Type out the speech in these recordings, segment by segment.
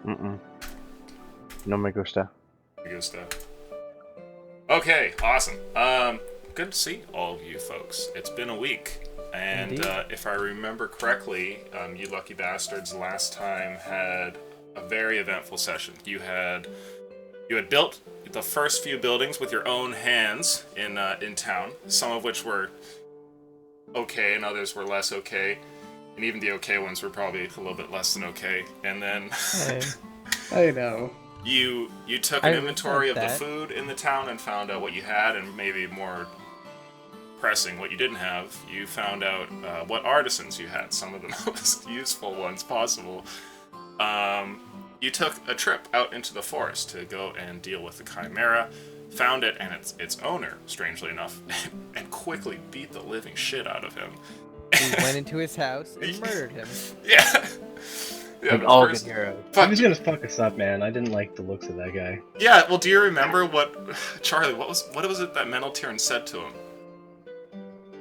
Mm-mm. No me gusta. Good stuff. Okay, awesome. Good to see all of you folks. It's been a week, and Indeed. if I remember correctly, you lucky bastards last time had a very eventful session. You had built the first few buildings with your own hands in town. Some of which were okay, and others were less okay, and even the okay ones were probably a little bit less than okay. And then Hey, I know. you took I an inventory resent of the that. food in the town and found out what you had, and maybe more pressing what you didn't have. You found out what artisans you had, some of the most useful ones possible. You took a trip out into the forest to go and deal with the chimera, found it and its owner, strangely enough, and quickly beat the living shit out of him. We went into his house and murdered him. Yeah. Yeah, Like the all good first, heroes. He fuck, was gonna fuck us up, man. I didn't like the looks of that guy. yeah, well, do you remember what Charlie? What was it that Meneltiern said to him?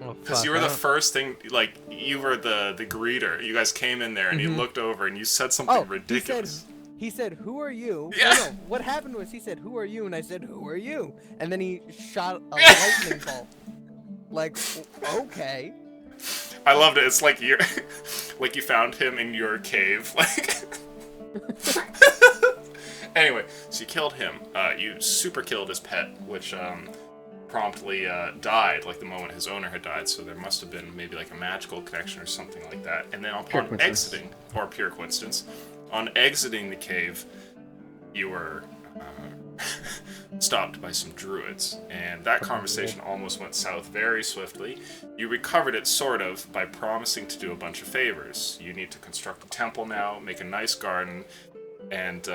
Oh, Because fuck, you were I the don't- first thing, like you were the greeter. You guys came in there and you Mhm. looked over and you said something Oh, ridiculous. he said, "Who are you?" Yeah. No, what happened was he said, "Who are you?" And I said, "Who are you?" And then he shot a lightning bolt. Like, okay. I loved it. It's like you, like you found him in your cave. Like, anyway, so you killed him. You super killed his pet, which promptly died, like the moment his owner had died. So there must have been maybe like a magical connection or something like that. And then Pure upon coincidence. exiting, or pure coincidence, on exiting the cave, you were stopped by some druids, and that conversation almost went south very swiftly. You recovered it, sort of, by promising to do a bunch of favors. You need to construct a temple now, make a nice garden, and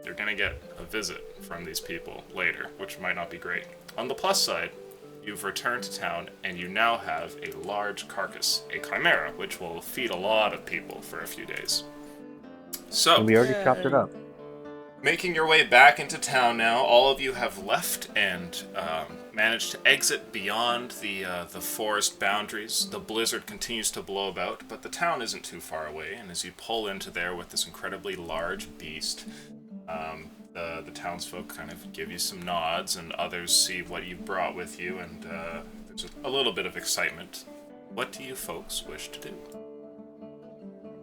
you're gonna get a visit from these people later, which might not be great. On the plus side, you've returned to town, and you now have a large carcass, a chimera, which will feed a lot of people for a few days. So, And we already chopped it Yay. up. making your way back into town now, all of you have left and managed to exit beyond the forest boundaries. The blizzard continues to blow about, but the town isn't too far away. And as you pull into there with this incredibly large beast, the townsfolk kind of give you some nods, and others see what you've brought with you, and there's a little bit of excitement. What do you folks wish to do?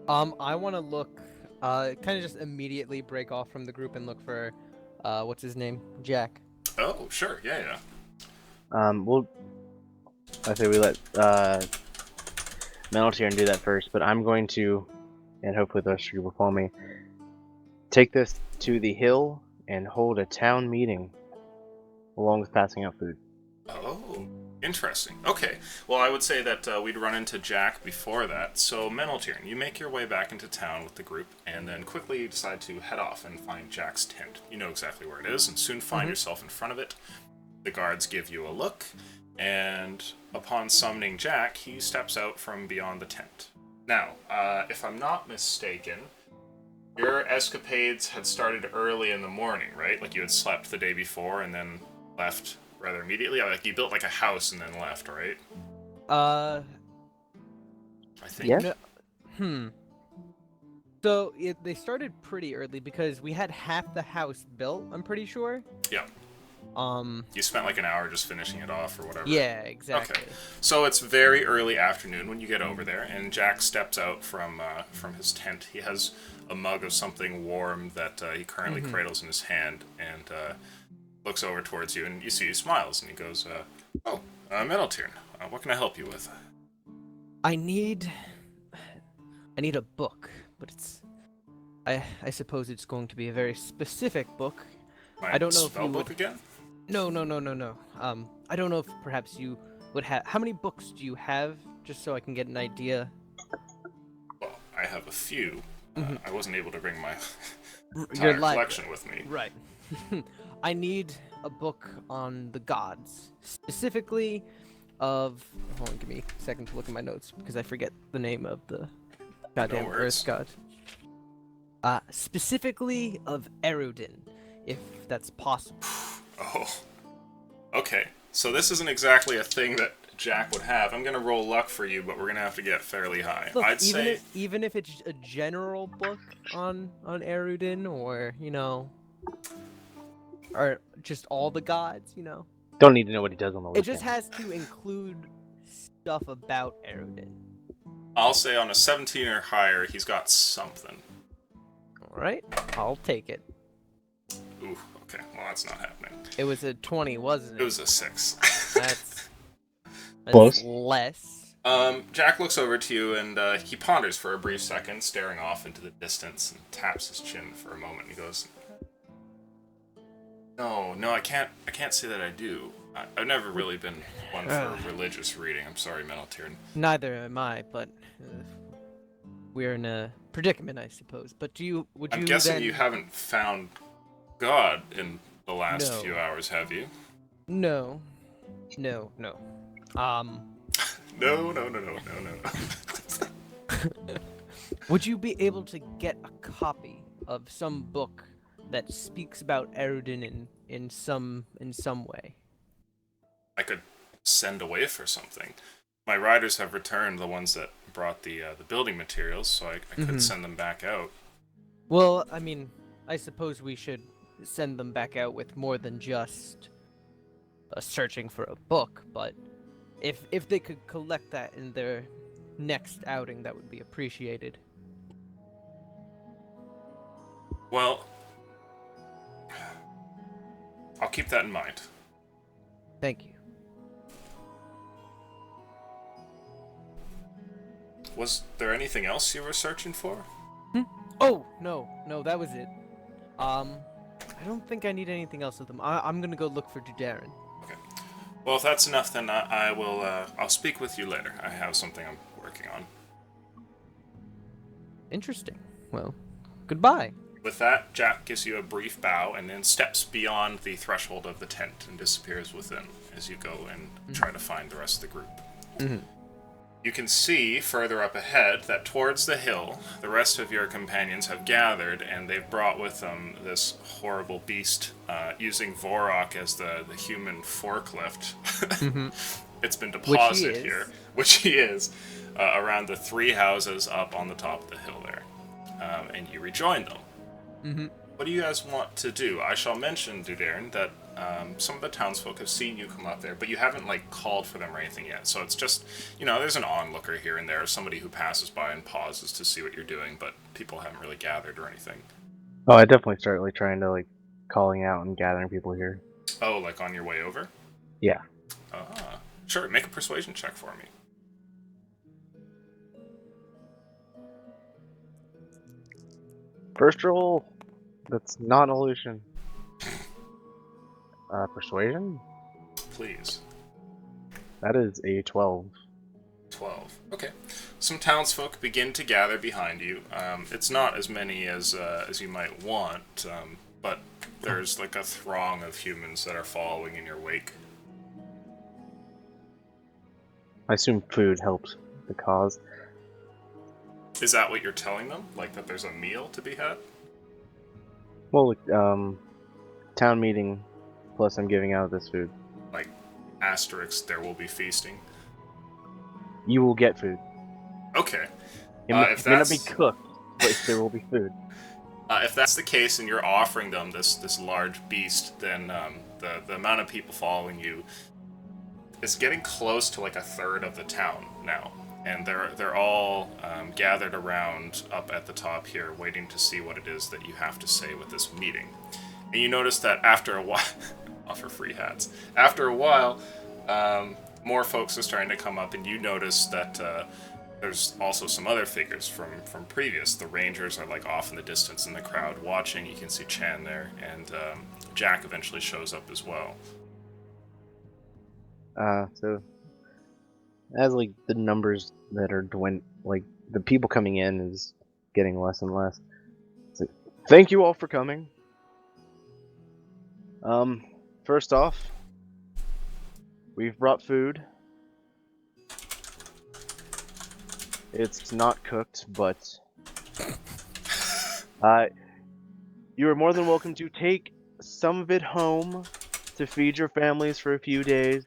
I want to look, kind of just immediately break off from the group and look for, what's his name? Jack. Oh, sure, yeah. I say we let Meltier do that first, but I'm going to, and hopefully the rest of you will follow me, take this to the hill and hold a town meeting, along with passing out food. Oh, interesting. Okay. Well, I would say that we'd run into Jack before that. So, Meneltiern, you make your way back into town with the group, and then quickly decide to head off and find Jack's tent. You know exactly where it is, and soon find yourself in front of it. The guards give you a look, and upon summoning Jack, he steps out from beyond the tent. Now, if I'm not mistaken, your escapades had started early in the morning, right? Like you had slept the day before and then left rather immediately. Like you built like a house and then left, right? Uh, I think. Yeah. no, hmm. So they started pretty early because we had half the house built, I'm pretty sure. Yeah. You spent like an hour just finishing it off or whatever. Yeah, exactly. Okay. So it's very early afternoon when you get over there, and Jack steps out from his tent. He has a mug of something warm that he currently cradles in his hand, and looks over towards you, and you see he smiles, and he goes, "Oh, Meneltiern, what can I help you with?" I need a book, but I suppose it's going to be a very specific book. My I don't know if spell you book would- again. No. I don't know if perhaps you would have. How many books do you have, just so I can get an idea? Well, I have a few. I wasn't able to bring my Your entire library. collection with me. Right. I need a book on the gods, specifically of. Hold on, give me a second to look at my notes because I forget the name of the goddamn worries. Earth god. Specifically of Erudin, if that's possible. Oh. Okay. So this isn't exactly a thing that Jack would have. I'm gonna roll luck for you, but we're gonna have to get fairly high. Look, I'd say even if it's a general book on Erudin, or or just all the gods, Don't need to know what he does on the it weekend. just has to include stuff about Erudin. I'll say on a 17 or higher, he's got something. All right, I'll take it. Ooh, okay. Well, that's not happening. It was a 20, wasn't it? It was a 6. That's Close. less. Jack looks over to you and he ponders for a brief second, staring off into the distance, and taps his chin for a moment. He goes, "No, I can't say that I do. I've never really been one for religious reading. I'm sorry, Meneltier." Neither am I, but we're in a predicament, I suppose. But I'm guessing then... you haven't found God in the last No. few hours, have you? No. No. Would you be able to get a copy of some book that speaks about Erudin in some way? I could send away for something. My riders have returned, the ones that brought the building materials, so I could send them back out. Well, I mean, I suppose we should send them back out with more than just searching for a book, but if they could collect that in their next outing, that would be appreciated. Well, I'll keep that in mind. Thank you. Was there anything else you were searching for? Oh, no, that was it. I don't think I need anything else of them. I'm gonna go look for Dudarin. Okay. Well, if that's enough, then I will. I'll speak with you later. I have something I'm working on. Interesting. Well, goodbye. With that, Jack gives you a brief bow and then steps beyond the threshold of the tent and disappears within as you go and try to find the rest of the group. Mm-hmm. You can see further up ahead that towards the hill, the rest of your companions have gathered, and they've brought with them this horrible beast, using Vorok as the human forklift. It's been deposited here, which he is, around the 3 houses up on the top of the hill there. And you rejoin them. Mm-hmm. What do you guys want to do? I shall mention, Dudarin, that some of the townsfolk have seen you come up there, but you haven't, called for them or anything yet. So it's just, there's an onlooker here and there, somebody who passes by and pauses to see what you're doing, but people haven't really gathered or anything. Oh, I definitely start trying to calling out and gathering people here. Oh, on your way over? Yeah. Sure, make a persuasion check for me. First roll. That's not an illusion. Persuasion? Please. That is a 12. 12. Okay. Some townsfolk begin to gather behind you. It's not as many as you might want, but there's a throng of humans that are following in your wake. I assume food helps the cause. Is that what you're telling them? That there's a meal to be had? Well, town meeting, plus I'm giving out this food. Asterisk, there will be feasting. You will get food. Okay. It may not be cooked, but there will be food. If that's the case and you're offering them this large beast, then the amount of people following you is getting close to a third of the town now. And they're all gathered around up at the top here, waiting to see what it is that you have to say with this meeting. And you notice that after a while, offer free hats. After a while, more folks are starting to come up, and you notice that there's also some other figures from previous. The Rangers are off in the distance in the crowd watching. You can see Chan there, and Jack eventually shows up as well. So as the numbers that are the people coming in is getting less and less. So, thank you all for coming. First off, we've brought food. It's not cooked, but you are more than welcome to take some of it home to feed your families for a few days.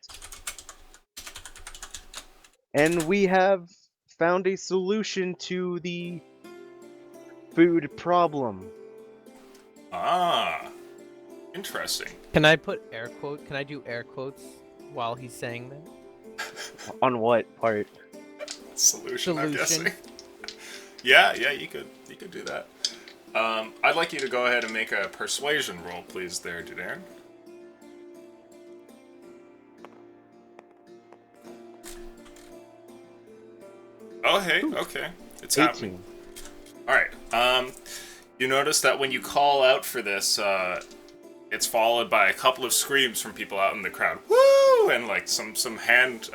And we have found a solution to the food problem. Ah, interesting. Can I put air quote? Can I do air quotes while he's saying that? On what part? Solution, I'm Solution. guessing. Yeah, you could do that. I'd like you to go ahead and make a persuasion roll, please, there, Judarin. Oh, hey, okay. It's happening. 18. Alright, you notice that when you call out for this, it's followed by a couple of screams from people out in the crowd. Woo! And like some hand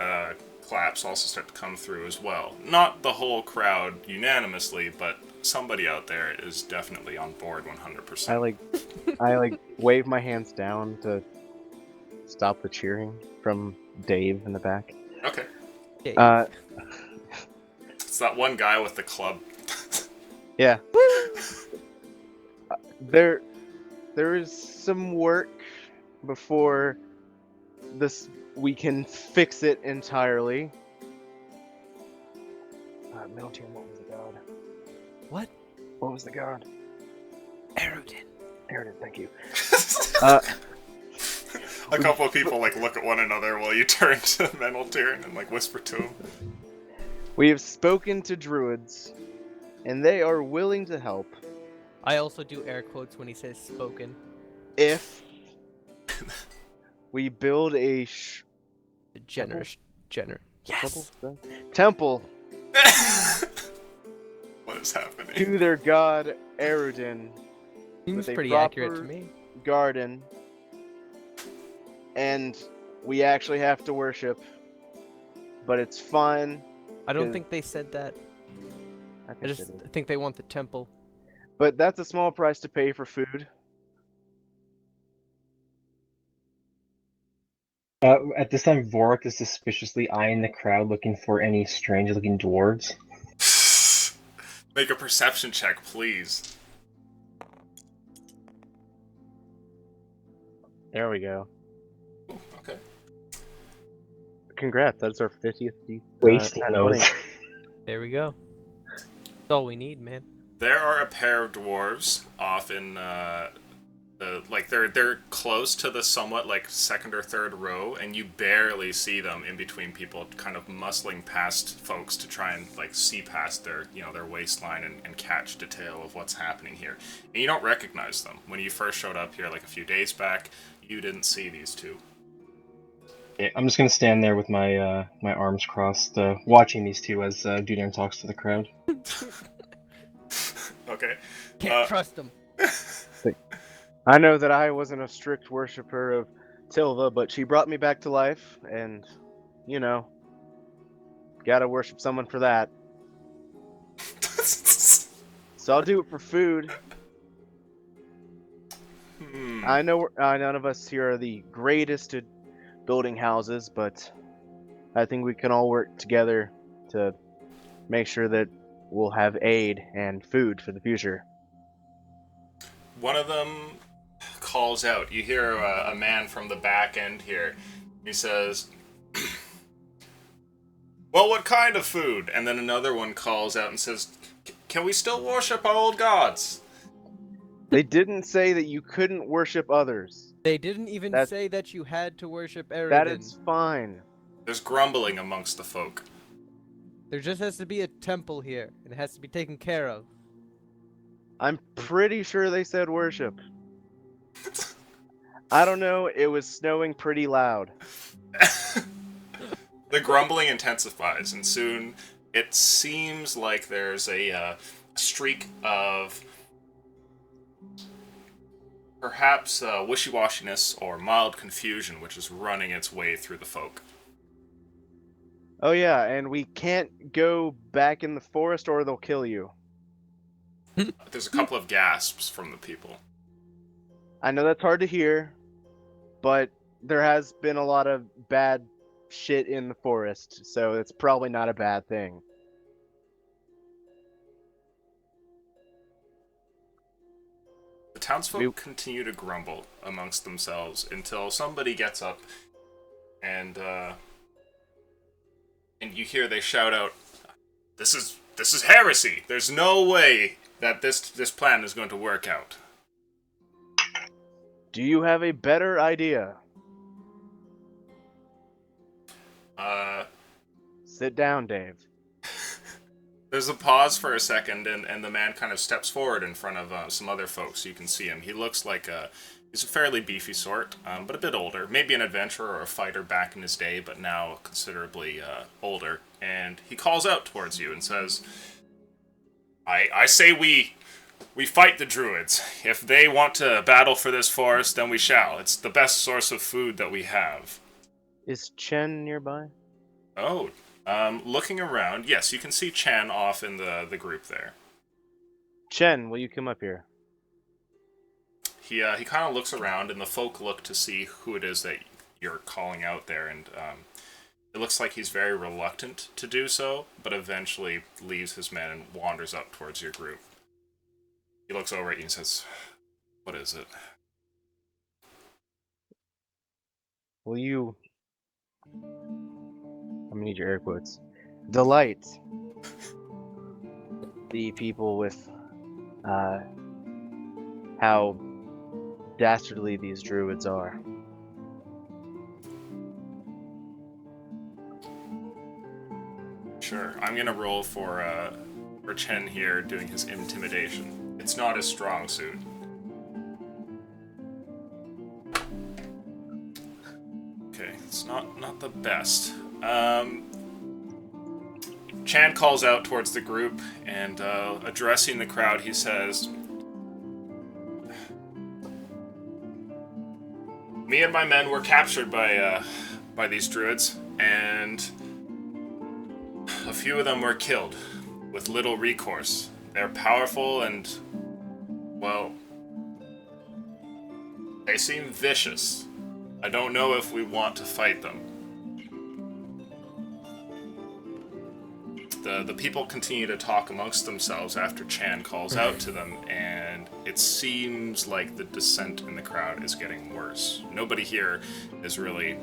claps also start to come through as well. Not the whole crowd unanimously, but somebody out there is definitely on board 100%. I like wave my hands down to stop the cheering from Dave in the back. Okay. Yeah. It's that one guy with the club. Yeah. There is some work before we can fix it entirely. Milton, what was the god? What? What was the god? Aerodin. Aaron, thank you. A couple of people like look at one another while you turn to Meneltyr and like whisper to him. We have spoken to druids, and they are willing to help I also do air quotes when he says spoken. if we build a Generous. Yes. temple What is happening? to their god Erudin, Seems with a pretty accurate to proper- me. garden, and we actually have to worship, but it's fun. I don't Good. think they said that. I I think just it is. think they want the temple. But that's a small price to pay for food. At this time, Vorik is suspiciously eyeing the crowd, looking for any strange-looking dwarves. Make a perception check, please. There we go. Ooh, okay. Congrats, that's our 50th. Wasting nat those. 20. There we go. That's all we need, man. There are a pair of dwarves off in they're close to the somewhat like second or third row, and you barely see them in between people, kind of muscling past folks to try and like see past their their waistline and catch detail of what's happening here. And you don't recognize them. When you first showed up here like a few days back, you didn't see these two. Okay, I'm just gonna stand there with my my arms crossed, watching these two as Dudan talks to the crowd. Okay. Can't trust them. I know that I wasn't a strict worshiper of Tilva, but she brought me back to life, and, gotta worship someone for that. So I'll do it for food. I know none of us here are the greatest at building houses, but I think we can all work together to make sure that we'll have aid and food for the future. One of them calls out. You hear a man from the back end here. He says, "Well, what kind of food?" And then another one calls out and says, "Can we still worship our old gods?" They didn't say that you couldn't worship others. They didn't even That's- say that you had to worship Aerodin. That is fine. There's grumbling amongst the folk. There just has to be a temple here, and it has to be taken care of. I'm pretty sure they said worship. I don't know, it was snowing pretty loud. The grumbling intensifies, and soon it seems like there's a streak of perhaps wishy-washiness or mild confusion which is running its way through the folk. Oh yeah, and we can't go back in the forest or they'll kill you. There's a couple of gasps from the people. I know that's hard to hear, but there has been a lot of bad shit in the forest, so it's probably not a bad thing. The townsfolk continue to grumble amongst themselves until somebody gets up and And you hear they shout out, This is heresy! There's no way that this plan is going to work out. Do you have a better idea? Sit down, Dave. There's a pause for a second, and the man kind of steps forward in front of some other folks. You can see him. He looks like he's a fairly beefy sort, but a bit older. Maybe an adventurer or a fighter back in his day, but now considerably older. And he calls out towards you and says, I say we fight the druids. If they want to battle for this forest, then we shall. It's the best source of food that we have. Is Chen nearby? Oh, looking around, yes, you can see Chan off in the group there. Chen, will you come up here? He kind of looks around, and the folk look to see who it is that you're calling out there, and it looks like he's very reluctant to do so, but eventually leaves his men and wanders up towards your group. He looks over at you and says, "What is it?" Will you... I'm gonna need your air quotes. Delight the people with how dastardly these druids are. Sure, I'm gonna roll for Chen here doing his intimidation. It's not his strong suit. Okay, it's not the best. Chan calls out towards the group, and addressing the crowd, he says, "Me and my men were captured by these druids, and a few of them were killed with little recourse. They're powerful and, well, they seem vicious. I don't know if we want to fight them." The people continue to talk amongst themselves after Chan calls out to them, and it seems like the dissent in the crowd is getting worse. Nobody here is really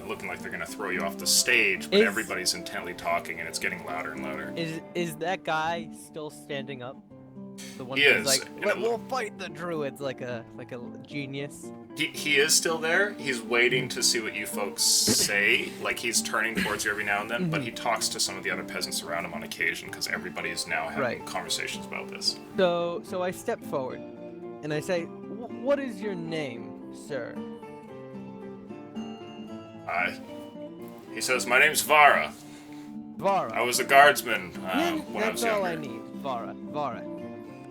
looking like they're going to throw you off the stage, but everybody's intently talking, and it's getting louder and louder. Is that guy still standing up? The one He who's is, like, and we'll fight the druids like a genius. He is still there. He's waiting to see what you folks say. Like, he's turning towards you every now and then, but he talks to some of the other peasants around him on occasion, because everybody is now having conversations about this. So I step forward, and I say, "What is your name, sir?" He says, "My name's Vara. Vara. I was a guardsman when I was That's younger." all I need, Vara. Vara.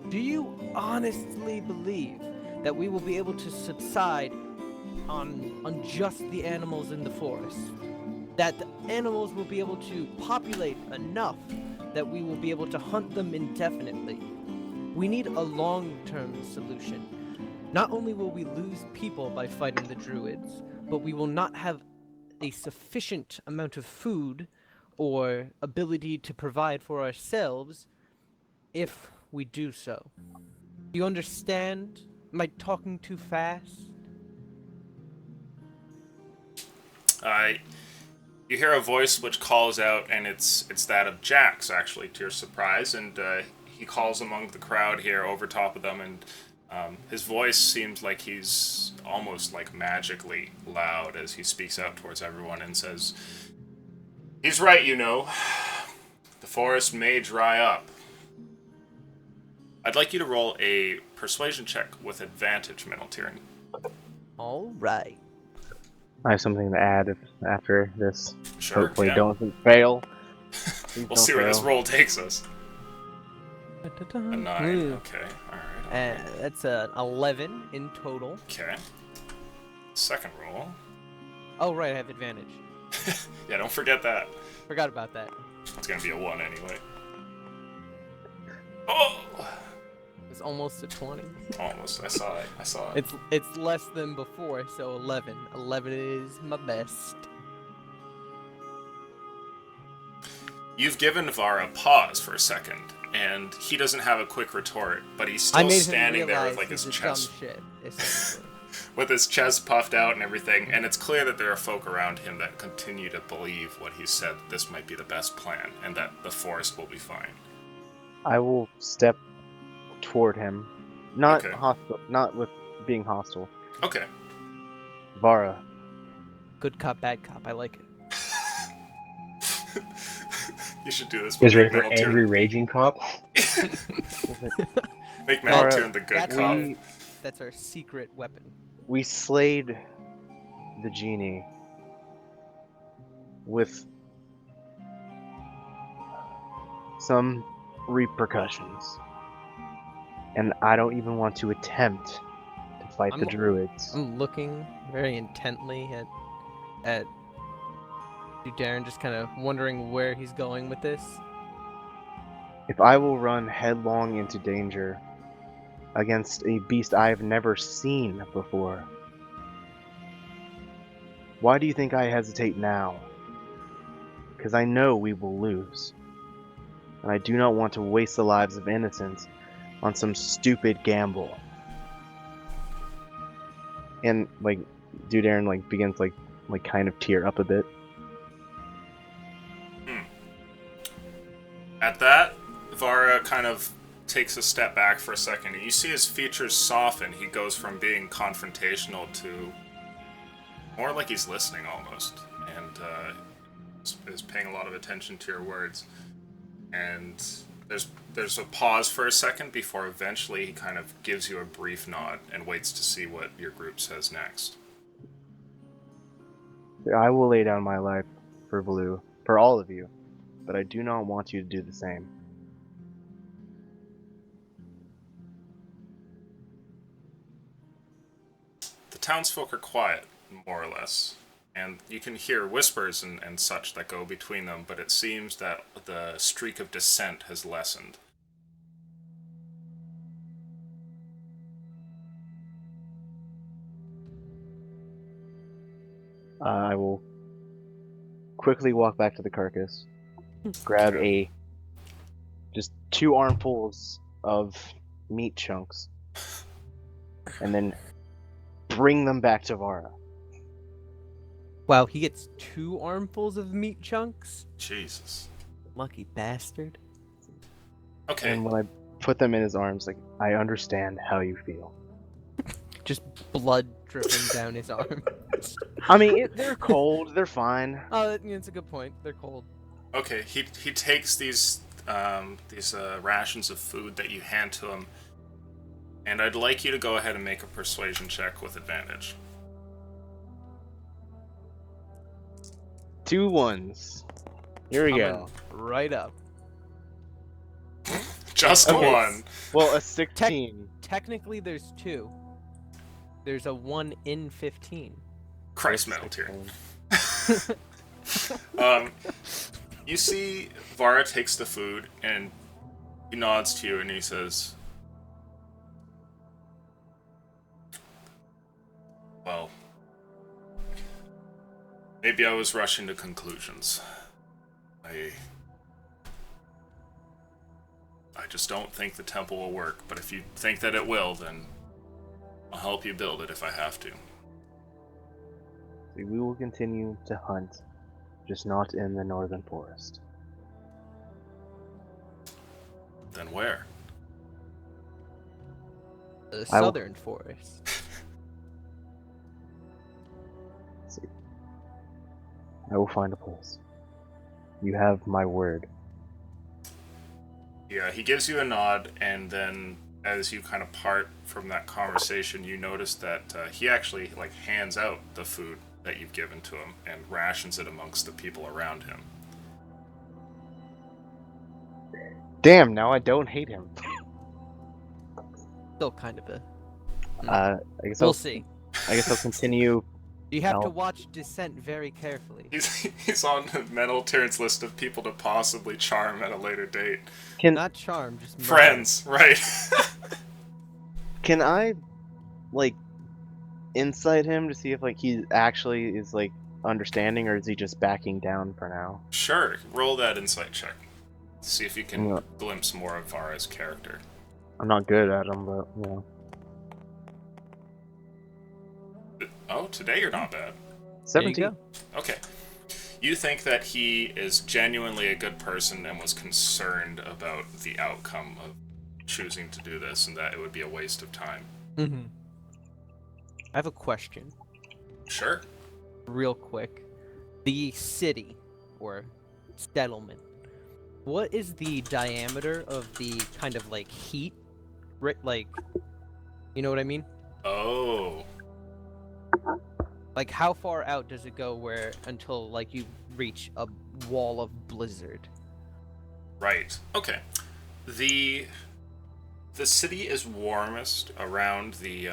Do you honestly believe that we will be able to subside on just the animals in the forest? That the animals will be able to populate enough that we will be able to hunt them indefinitely? We need a long-term solution. Not only will we lose people by fighting the druids, but we will not have a sufficient amount of food or ability to provide for ourselves if we do so. Do you understand? Am I talking too fast? You hear a voice which calls out, and it's that of Jax, actually, to your surprise, and he calls among the crowd here over top of them, and his voice seems like he's almost like magically loud as he speaks out towards everyone and says, "He's right, you know. The forest may dry up. I'd like you to roll a persuasion check with advantage, Meneltirin." All right. I have something to add after this. Sure. Hopefully yeah. don't fail. Please We'll don't see where this fail. roll takes us. A 9. Mm. Okay. Alright. That's an 11 in total. Okay. Second roll. Oh, right, I have advantage. Yeah, don't forget that. Forgot about that. It's gonna be a 1 anyway. Oh! It's almost a 20. Almost. I saw it. It's less than before, so 11. 11 is my best. You've given Vara pause for a second, and he doesn't have a quick retort, but he's I still made him standing there with realize like his this is chest. dumb shit, essentially. with his chest puffed out and everything, and it's clear that there are folk around him that continue to believe what he said, that this might be the best plan, and that the forest will be fine. I will step toward him, not Okay. hostile, not with being hostile. Okay. Vara, Good cop, bad cop. I like it. You should do this You guys with ready for Metal angry raging cop? Make Metal Alright. Tune the good That's cop. we That's our secret weapon. we slayed the genie with some repercussions, and I don't even want to attempt to fight the I'm- druids. I'm looking very intently at Darren, just kind of wondering where he's going with this. If I will run headlong into danger against a beast I have never seen before, why do you think I hesitate now? Because I know we will lose. And I do not want to waste the lives of innocents on some stupid gamble. And like, dude, Aaron like begins like kind of tear up a bit. At that, Vara kind of takes a step back for a second, and you see his features soften. He goes from being confrontational to more like he's listening almost, and is paying a lot of attention to your words. And there's a pause for a second before eventually he kind of gives you a brief nod and waits to see what your group says next. I will lay down my life for Blue, for all of you, but I do not want you to do the same. The townsfolk are quiet, more or less, and you can hear whispers and such that go between them, but it seems that the streak of dissent has lessened. I will quickly walk back to the carcass, grab just 2 armfuls of meat chunks, and then bring them back to Vara. Wow, he gets 2 armfuls of meat chunks? Jesus. Lucky bastard. Okay. And when I put them in his arms, like, I understand how you feel. Just blood dripping down his arm. I mean, they're cold, they're fine. Oh, that's a good point. They're cold. Okay, he takes these rations of food that you hand to him, and I'd like you to go ahead and make a persuasion check with advantage. 2 1s. Here we go. Coming right up. Just Okay. one. Well, a 16. Technically, there's 2. There's a 1 in 15. Christ, Metal Tyrion. You see Vara takes the food and he nods to you and he says, well, maybe I was rushing to conclusions. I just don't think the temple will work, but if you think that it will, then I'll help you build it if I have to. We will continue to hunt, just not in the northern forest. Then where? The I will- southern forest. I will find a place. You have my word. Yeah, he gives you a nod, and then as you kind of part from that conversation, you notice that he actually hands out the food that you've given to him and rations it amongst the people around him. Damn, now I don't hate him. Still kind of a. I guess We'll I'll see. continue. You have to No. watch Descent very carefully. He's on Metal Tyrant's list of people to possibly charm at a later date. Not charm, just murder. Friends, right? Can I, insight him to see if he actually is understanding, or is he just backing down for now? Sure, roll that insight check. See if you can Yeah. glimpse more of Vara's character. I'm not good at him, but Oh, today you're not bad. There you 17. go. Okay. You think that he is genuinely a good person and was concerned about the outcome of choosing to do this and that it would be a waste of time. Mm-hmm. I have a question, Sure. real quick. The city, or settlement, what is the diameter of the kind of like heat? Like, you know what I mean? Oh. Like, how far out does it go where until like you reach a wall of blizzard? Right. Okay. The city is warmest around the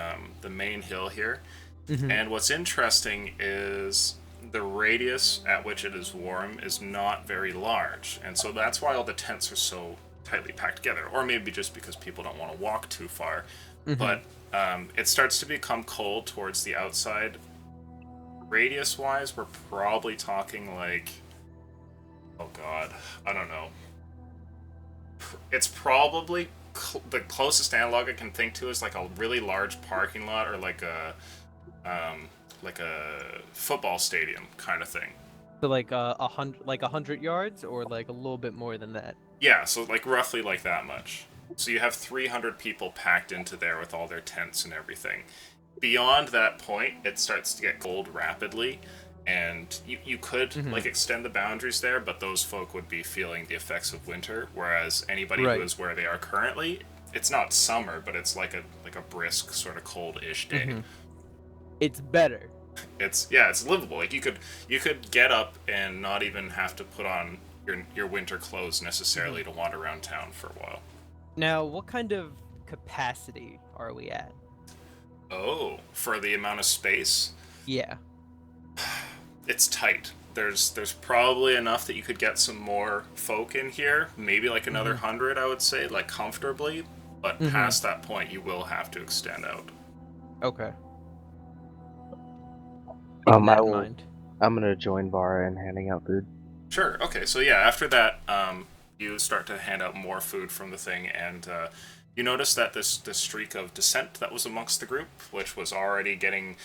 main hill here, Mhm. and what's interesting is the radius at which it is warm is not very large, and so that's why all the tents are so tightly packed together. Or maybe just because people don't want to walk too far. Mhm. But it starts to become cold towards the outside. Radius-wise, we're probably talking like, oh god, I don't know. It's probably the closest analog I can think to is like a really large parking lot or like a football stadium kind of thing. So like 100 yards, or like a little bit more than that. Yeah, so like roughly like that much. So you have 300 people packed into there with all their tents and everything. Beyond that point, it starts to get cold rapidly, and you could like extend the boundaries there, but those folk would be feeling the effects of winter, whereas anybody Right. who is where they are currently, it's not summer, but it's like a brisk sort of cold-ish day. It's better. It's livable. Like you could get up and not even have to put on your winter clothes necessarily to wander around town for a while. Now, what kind of capacity are we at? Oh, for the amount of space, Yeah. it's tight. There's probably enough that you could get some more folk in here, maybe like another 100, I would say, like comfortably. But past that point, you will have to extend out. Okay. Um, Keeping that I in will- mind. I'm gonna join Vara in handing out food. Sure. Okay. So yeah, after that, you start to hand out more food from the thing, and you notice that this streak of dissent that was amongst the group, which was already getting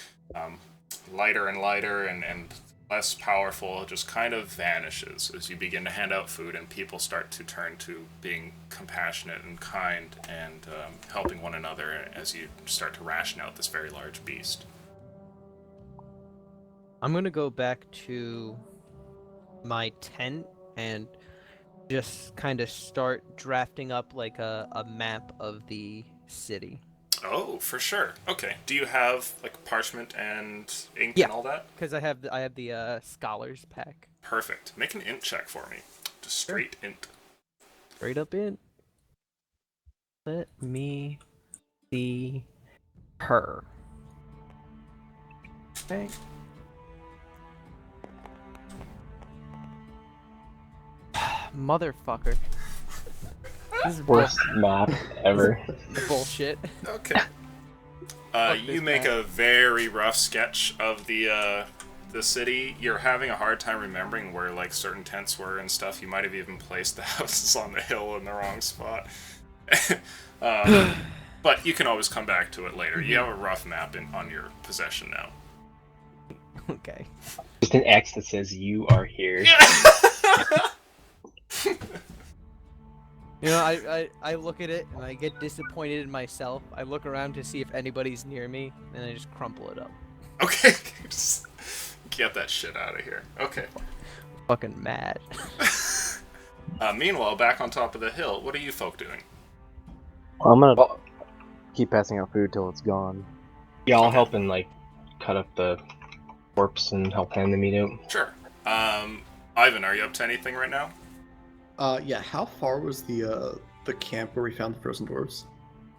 lighter and lighter and less powerful, just kind of vanishes as you begin to hand out food, and people start to turn to being compassionate and kind and helping one another as you start to ration out this very large beast. I'm gonna go back to my tent and just kind of start drafting up like a map of the city. Oh, for sure. Okay. Do you have like parchment and ink Yeah. and all that? Because I have the scholars pack. Perfect. Make an int check for me. Just straight int. Straight up in. Let me see her. Okay. Motherfucker. This is Worst map ever. bullshit. Okay. You this make map. a very rough sketch of the city. You're having a hard time remembering where like certain tents were and stuff. You might have even placed the houses on the hill in the wrong spot. But you can always come back to it later. You have a rough map on your possession now. Okay. Just an X that says you are here. You know, I look at it and I get disappointed in myself. I look around to see if anybody's near me, and I just crumple it up. Okay. Just get that shit out of here. Okay. Fucking mad. Meanwhile, back on top of the hill, what are you folk doing? I'm gonna keep passing out food till it's gone. Yeah, I'll Okay. help and like cut up the corpse and help hand the meat out. Sure. Ivan, are you up to anything right now? Yeah. How far was the camp where we found the frozen dwarves?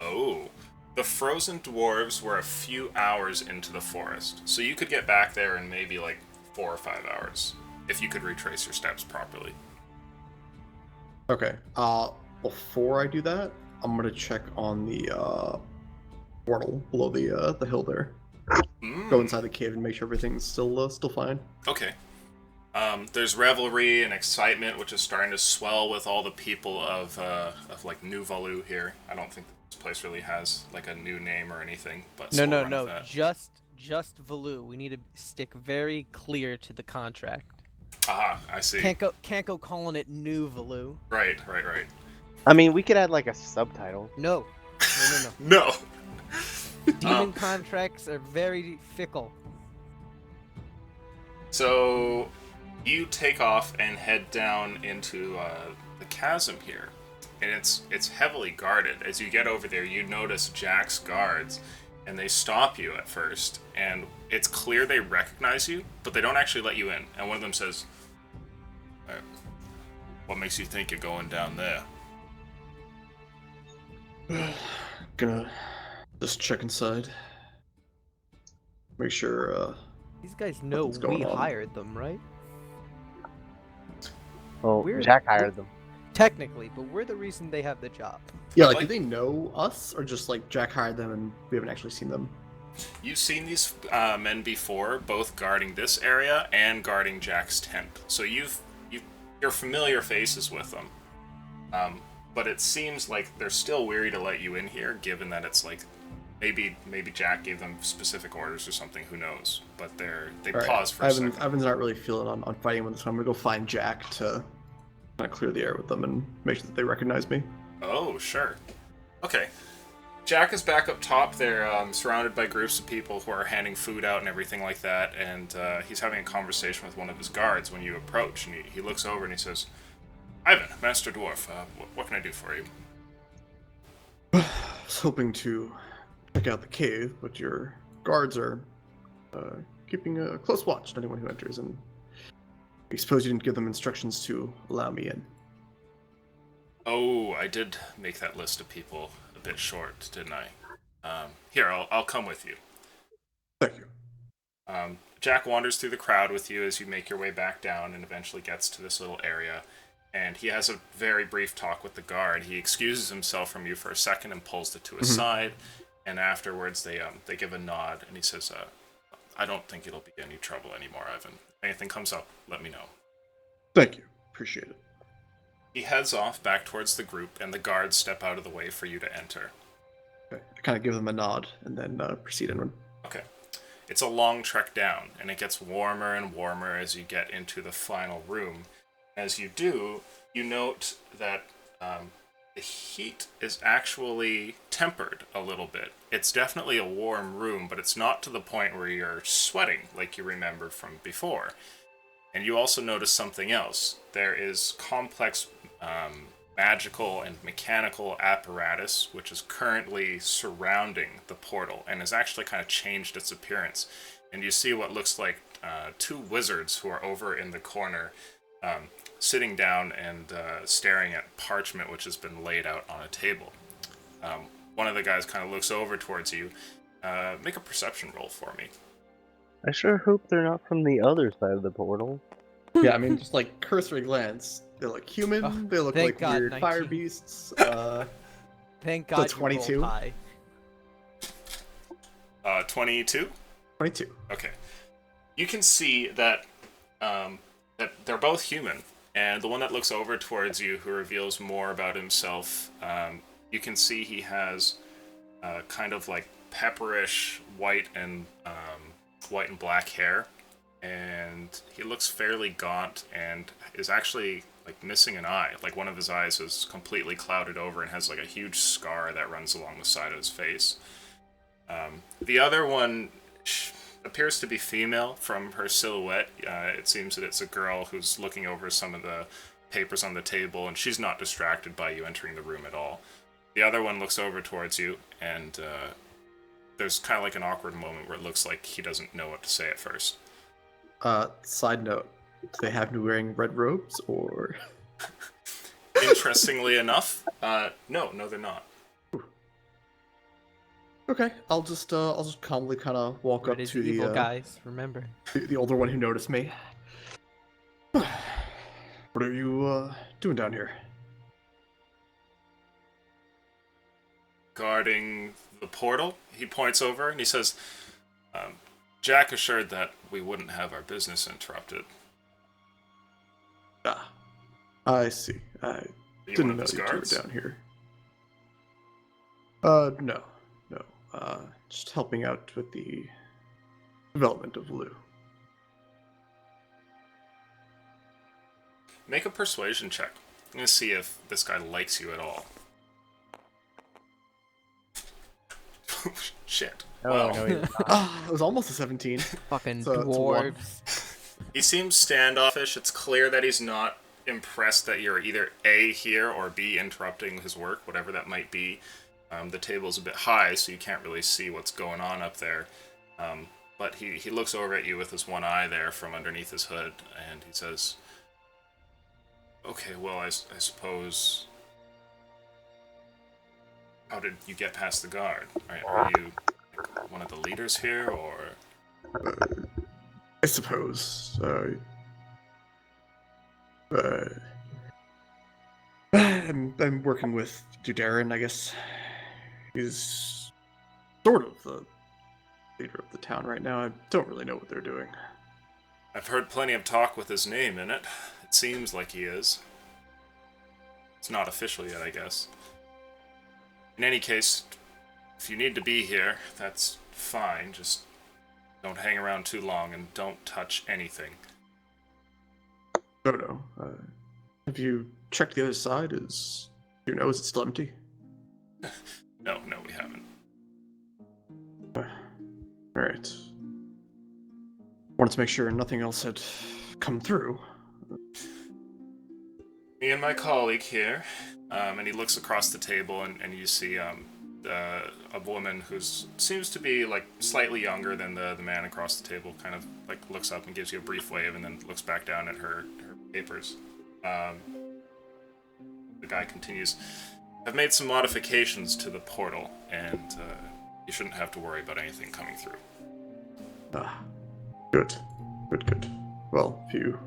Oh. The frozen dwarves were a few hours into the forest, so you could get back there in maybe like 4 or 5 hours, if you could retrace your steps properly. Okay. Before I do that, I'm gonna check on the portal below the hill there. Go inside the cave and make sure everything's still fine. Okay. There's revelry and excitement, which is starting to swell with all the people of like New Valu here. I don't think this place really has like a new name or anything, but No, so we'll run with no. that. Just just Valu. We need to stick very clear to the contract. Aha, I see. Can't go calling it New Valu. Right. I mean, we could add like a subtitle. No. No. No. Demon contracts are very fickle. So you take off and head down into the chasm here, and it's heavily guarded. As you get over there, you notice Jack's guards, and they stop you at first, and it's clear they recognize you, but they don't actually let you in. And one of them says, "What makes you think you're going down there?" Gonna just check inside. Make sure, These guys know Nothing's going we on. hired them, right? Well, We're- Jack hired them. Technically, but we're the reason they have the job. yeah, like, Like- do they know us, or just, like, Jack hired them and we haven't actually seen them? You've seen these men before, both guarding this area and guarding Jack's tent. So you're familiar faces with them. But it seems like they're still weary to let you in here, given that it's like maybe Jack gave them specific orders or something. Who knows? But they Alright, pause for a second. Ivan's not really feeling on fighting with us, so I'm gonna go find Jack to kind of clear the air with them and make sure that they recognize me. Oh, sure. Okay. Jack is back up top there, surrounded by groups of people who are handing food out and everything like that, and he's having a conversation with one of his guards when you approach, and he looks over and he says, "Ivan, Master Dwarf, what can I do for you?" I was hoping to check out the cave, but your guards are keeping a close watch on anyone who enters, and I suppose you didn't give them instructions to allow me in. Oh, I did make that list of people a bit short, didn't I? Here, I'll come with you. Thank you. Jack wanders through the crowd with you as you make your way back down and eventually gets to this little area. And he has a very brief talk with the guard. He excuses himself from you for a second and pulls it to his side. And afterwards, they give a nod, and he says, "I don't think it'll be any trouble anymore, Ivan. If anything comes up, let me know." Thank you. Appreciate it. He heads off back towards the group, and the guards step out of the way for you to enter. Okay. I kind of give them a nod and then proceed inward. Okay. It's a long trek down, and it gets warmer and warmer as you get into the final room. As you do, you note that the heat is actually tempered a little bit. It's definitely a warm room, but it's not to the point where you're sweating like you remember from before. And you also notice something else. There is complex magical and mechanical apparatus which is currently surrounding the portal and has actually kind of changed its appearance. And you see what looks like two wizards who are over in the corner sitting down and staring at parchment which has been laid out on a table. One of the guys kind of looks over towards you. Make a perception roll for me. I sure hope they're not from the other side of the portal. Yeah, I mean, just like cursory glance, they look human. Oh, they look thank like God, weird 19. fire beasts. Thank God you rolled 22? high. 22? 22. Okay. You can see that that they're both human, and the one that looks over towards you, who reveals more about himself, you can see he has kind of like pepperish white and black hair, and he looks fairly gaunt and is actually like missing an eye. Like one of his eyes is completely clouded over and has like a huge scar that runs along the side of his face. The other one appears to be female from her silhouette. It seems that it's a girl who's looking over some of the papers on the table, and she's not distracted by you entering the room at all. The other one looks over towards you, and there's kind of like an awkward moment where it looks like he doesn't know what to say at first. Side note, do they have me wearing red robes, or... Interestingly enough, no, they're not. Okay, I'll just calmly kind of walk Red up is to evil, the guys. Remember. the older one who noticed me. What are you doing down here? Guarding the portal, he points over and he says, Jack assured that we wouldn't have our business interrupted. Ah, I see. I Are you didn't one know of his you two were guards? down here. No. Just helping out with the development of Lu. Make a persuasion check. I'm gonna see if this guy likes you at all. Shit. Oh, Wow. no, he's not. It was almost a 17. Fucking So it's a one. dwarves. He seems standoffish. It's clear that he's not impressed that you're either A, here, or B, interrupting his work, whatever that might be. The table's a bit high, so you can't really see what's going on up there. But he looks over at you with his one eye there from underneath his hood, and he says, "Okay, well, I suppose... How did you get past the guard? Are you like, one of the leaders here, or...?" I suppose. I'm working with Dudarin, I guess. He's sort of the leader of the town right now. I don't really know what they're doing. I've heard plenty of talk with his name in it. It seems like he is. It's not official yet, I guess. In any case, if you need to be here, that's fine. Just don't hang around too long and don't touch anything. No. Have you checked the other side? Is it still empty? No, we haven't. Alright. Wanted to make sure nothing else had come through. Me and my colleague here, and he looks across the table, and you see a woman who seems to be like slightly younger than the man across the table. Kind of like looks up and gives you a brief wave, and then looks back down at her papers. The guy continues, "I've made some modifications to the portal, and you shouldn't have to worry about anything coming through." Good. Well, if you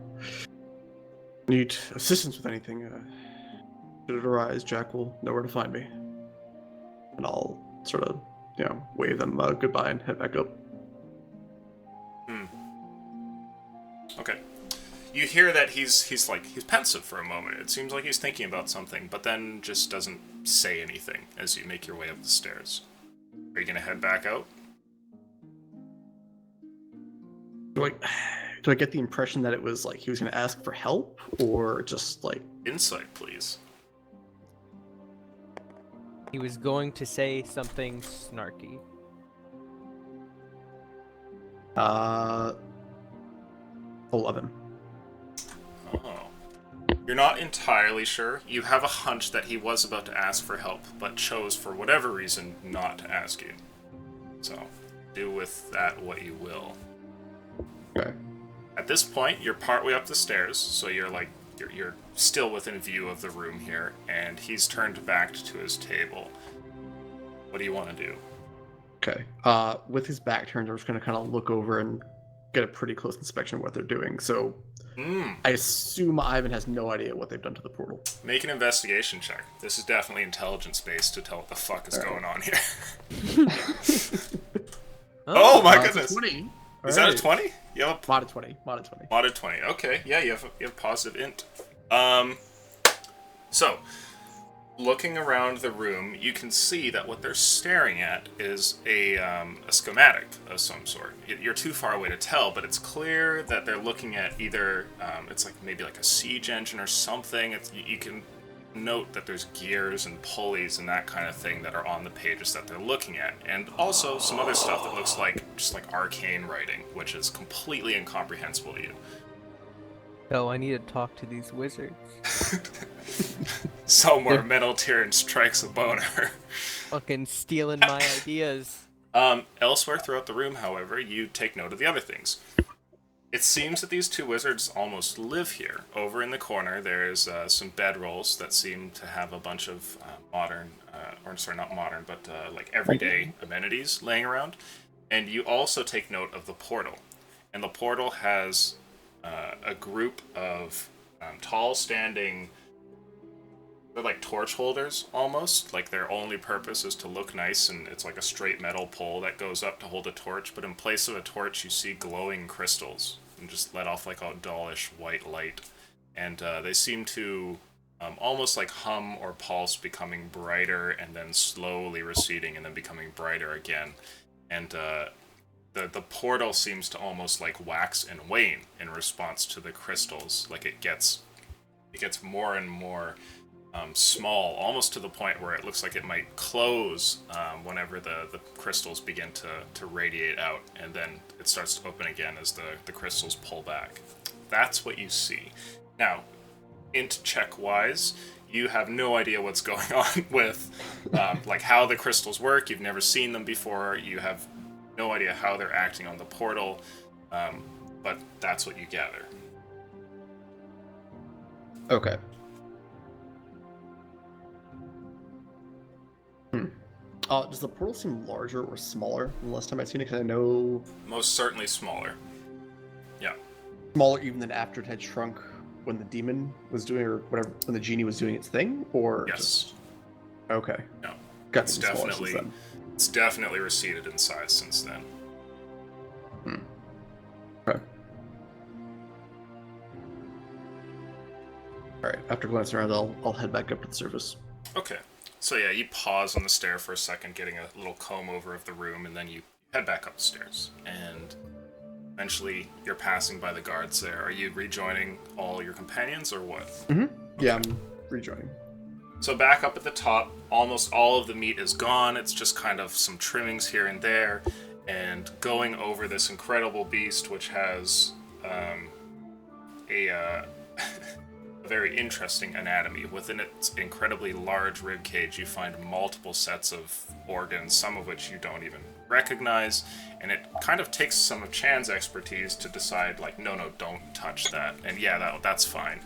need assistance with anything, should it arise, Jack will know where to find me. And I'll sort of, wave them goodbye and head back up. Okay. You hear that he's pensive for a moment. It seems like he's thinking about something, but then just doesn't say anything as you make your way up the stairs. Are you gonna head back out? Do I get the impression that it was like he was going to ask for help, or just like... Insight, please. He was going to say something snarky. 11. Oh. You're not entirely sure. You have a hunch that he was about to ask for help, but chose, for whatever reason, not to ask you. So, do with that what you will. Okay. At this point, you're partway up the stairs, so you're still within view of the room here, and he's turned back to his table. What do you want to do? Okay. With his back turned, I'm just going to kind of look over and get a pretty close inspection of what they're doing. So I assume Ivan has no idea what they've done to the portal. Make an investigation check. This is definitely intelligence-based to tell what the fuck is going on here. Oh my goodness! 20. Is that a 20? You have a Modded 20. modded 20. Okay, yeah, you have positive int. So, looking around the room, you can see that what they're staring at is a schematic of some sort. You're too far away to tell, but it's clear that they're looking at either, it's like maybe like a siege engine or something. You can note that there's gears and pulleys and that kind of thing that are on the pages that they're looking at. And also some other stuff that looks like just like arcane writing, which is completely incomprehensible to you. Oh, I need to talk to these wizards. Somewhere Metal Tyrann strikes a boner. Fucking stealing my ideas. Elsewhere throughout the room, however, you take note of the other things. It seems that these two wizards almost live here. Over in the corner, there's some bedrolls that seem to have a bunch of modern, not modern, but like everyday amenities laying around. And you also take note of the portal. And the portal has a group of tall standing, they're like torch holders almost. Like their only purpose is to look nice, and it's like a straight metal pole that goes up to hold a torch, but in place of a torch you see glowing crystals and just let off like a dullish white light. And they seem to almost like hum or pulse, becoming brighter and then slowly receding and then becoming brighter again. And the portal seems to almost like wax and wane in response to the crystals. Like it gets more and more small, almost to the point where it looks like it might close whenever the crystals begin to radiate out, and then it starts to open again as the crystals pull back. That's what you see. Now, int check wise, you have no idea what's going on with like how the crystals work. You've never seen them before. You have no idea how they're acting on the portal, but that's what you gather. Okay. Does the portal seem larger or smaller than the last time I'd seen it? Because I know Most certainly smaller. Yeah. smaller even than after it had shrunk when the demon was doing, or whatever, when the genie was doing its thing, or Yes. just... Okay. No. Got It's to be smaller since definitely then. it's definitely receded in size since then. Okay. All right. After glancing around, I'll head back up to the surface. Okay. So yeah, you pause on the stair for a second, getting a little comb over of the room, and then you head back up the stairs. And eventually, you're passing by the guards there. Are you rejoining all your companions, or what? Yeah, I'm rejoining. So back up at the top, almost all of the meat is gone. It's just kind of some trimmings here and there. And going over this incredible beast, which has a very interesting anatomy. Within its incredibly large rib cage, you find multiple sets of organs, some of which you don't even recognize, and it kind of takes some of Chan's expertise to decide, like, no, don't touch that, and yeah, that's fine.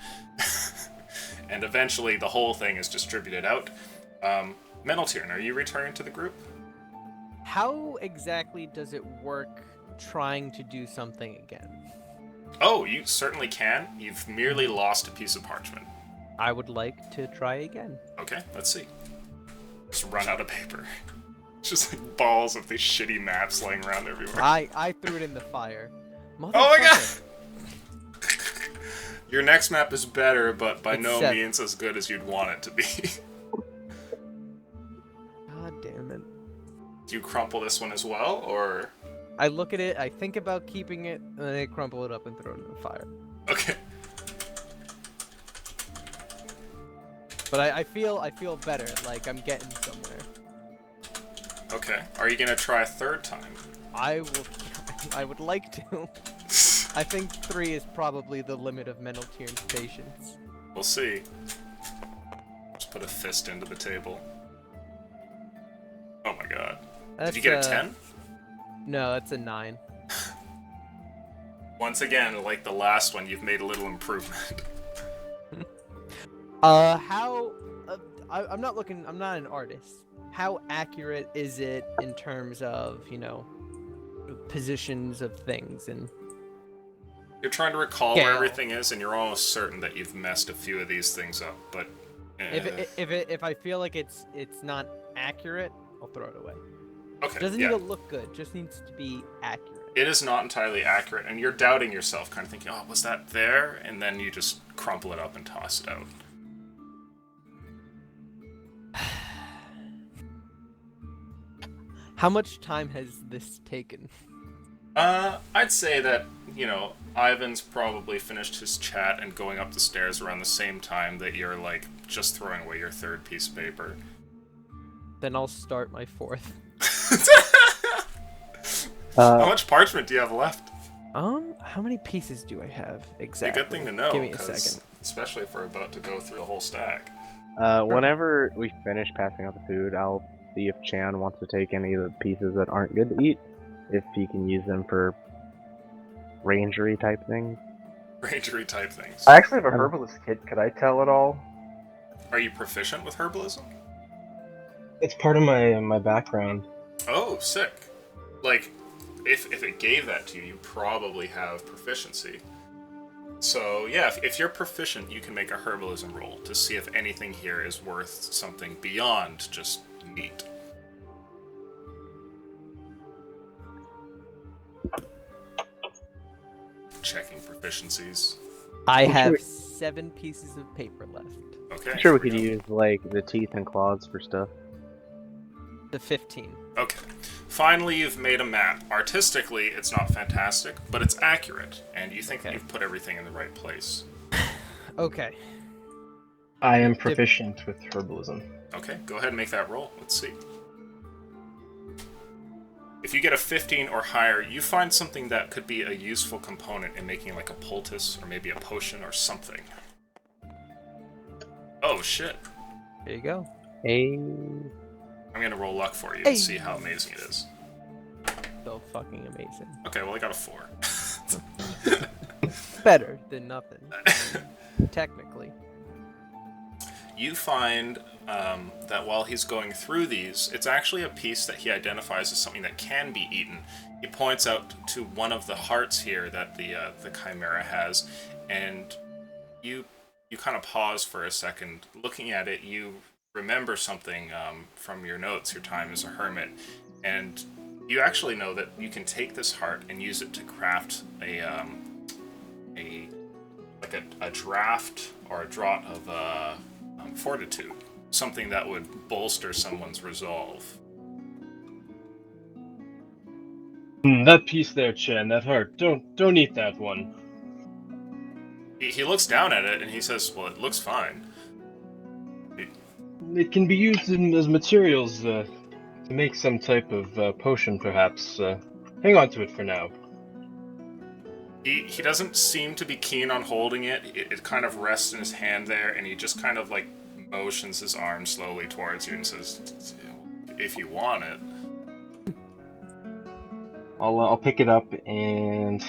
And eventually the whole thing is distributed out. Meneltiern, are you returning to the group? How exactly does it work trying to do something again? Oh, you certainly can. You've merely lost a piece of parchment. I would like to try again. Okay, let's see. Just run out of paper. Just like balls of these shitty maps laying around everywhere. I threw it in the fire. Oh my god! Motherfucker. Your next map is better, but by It's no 7. means as good as you'd want it to be. God damn it. Do you crumple this one as well, or...? I look at it, I think about keeping it, and then I crumple it up and throw it in the fire. Okay. But I feel better, like I'm getting somewhere. Okay. Are you gonna try a third time? I would like to. I think 3 is probably the limit of Meneltiern's patience. We'll see. Just put a fist into the table. Oh my god. That's, Did you get a 10? No, that's a 9. Once again, like the last one, you've made a little improvement. I'm not an artist. How accurate is it in terms of, positions of things and... You're trying to recall where Scale. everything is, and you're almost certain that you've messed a few of these things up, but... If I feel like it's not accurate, I'll throw it away. Okay, Doesn't yeah. need to look good, just needs to be accurate. It is not entirely accurate, and you're doubting yourself, kind of thinking, oh, was that there? And then you just crumple it up and toss it out. How much time has this taken? I'd say that, Ivan's probably finished his chat and going up the stairs around the same time that you're, like, just throwing away your third piece of paper. Then I'll start my 4th. How much parchment do you have left? How many pieces do I have exactly? A good thing to know, Give me a 'cause- second. especially if we're about to go through the whole stack. Whenever we finish passing out the food, I'll see if Chan wants to take any of the pieces that aren't good to eat, if he can use them for rangery type things. Rangery type things. I actually have a herbalist kit. Could I tell it all? Are you proficient with herbalism? It's part of my background. Oh, sick. Like, if it gave that to you, you probably have proficiency. So, yeah, if you're proficient, you can make a herbalism roll to see if anything here is worth something beyond just meat. Checking proficiencies. I I'm have sure- 7 pieces of paper left. Okay. I'm sure we here could go. use like the teeth and claws for stuff. The 15. Okay. Finally, you've made a map. Artistically, it's not fantastic, but it's accurate, and you think Okay. you've put everything in the right place. Okay. I am proficient with herbalism. Okay, go ahead and make that roll. Let's see. If you get a 15 or higher, you find something that could be a useful component in making like a poultice or maybe a potion or something. Oh shit. There you go. Hey. I'm gonna roll luck for you Hey. and see how amazing it is. So fucking amazing. Okay, well I got a 4. Better than nothing. Technically. You find that while he's going through these, it's actually a piece that he identifies as something that can be eaten. He points out to one of the hearts here that the Chimera has, and you kind of pause for a second. Looking at it, you remember something from your notes, your time as a hermit, and you actually know that you can take this heart and use it to craft a draft or a draught of fortitude, something that would bolster someone's resolve. That piece there, Chen, that heart. Don't eat that one. He looks down at it and he says, "Well, it looks fine." It can be used as materials to make some type of potion, perhaps. Hang on to it for now. He doesn't seem to be keen on holding it. It kind of rests in his hand there, and he just kind of like motions his arm slowly towards you and says, "If you want it." I'll pick it up and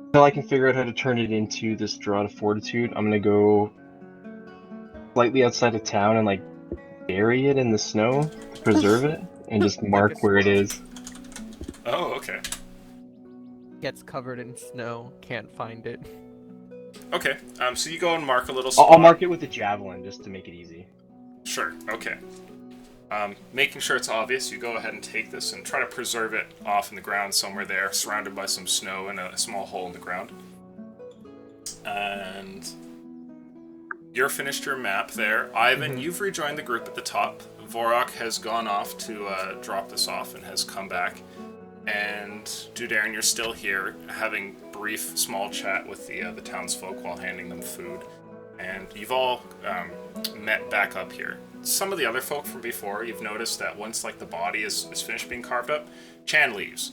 until I can figure out how to turn it into this draught of fortitude, I'm gonna go slightly outside of town and like bury it in the snow to preserve it and just mark where it is. Oh, okay. Gets covered in snow. Can't find it. Okay. So you go and mark a little spot. I'll mark it with a javelin just to make it easy. Sure. Okay. Making sure it's obvious, you go ahead and take this and try to preserve it off in the ground somewhere there, surrounded by some snow and a small hole in the ground. And you're finished your map there. Ivan, you've rejoined the group at the top. Vorok has gone off to drop this off and has come back. And Dudarin, you're still here, having brief, small chat with the townsfolk while handing them food. And you've all met back up here. Some of the other folk from before, you've noticed that once like the body is finished being carved up, Chan leaves.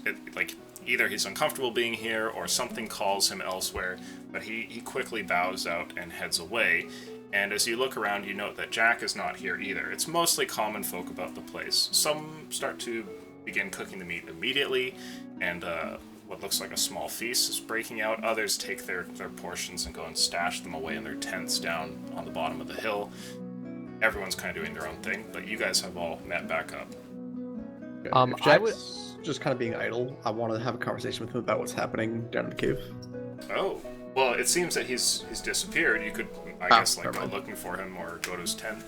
Either he's uncomfortable being here or something calls him elsewhere, but he quickly bows out and heads away. And as you look around, you note that Jack is not here either. It's mostly common folk about the place. Some start to begin cooking the meat immediately, and what looks like a small feast is breaking out. Others take their portions and go and stash them away in their tents down on the bottom of the hill. Everyone's kind of doing their own thing, but you guys have all met back up. If I Jack's would- just kind of being idle, I want to have a conversation with him about what's happening down in the cave. Oh, well, it seems that he's disappeared. You could, I guess, like go looking for him or go to his tent.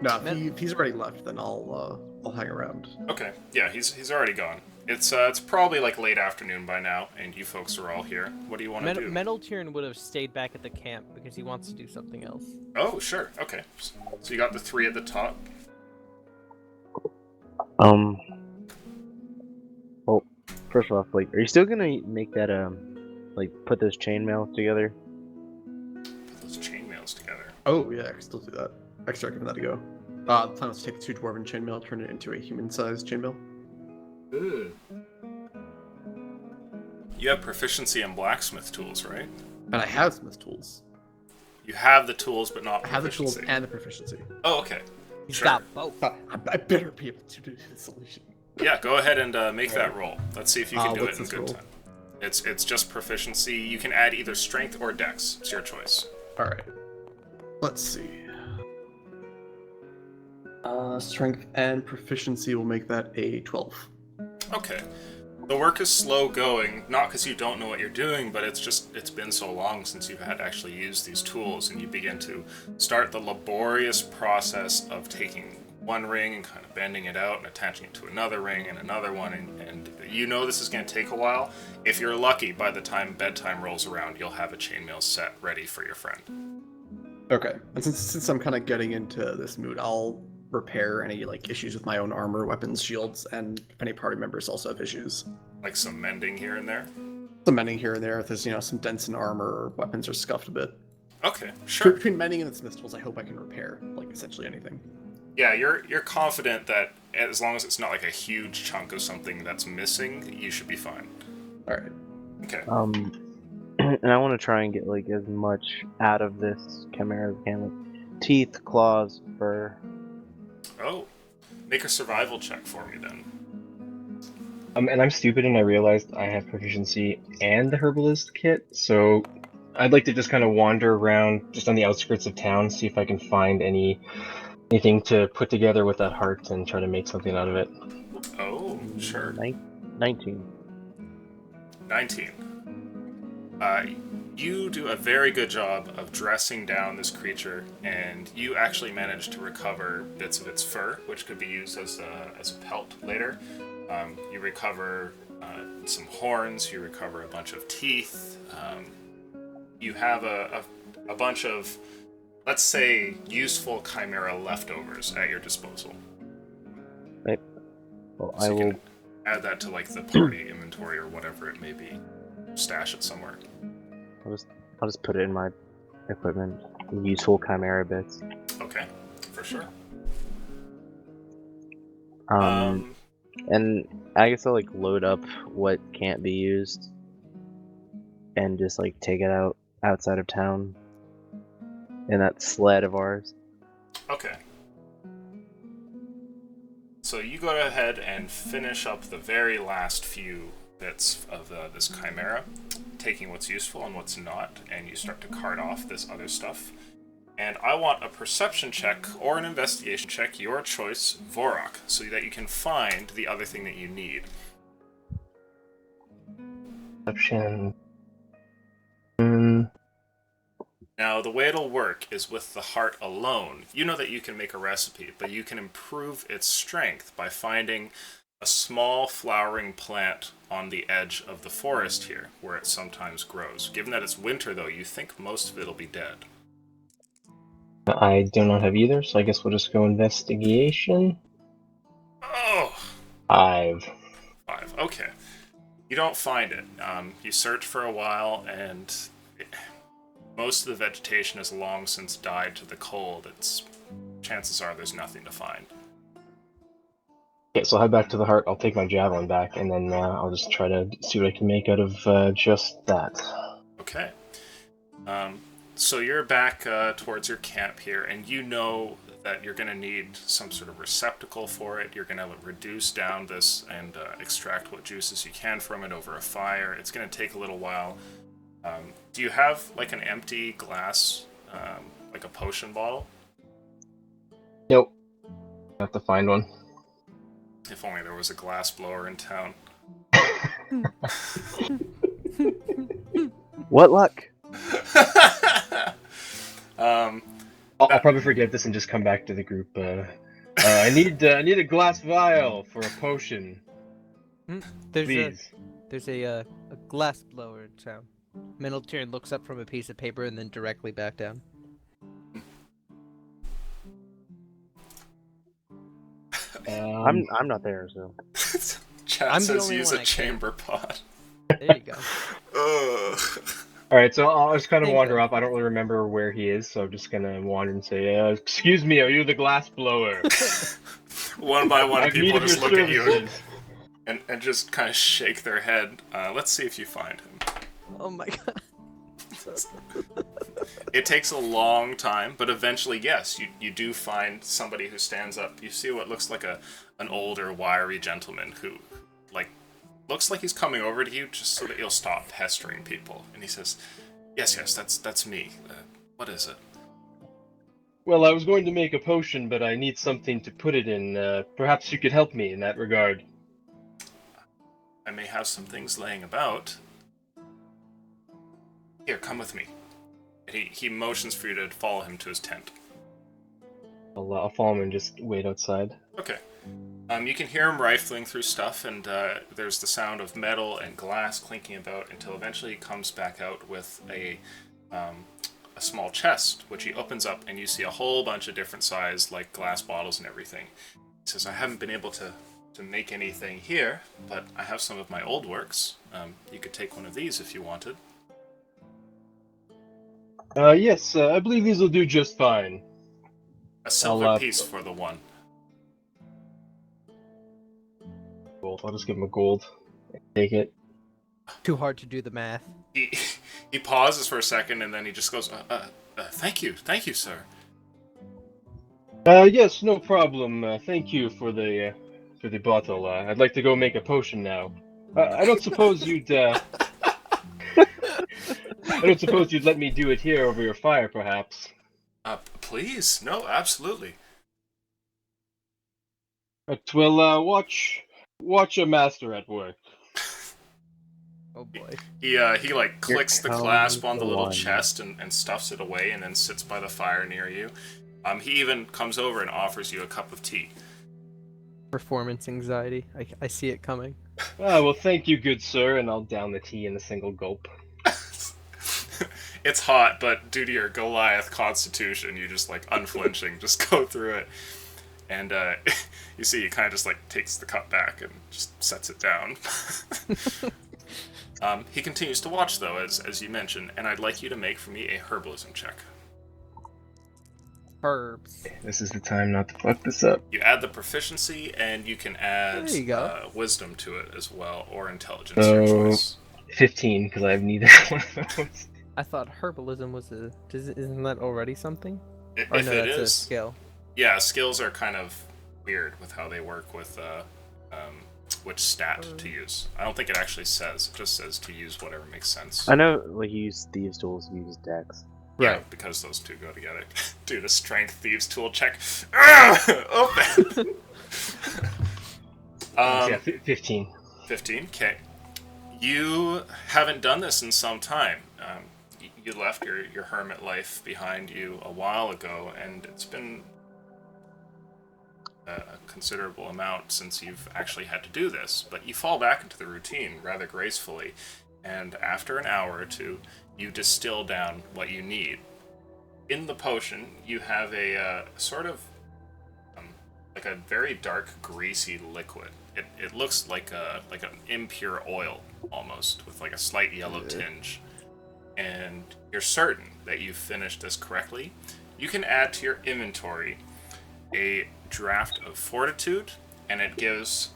No, if he's already left, then I'll hang around. Okay, yeah, he's already gone. It's probably like late afternoon by now, and you folks are all here. What do you want to do? Meneltiern would have stayed back at the camp because he wants to do something else. Oh, sure. Okay. So you got the 3 at the top. Well, first off, like, are you still gonna make that put those chainmail together? Put those chainmails together. Oh yeah, I can still do that. I can start giving that a go. The plan was to take the 2 dwarven chainmail, turn it into a human-sized chainmail. Good. You have proficiency in blacksmith tools, right? And I have smith tools. You have the tools, but not I have the proficiency. tools and the proficiency. Oh, okay. He's Sure. got both. I better be able to do the solution. Yeah, go ahead and make that roll. Let's see if you can do it what's in this good roll? time. It's just proficiency. You can add either strength or dex. It's your choice. All right. Let's see. Strength and proficiency will make that a 12. Okay. The work is slow going, not because you don't know what you're doing, but it's been so long since you've had to actually use these tools, and you begin to start the laborious process of taking one ring and kind of bending it out and attaching it to another ring and another one, and You know this is going to take a while. If you're lucky, by the time bedtime rolls around, you'll have a chainmail set ready for your friend. Okay. And since I'm kind of getting into this mood, I'll repair any like issues with my own armor, weapons, shields, and if any party members also have issues. Like some mending here and there? Some mending here and there. If there's some dents in armor or weapons are scuffed a bit. Okay, sure. Between mending and the smiths tools, I hope I can repair like essentially anything. Yeah, you're confident that as long as it's not like a huge chunk of something that's missing, you should be fine. All right. Okay. And I want to try and get like as much out of this chimera as I can, like teeth, claws, fur. Oh, make a survival check for me then. And I'm stupid and I realized I have proficiency and the herbalist kit, so I'd like to just kind of wander around just on the outskirts of town, see if I can find anything to put together with that heart and try to make something out of it. Oh, sure. 19. 19. You do a very good job of dressing down this creature, and you actually manage to recover bits of its fur, which could be used as a pelt later. You recover some horns, you recover a bunch of teeth. You have a bunch of, let's say, useful chimera leftovers at your disposal. Right. Well, So I you will. can add that to like the party inventory or whatever it may be. Stash it somewhere. I'll just put it in my equipment. Useful chimera bits. Okay, for sure. And I guess I'll like load up what can't be used, and just like take it outside of town in that sled of ours. Okay. So you go ahead and finish up the very last few bits of this chimera, taking what's useful and what's not, and you start to cart off this other stuff. And I want a perception check or an investigation check, your choice, Vorok, so that you can find the other thing that you need. Perception. Now, the way it'll work is with the heart alone. You know that you can make a recipe, but you can improve its strength by finding a small flowering plant on the edge of the forest here, where it sometimes grows. Given that it's winter, though, you think most of it'll be dead. I do not have either, so I guess we'll just go investigation. Oh! 5. 5. Okay. You don't find it. You search for a while, and most of the vegetation has long since died to the cold. Chances are there's nothing to find. Okay, so I'll head back to the heart, I'll take my javelin back, and then I'll just try to see what I can make out of just that. Okay. So you're back towards your camp here, and you know that you're going to need some sort of receptacle for it. You're going to reduce down this and extract what juices you can from it over a fire. It's going to take a little while. Do you have like an empty glass, like a potion bottle? Nope. I have to find one. If only there was a glass blower in town. What luck? I'll probably forget this and just come back to the group. I need a glass vial for a potion, please. There's a glass blower in town. Minotaur looks up from a piece of paper and then directly back down. I'm not there, so. Chat I'm the says only use one a I chamber pot. There you go. Ugh. Alright, so I'll just kind of Thank wander you. up. I don't really remember where he is, so I'm just gonna wander and say, excuse me, are you the glass blower? One by one, I've people needed just your look at you services. and just kind of shake their head. Let's see if you find him. Oh my god. It takes a long time, but eventually, yes, you do find somebody who stands up. You see what looks like an older, wiry gentleman who, like, looks like he's coming over to you just so that you'll stop pestering people. And he says, yes, that's me. What is it? Well, I was going to make a potion, but I need something to put it in. Perhaps you could help me in that regard. I may have some things laying about. Here, come with me. He motions for you to follow him to his tent. I'll follow him and just wait outside. Okay. You can hear him rifling through stuff, and there's the sound of metal and glass clinking about until eventually he comes back out with a small chest, which he opens up, and you see a whole bunch of different size, like glass bottles and everything. He says, "I haven't been able to make anything here, but I have some of my old works. You could take one of these if you wanted." Yes, I believe these will do just fine. A silver I'll, piece for the one. Gold. I'll just give him a gold. Take it. Too hard to do the math. He pauses for a second, and then he just goes, thank you, sir." Yes, no problem. Thank you for the bottle. I'd like to go make a potion now. I don't suppose you'd, I don't suppose you'd let me do it here over your fire, perhaps? Please. No, absolutely. But we'll, watch a master at work. Oh boy. He like clicks the comes clasp on the the little one. chest and stuffs it away, and then sits by the fire near you. He even comes over and offers you a cup of tea. Performance anxiety. I see it coming. Well, thank you, good sir, and I'll down the tea in a single gulp. It's hot, but due to your Goliath constitution, you just like unflinching, just go through it. And you see, he kind of just like takes the cup back and just sets it down. He continues to watch, though, as you mentioned, and I'd like you to make for me a herbalism check. Herbs. This is the time not to fuck this up. You add the proficiency, and you can add There you go. wisdom to it as well, or intelligence, your choice. 15, because I have neither one of those. I thought herbalism was isn't that already something? If Or it no, that's a is, skill. yeah, skills are kind of weird with how they work with which stat to use. I don't think it actually says. It just says to use whatever makes sense. I know, like, you use thieves' tools, you use dex. Yeah, Right. because those two go together. Dude, a strength thieves tool check. Open. Yeah, 15. 15. Okay. You haven't done this in some time. You left your hermit life behind you a while ago, and it's been a considerable amount since you've actually had to do this. But you fall back into the routine rather gracefully, and after an hour or two, you distill down what you need. In the potion, you have a sort of like a very dark, greasy liquid. It looks like an impure oil almost, with like a slight yellow tinge. And you're certain that you've finished this correctly. You can add to your inventory a draft of fortitude, and it gives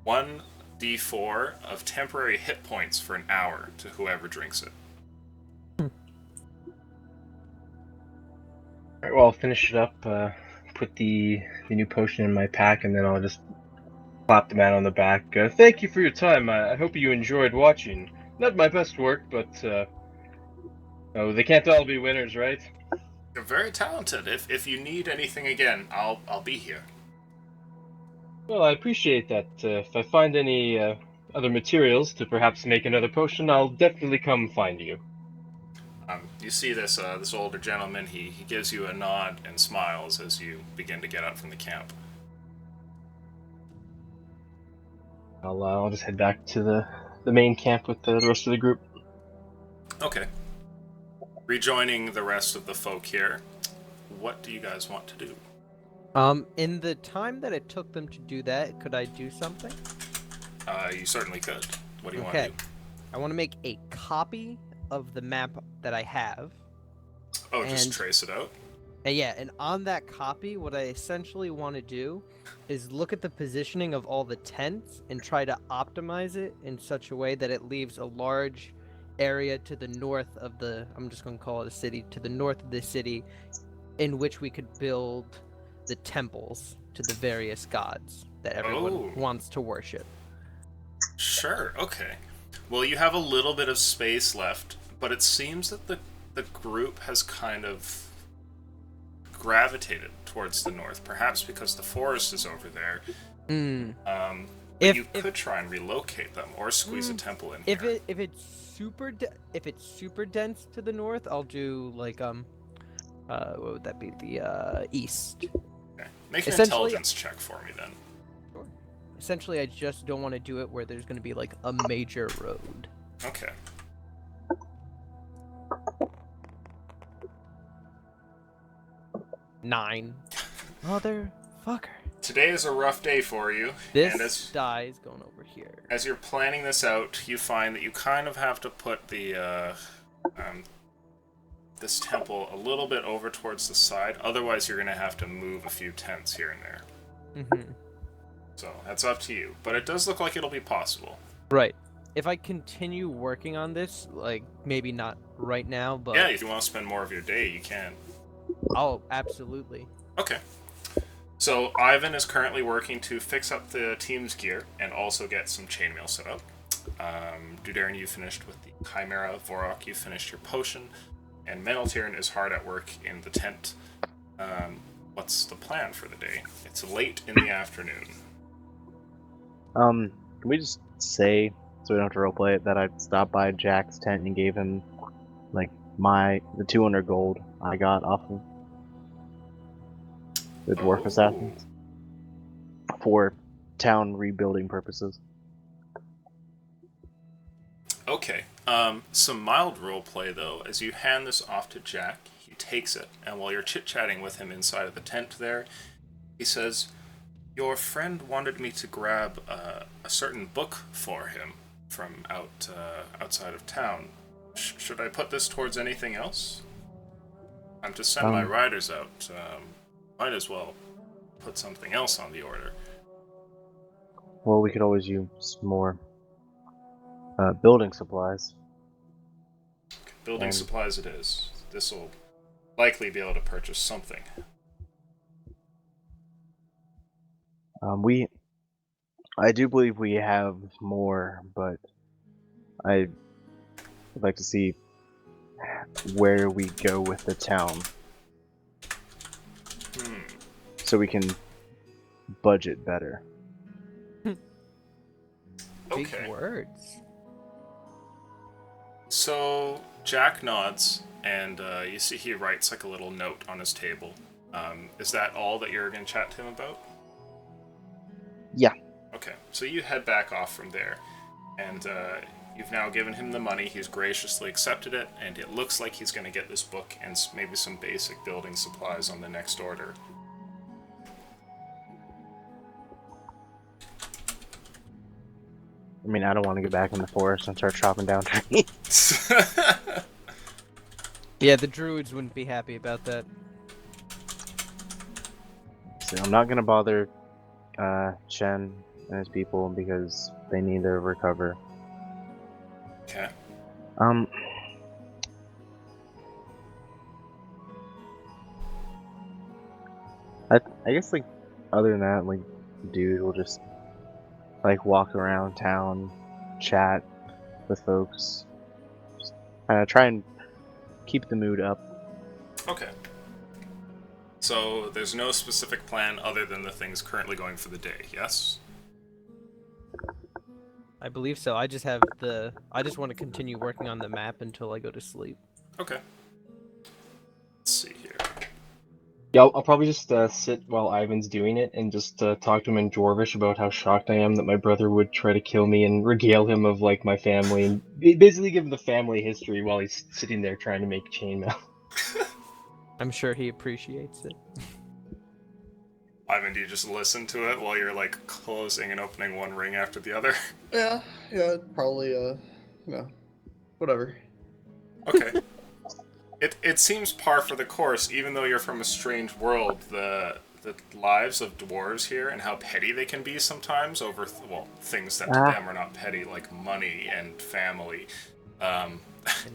1d4 of temporary hit points for an hour to whoever drinks it. Alright, well, I'll finish it up, put the new potion in my pack, and then I'll just clap the man on the back. Thank you for your time. I hope you enjoyed watching. Not my best work, but, oh, they can't all be winners, right? You're very talented. If you need anything again, I'll be here. Well, I appreciate that. If I find any other materials to perhaps make another potion, I'll definitely come find you. You see this older gentleman. He gives you a nod and smiles as you begin to get up from the camp. I'll just head back to the main camp with the rest of the group. Okay. Rejoining the rest of the folk here, what do you guys want to do? In the time that it took them to do that, could I do something? You certainly could. What do you want Okay. to do? I want to make a copy of the map that I have. Oh, just And- trace it out? And yeah, and on that copy, what I essentially want to do is look at the positioning of all the tents and try to optimize it in such a way that it leaves a large area to the north of the, I'm just going to call it a city, to the north of the city, in which we could build the temples to the various gods that everyone Oh. wants to worship. Sure, okay. Well, you have a little bit of space left, but it seems that the group has kind of gravitated towards the north, perhaps because the forest is over there. Hmm. But If- you could try and relocate them, or squeeze a temple in If here. it's super dense to the north, I'll do like what would that be? The east. Okay. Make an Essentially- intelligence check for me then. Essentially, I just don't want to do it where there's going to be like a major road. Okay. Nine. Motherfucker. Today is a rough day for you, This and as die is going over here. as you're planning this out, you find that you kind of have to put the this temple a little bit over towards the side. Otherwise, you're going to have to move a few tents here and there. Mm-hmm. So that's up to you. But it does look like it'll be possible. Right. If I continue working on this, like maybe not right now, but Yeah, if you want to spend more of your day, you can. oh, absolutely. Okay. So Ivan is currently working to fix up the team's gear and also get some chainmail set up. Dudarin, you finished with the Chimera. Vorok, you finished your potion. And Meneltirn is hard at work in the tent. What's the plan for the day? It's late in the afternoon. Can we just say, so we don't have to roleplay it, that I stopped by Jack's tent and gave him, like, the 200 gold I got off of the Dwarf Oh. Assassins for town rebuilding purposes. Okay. Some mild roleplay, though. As you hand this off to Jack, he takes it, and while you're chit-chatting with him inside of the tent there, he says, "Your friend wanted me to grab a certain book for him from outside of town. Should I put this towards anything else? I'm to send my riders out. Might as well put something else on the order." Well, we could always use more building supplies. Building And- supplies it is. This will likely be able to purchase something. I do believe we have more, but I would like to see where we go with the town Hmm. so we can budget better. Big Okay. words. So Jack nods, and you see he writes like a little note on his table. Is that all that you're going to chat to him about? Yeah. Okay, so you head back off from there, and you've now given him the money. He's graciously accepted it, and it looks like he's going to get this book and maybe some basic building supplies on the next order. I mean, I don't want to get back in the forest and start chopping down trees. Yeah, the druids wouldn't be happy about that. So I'm not gonna bother Chen and his people because they need to recover. Okay. I guess like other than that, like dude will just like walk around town, chat with folks, just try and keep the mood up. Okay. So there's no specific plan other than the things currently going for the day, yes? I believe so. I just want to continue working on the map until I go to sleep. Okay. Let's see here. Yeah, I'll probably just sit while Ivan's doing it and just talk to him in Dwarvish about how shocked I am that my brother would try to kill me and regale him of like my family and basically give him the family history while he's sitting there trying to make chainmail. I'm sure he appreciates it. Ivan, do you just listen to it while you're like closing and opening one ring after the other? Yeah, probably, whatever. Okay. It seems par for the course, even though you're from a strange world. The lives of dwarves here and how petty they can be sometimes over things that to them are not petty, like money and family. And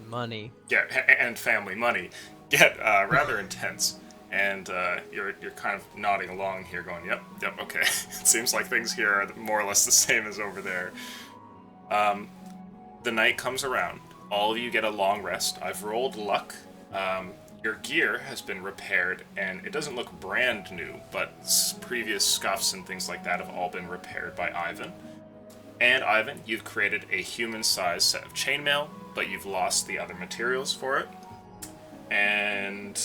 money. Yeah, and family money get rather intense. And you're kind of nodding along here, going, "Yep, okay." It seems like things here are more or less the same as over there. The night comes around. All of you get a long rest. I've rolled luck. Your gear has been repaired, and it doesn't look brand new, but previous scuffs and things like that have all been repaired by Ivan. And Ivan, you've created a human-sized set of chainmail, but you've lost the other materials for it. And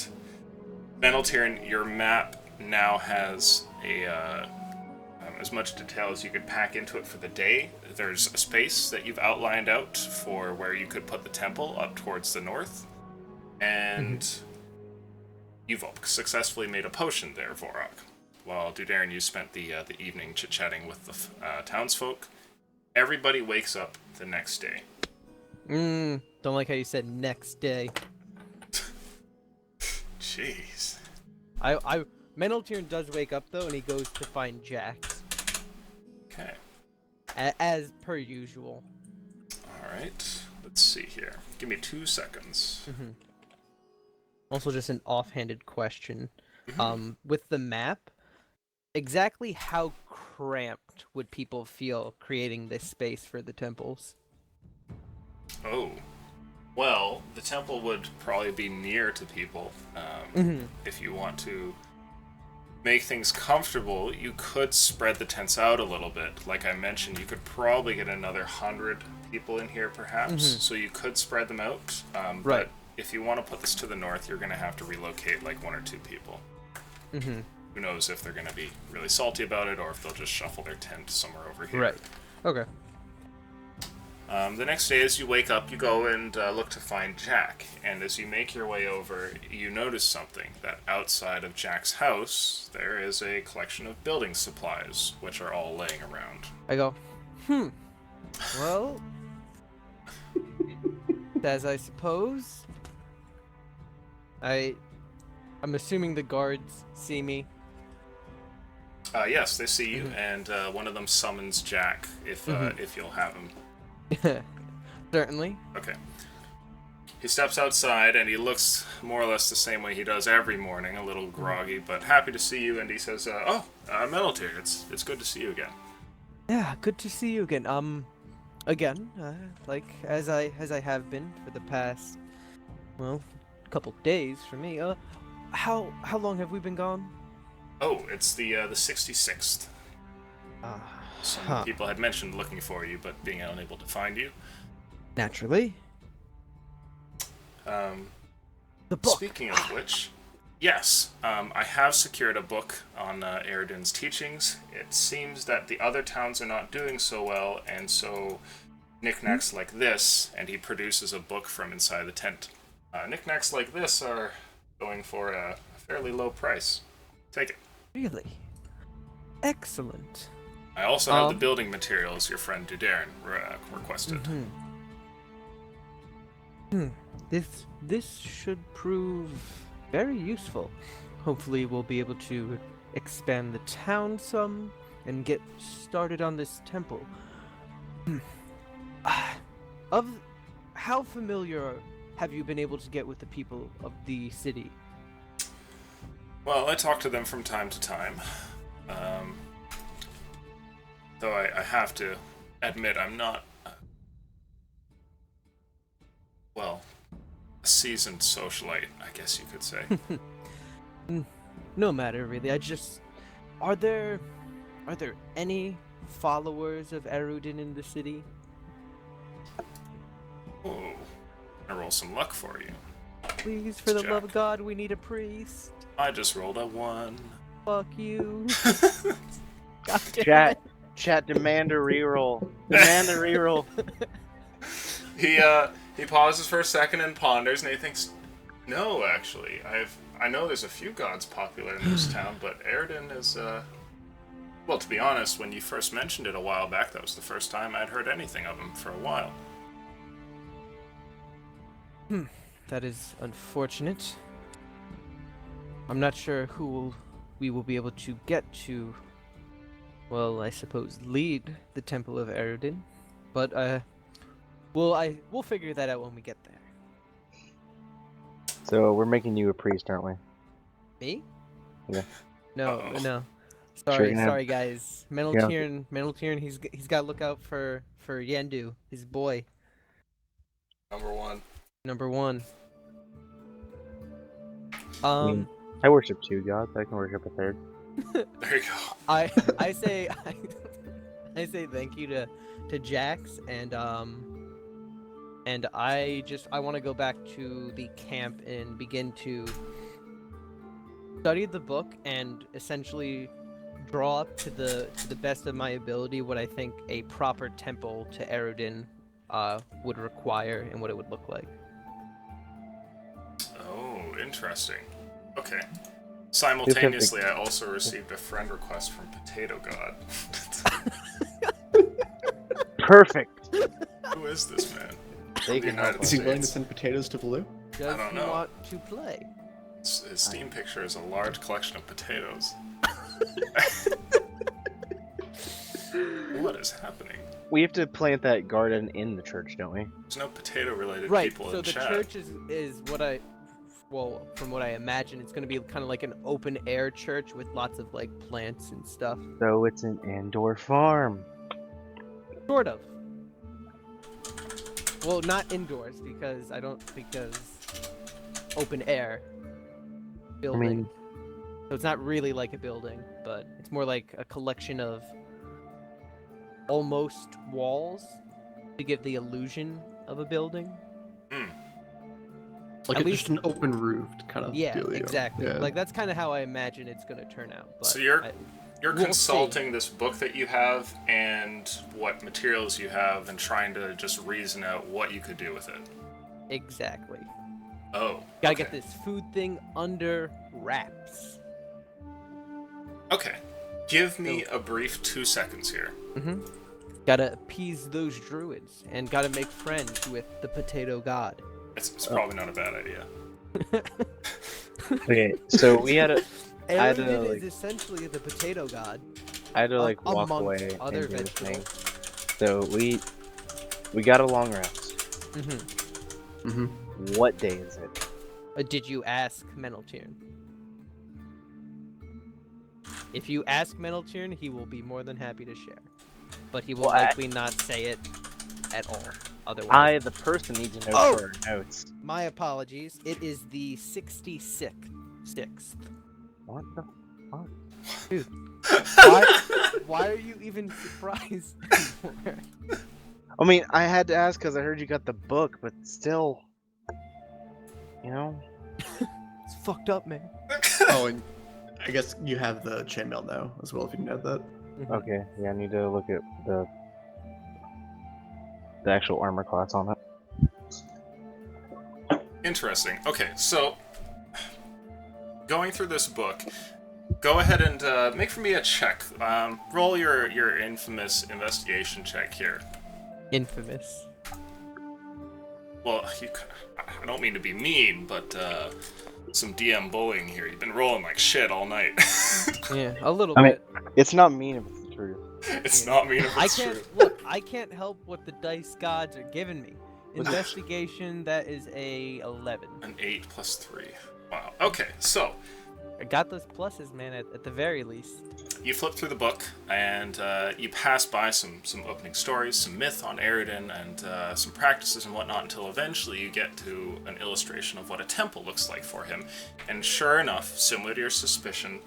Meneltirn, your map now has as much detail as you could pack into it for the day. There's a space that you've outlined out for where you could put the temple up towards the north, and you've successfully made a potion there, Vorak. While Dudarin, you spent the evening chit-chatting with the townsfolk. Everybody wakes up the next day. Don't like how you said next day. Jeez. Meneltiern does wake up though, and he goes to find Jax. Okay. As per usual. Alright. Let's see here. Give me 2 seconds. Also, just an offhanded question. With the map, exactly how cramped would people feel creating this space for the temples? Oh. Well, the temple would probably be near to people. If you want to make things comfortable, you could spread the tents out a little bit. Like I mentioned, you could probably get another 100 people in here, perhaps. So you could spread them out. Right. But if you want to put this to the north, you're going to have to relocate like 1 or 2 people. Who knows if they're going to be really salty about it, or if they'll just shuffle their tent somewhere over here. Right. Okay. The next day, as you wake up, you go and look to find Jack. And as you make your way over, you notice something. That outside of Jack's house, there is a collection of building supplies, which are all laying around. I go, well, as I suppose. I'm assuming the guards see me. Yes, they see you, and one of them summons Jack, if you'll have him. Certainly. Okay. He steps outside, and he looks more or less the same way he does every morning, a little groggy, but happy to see you, and he says, Meneltier, it's good to see you again. Yeah, good to see you again. Again, like, as I have been for the past, well, couple days for me. How long have we been gone? Oh, it's the 66th. Some people had mentioned looking for you, but being unable to find you. Naturally. The book. Speaking of which, yes, I have secured a book on Eredin's teachings. It seems that the other towns are not doing so well, and so knickknacks like this, and he produces a book from inside the tent. Knickknacks like this are going for a fairly low price. Take it. Really? Excellent. I also have the building materials your friend Dudarin requested. This should prove very useful. Hopefully we'll be able to expand the town some and get started on this temple. How familiar have you been able to get with the people of the city? Well, I talk to them from time to time. Though I have to admit I'm not, a seasoned socialite, I guess you could say. No matter, really. Are there any followers of Erudin in the city? Oh, I roll some luck for you. Please, for the love of God, we need a priest. I just rolled a 1. Fuck you. God damn it. Chat, demand a reroll. Demand a reroll. He pauses for a second and ponders, and he thinks, no, actually, I know there's a few gods popular in this town, but Eredin is, well, to be honest, when you first mentioned it a while back, that was the first time I'd heard anything of him for a while. That is unfortunate. I'm not sure who we will be able to get to, well, I suppose, lead the Temple of Eredin, but, we'll figure that out when we get there. So we're making you a priest, aren't we? Me? Yeah. No, Uh-oh. no. Sure you have- Sorry, guys. Meneltiern, he's got to look out for Yendu, his boy. Number 1. I worship 2 gods. I can worship a 3rd. There you go. I say I say thank you to Jax, and I want to go back to the camp and begin to study the book and essentially draw up to the best of my ability what I think a proper temple to Erudin would require and what it would look like. Oh, interesting. Okay. Simultaneously, I also received a friend request from Potato God. Perfect. Who is this man? They The can United help Is he willing to States. send potatoes to Blue? Does don't he know. want to play? His Steam picture is a large collection of potatoes. What is happening? We have to plant that garden in the church, don't we? There's no potato-related Right. people So in the chat. church is what from what I imagine, it's going to be kind of like an open air church with lots of like plants and stuff. So it's an indoor farm. Sort of. Well, not indoors because open air building. So it's not really like a building, but it's more like a collection of almost walls to give the illusion of a building. Like At just an open roofed kind of Yeah, deal. exactly. Yeah. Like that's kind of how I imagine it's going to turn out. But So you're we'll consulting this book that you have and what materials you have and trying to just reason out what you could do with it. exactly. Oh. Gotta okay. get this food thing under wraps. Okay. Give me a brief 2 seconds here. Mm-hmm. Gotta appease those druids and gotta make friends with the potato god. It's probably not a bad idea. Okay, so we had a, I had to, Erudin like- is essentially the potato god. I had to like walk amongst away other and do this thing. vegetables. So we got a long rest. Mm-hmm. Mm-hmm. What day is it? Did you ask Meneltirn? If you ask Meneltirn, he will be more than happy to share. But he will Well, I- likely not say it at all. Otherwise, I, the person, need to know Oh! for our notes. my apologies. It is the 66th. What the? Dude, why are you even surprised? anymore? I mean, I had to ask because I heard you got the book, but still, you know. It's fucked up, man. Oh, and I guess you have the chainmail now as well, if you can add that. Okay, yeah, I need to look at the actual armor class on it. Interesting. Okay, so going through this book, go ahead and make for me a check. Roll your infamous investigation check here. Infamous. Well, I don't mean to be mean, but some DM bullying here. You've been rolling like shit all night. Yeah, a little I mean, bit. it's not mean if it's the truth. It's not mean if I it's can't true. look. I can't help what the dice gods are giving me. Investigation. That is a 11. An 8 plus 3. Wow. Okay, so I got those pluses, man. At the very least. you flip through the book and you pass by some opening stories, some myth on Erudin, and some practices and whatnot until eventually you get to an illustration of what a temple looks like for him. And sure enough, similar to your suspicion,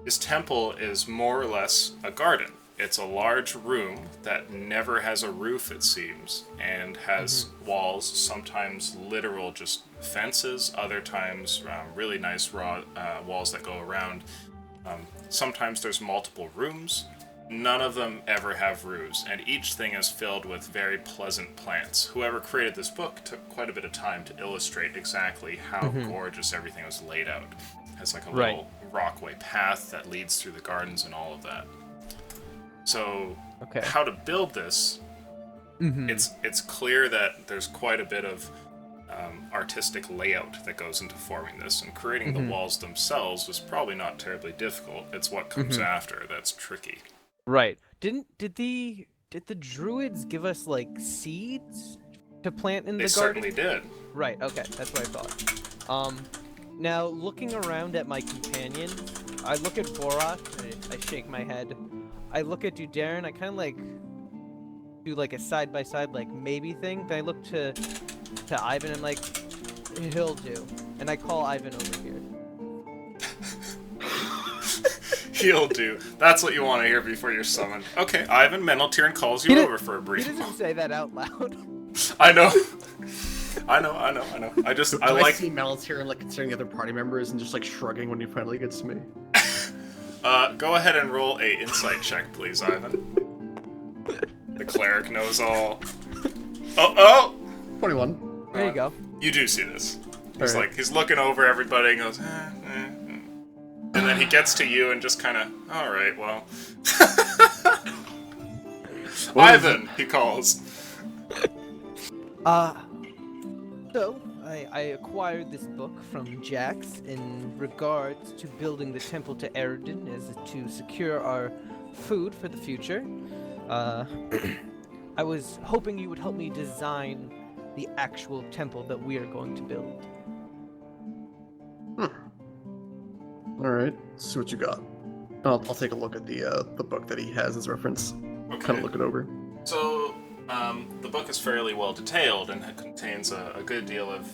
his temple is more or less a garden. It's a large room that never has a roof, it seems, and has walls, sometimes literal just fences, other times really nice raw walls that go around. Sometimes there's multiple rooms. None of them ever have roofs, and each thing is filled with very pleasant plants. Whoever created this book took quite a bit of time to illustrate exactly how gorgeous everything was laid out. It has like a Right. little rockway path that leads through the gardens and all of that. So, Okay. how to build this? It's clear that there's quite a bit of artistic layout that goes into forming this, and creating the walls themselves was probably not terribly difficult. It's what comes after that's tricky. Right. Did the druids give us like seeds to plant in They the garden? certainly did. Right. Okay, that's what I thought. Now looking around at my companions, I look at Borat. I shake my head. I look at Darren. I kind of like do like a side by side like maybe thing. Then I look to Ivan and like he'll do. And I call Ivan over here. He'll do. That's what you want to hear before you're summoned. Okay, Ivan Meneltirn calls you He over for a He brief doesn't moment. say that out loud. I know. I know. I I like. see Malatier like considering the other party members and just like shrugging when he finally gets to me. Go ahead and roll a insight check, please, Ivan. The cleric knows all. Oh! 21. There you go. You do see this. He's Alright. like, he's looking over everybody and goes, and then he gets to you and just kind of, all right, well. Ivan, he calls. So, I acquired this book from Jax in regards to building the temple to Eridan as to secure our food for the future. I was hoping you would help me design the actual temple that we are going to build. Alright, see what you got. I'll take a look at the book that he has as reference. Okay. Kind of look it over. So, the book is fairly well detailed and it contains a good deal of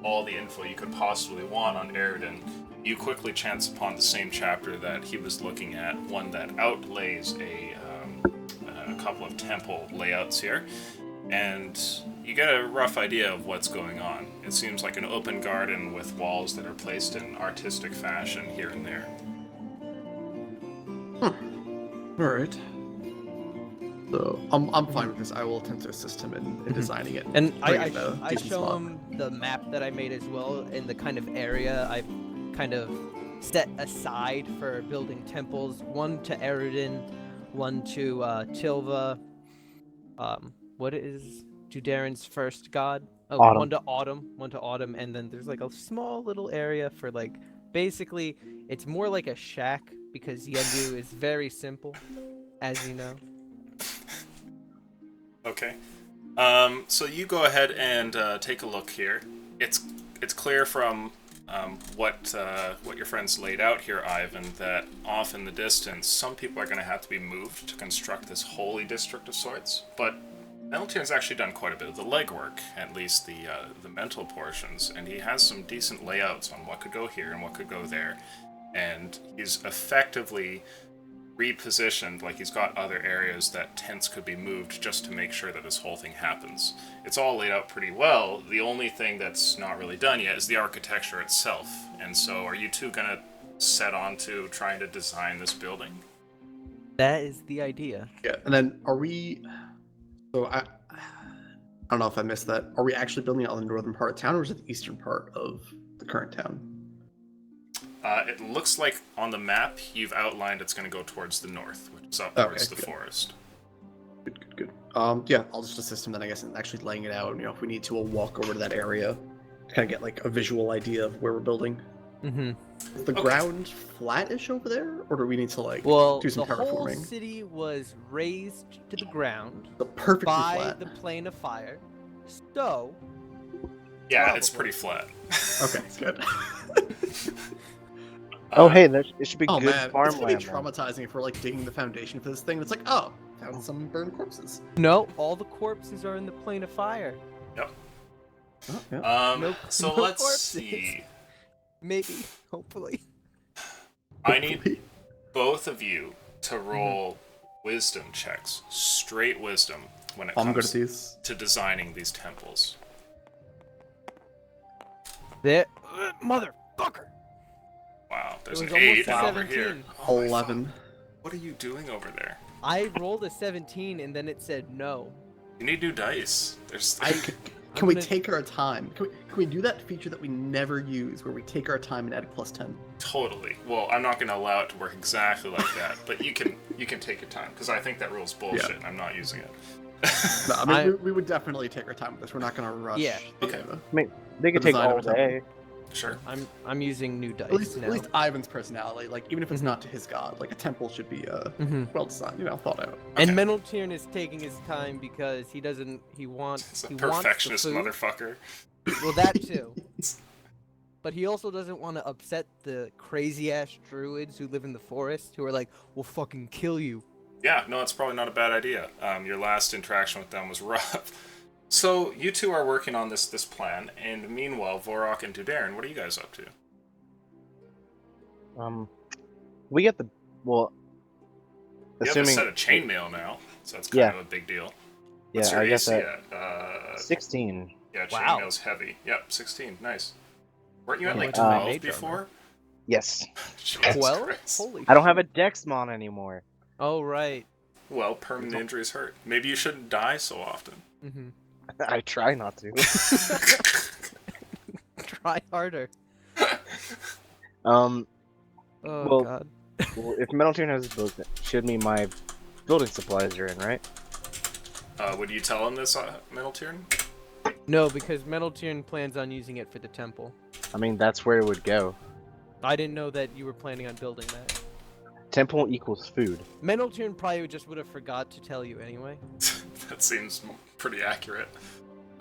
all the info you could possibly want on Eridan. You quickly chance upon the same chapter that he was looking at, one that outlays a couple of temple layouts here, and you get a rough idea of what's going on. It seems like an open garden with walls that are placed in artistic fashion here and there. Alright. So, I'm fine with this. I will attempt to assist him in designing it. And Bring I it in a I decent show spot. him the map that I made as well, and the kind of area I've kind of set aside for building temples. One to Eridan, one to Tilva. What is Judaren's first god? Oh, Autumn. one to Autumn, and then there's like a small little area for like, basically, it's more like a shack because Yendu is very simple, as you know. Okay. So you go ahead and take a look here. It's clear from what your friends laid out here, Ivan, that off in the distance, some people are going to have to be moved to construct this holy district of sorts. But Meltier's actually done quite a bit of the legwork, at least the mental portions, and he has some decent layouts on what could go here and what could go there. And he's effectively repositioned, like he's got other areas that tents could be moved just to make sure that this whole thing happens. It's all laid out pretty well. The only thing that's not really done yet is the architecture itself. And so are you two gonna set on to trying to design this building? That is the idea. Yeah, and then are we... So I don't know if I missed that. Are we actually building it on the northern part of town, or is it the eastern part of the current town? It looks like on the map you've outlined it's going to go towards the north, which is up Okay, towards the good. forest. Good. Yeah, I'll just assist him then, I guess, in actually laying it out. You know, if we need to, we'll walk over to that area to kind of get like a visual idea of where we're building. Mm-hmm. Is the Okay. ground flattish over there, or do we need to like Well, do some the whole terraforming? city was razed to the ground The perfectly by flat. the plane of fire. So, Yeah, it's Probably. pretty flat. Okay, good. Oh, hey, it should be Oh good man, it's gonna be farmland. then. traumatizing if we're like digging the foundation for this thing. And it's like, oh, found some burned corpses. no, all the corpses are in the plane of fire. Oh, yeah. So no let's corpses. see. Maybe, hopefully. I need both of you to roll wisdom checks, straight wisdom, when it I'm good at comes these. to designing these temples. There, motherfucker. Wow, It there's was an 8 almost a over here. 17. Oh my 11. fuck. What are you doing over there? I rolled a 17 and then it said no. You need new dice. There's Can we gonna- take our time? Can we do that feature that we never use, where we take our time and add +10? totally. Well, I'm not going to allow it to work exactly like that, but you can take your time because I think that rule's bullshit. And I'm not using it. No, I mean, I- we would definitely take our time with this. We're not gonna rush. Yeah. the, Okay. They could the take design of all a temple. day. Sure. I'm using new dice At least, now. at least Ivan's personality, like even if it's not to his god, like a temple should be Mhm. well designed, thought out. And Okay. Meneltiern is taking his time because he doesn't. He wants. It's a he wants the perfectionist food. motherfucker. Well, that too. But he also doesn't want to upset the crazy ass druids who live in the forest, who are like, "We'll fucking kill you." Yeah, no, it's probably not a bad idea. Your last interaction with them was rough. So you two are working on this plan, and meanwhile, Vorok and Dudarin, what are you guys up to? We get the well. You have a Assuming set of chainmail now, so that's kind Yeah. of a big deal. yeah, What's your I guess AC that at? 16. Yeah, Wow. chainmail's heavy. Yep, 16. Nice. Weren't you at Yeah, like what's my 12 mage before? armor? Yes. Jesus 12? Christ. Holy I don't have a shit. Dexmon anymore. Oh, right. Well, permanent injuries hurt. Maybe you shouldn't die so often. Mm-hmm. I try not to. Try harder. Um, Oh, Well- God. well, if Metal Tier has his book, that should mean my building supplies are in, right? Would you tell him this, Metal Tier? No, because Metal Tier plans on using it for the temple. I mean, that's where it would go. I didn't know that you were planning on building that. Temple equals food. Metal Tier probably just would have forgot to tell you anyway. That seems pretty accurate.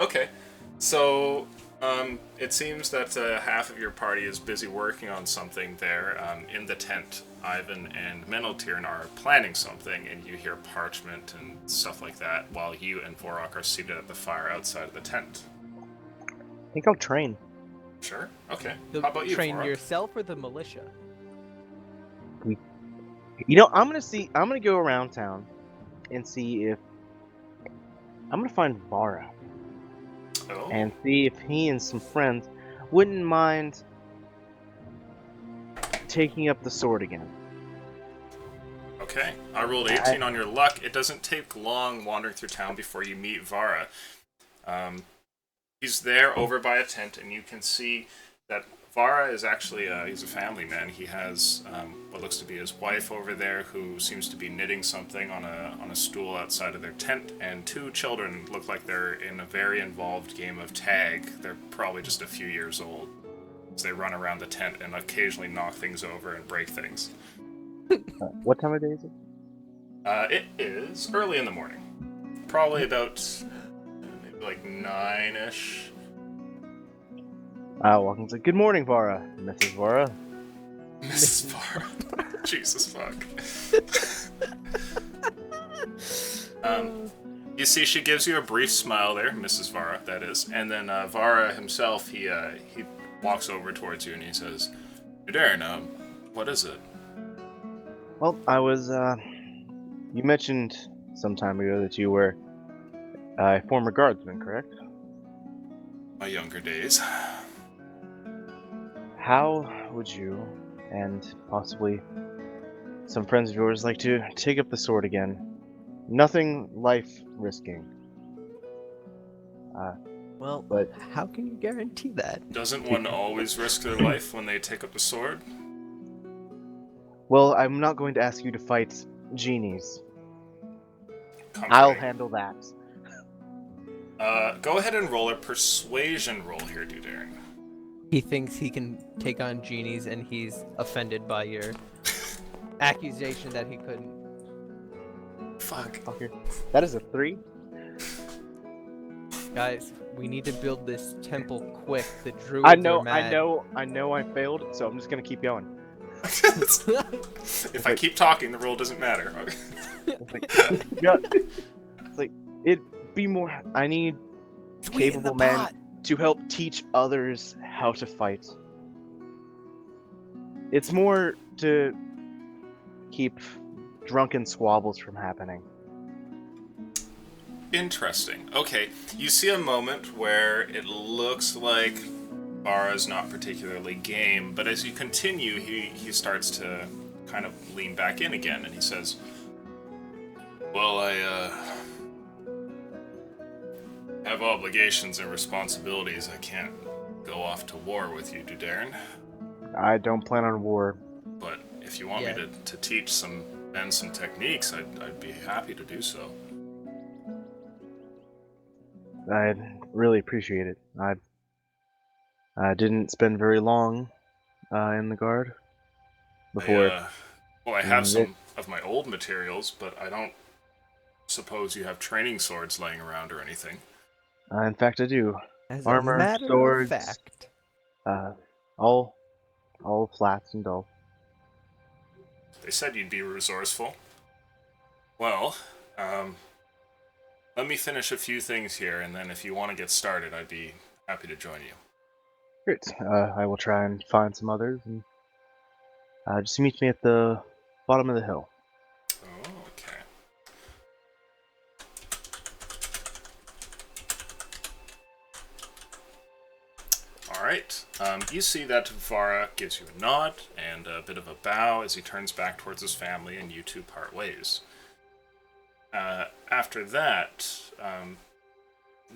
Okay, so it seems that half of your party is busy working on something there in the tent. Ivan and Meneltirn are planning something, and you hear parchment and stuff like that, while you and Vorok are seated at the fire outside of the tent. I think I'll train. Sure. Okay. The, How about you, train Vorok? yourself or the militia? You know, I'm gonna go around town and see if I'm gonna find Vara Oh. and see if he and some friends wouldn't mind taking up the sword again. Okay, I rolled 18 on your luck. It doesn't take long wandering through town before you meet Vara. He's there over by a tent, and you can see that Vara is actually he's a family man. He has what looks to be his wife over there, who seems to be knitting something on a stool outside of their tent, and two children look like they're in a very involved game of tag. They're probably just a few years old. So they run around the tent and occasionally knock things over and break things. What time of day is it? It is early in the morning. Probably about maybe like 9-ish. I walk and say, "Good morning, Vara, Mrs. Vara." Mrs. Vara. Jesus fuck. You see, she gives you a brief smile there, Mrs. Vara, that is, and then Vara himself, he walks over towards you and he says, "Darren, what is it?" Well, I was. You mentioned some time ago that you were a former guardsman, correct? My younger days. How would you, and possibly some friends of yours, like to take up the sword again? Nothing life-risking. Well, But- how can you guarantee that? Doesn't one always risk their life when they take up the sword? Well, I'm not going to ask you to fight genies. I'll Comforting. handle that. Go ahead and roll a persuasion roll here, Darren. He thinks he can take on genies, and he's offended by your accusation that he couldn't. Fuck. Okay. That is a 3. Guys, we need to build this temple quick. The druids I are know, mad. I know I failed, so I'm just gonna keep going. If I keep talking, the roll doesn't matter. It's like, yeah, it's like, it'd be more. I need Sweeten the capable men pot. to help teach others how to fight. It's more to keep drunken squabbles from happening. Interesting. Okay, you see a moment where it looks like Vara's not particularly game, but as you continue, he starts to kind of lean back in again, and he says, "Well, I have obligations and responsibilities. I can't go off to war with you, Darren. I don't plan on war. But if you want Yeah. me to teach some men some techniques, I'd be happy to do so." I'd really appreciate it. I didn't spend very long in the guard before. I have Mm, some of my old materials, but I don't suppose you have training swords laying around or anything. In fact, I do. As Armor, a matter swords. of fact. All flats and dull. They said you'd be resourceful. Well, let me finish a few things here, and then if you want to get started, I'd be happy to join you. Great. I will try and find some others, and just meet me at the bottom of the hill. Oh, okay. You see that Vara gives you a nod and a bit of a bow as he turns back towards his family, and you two part ways. After that,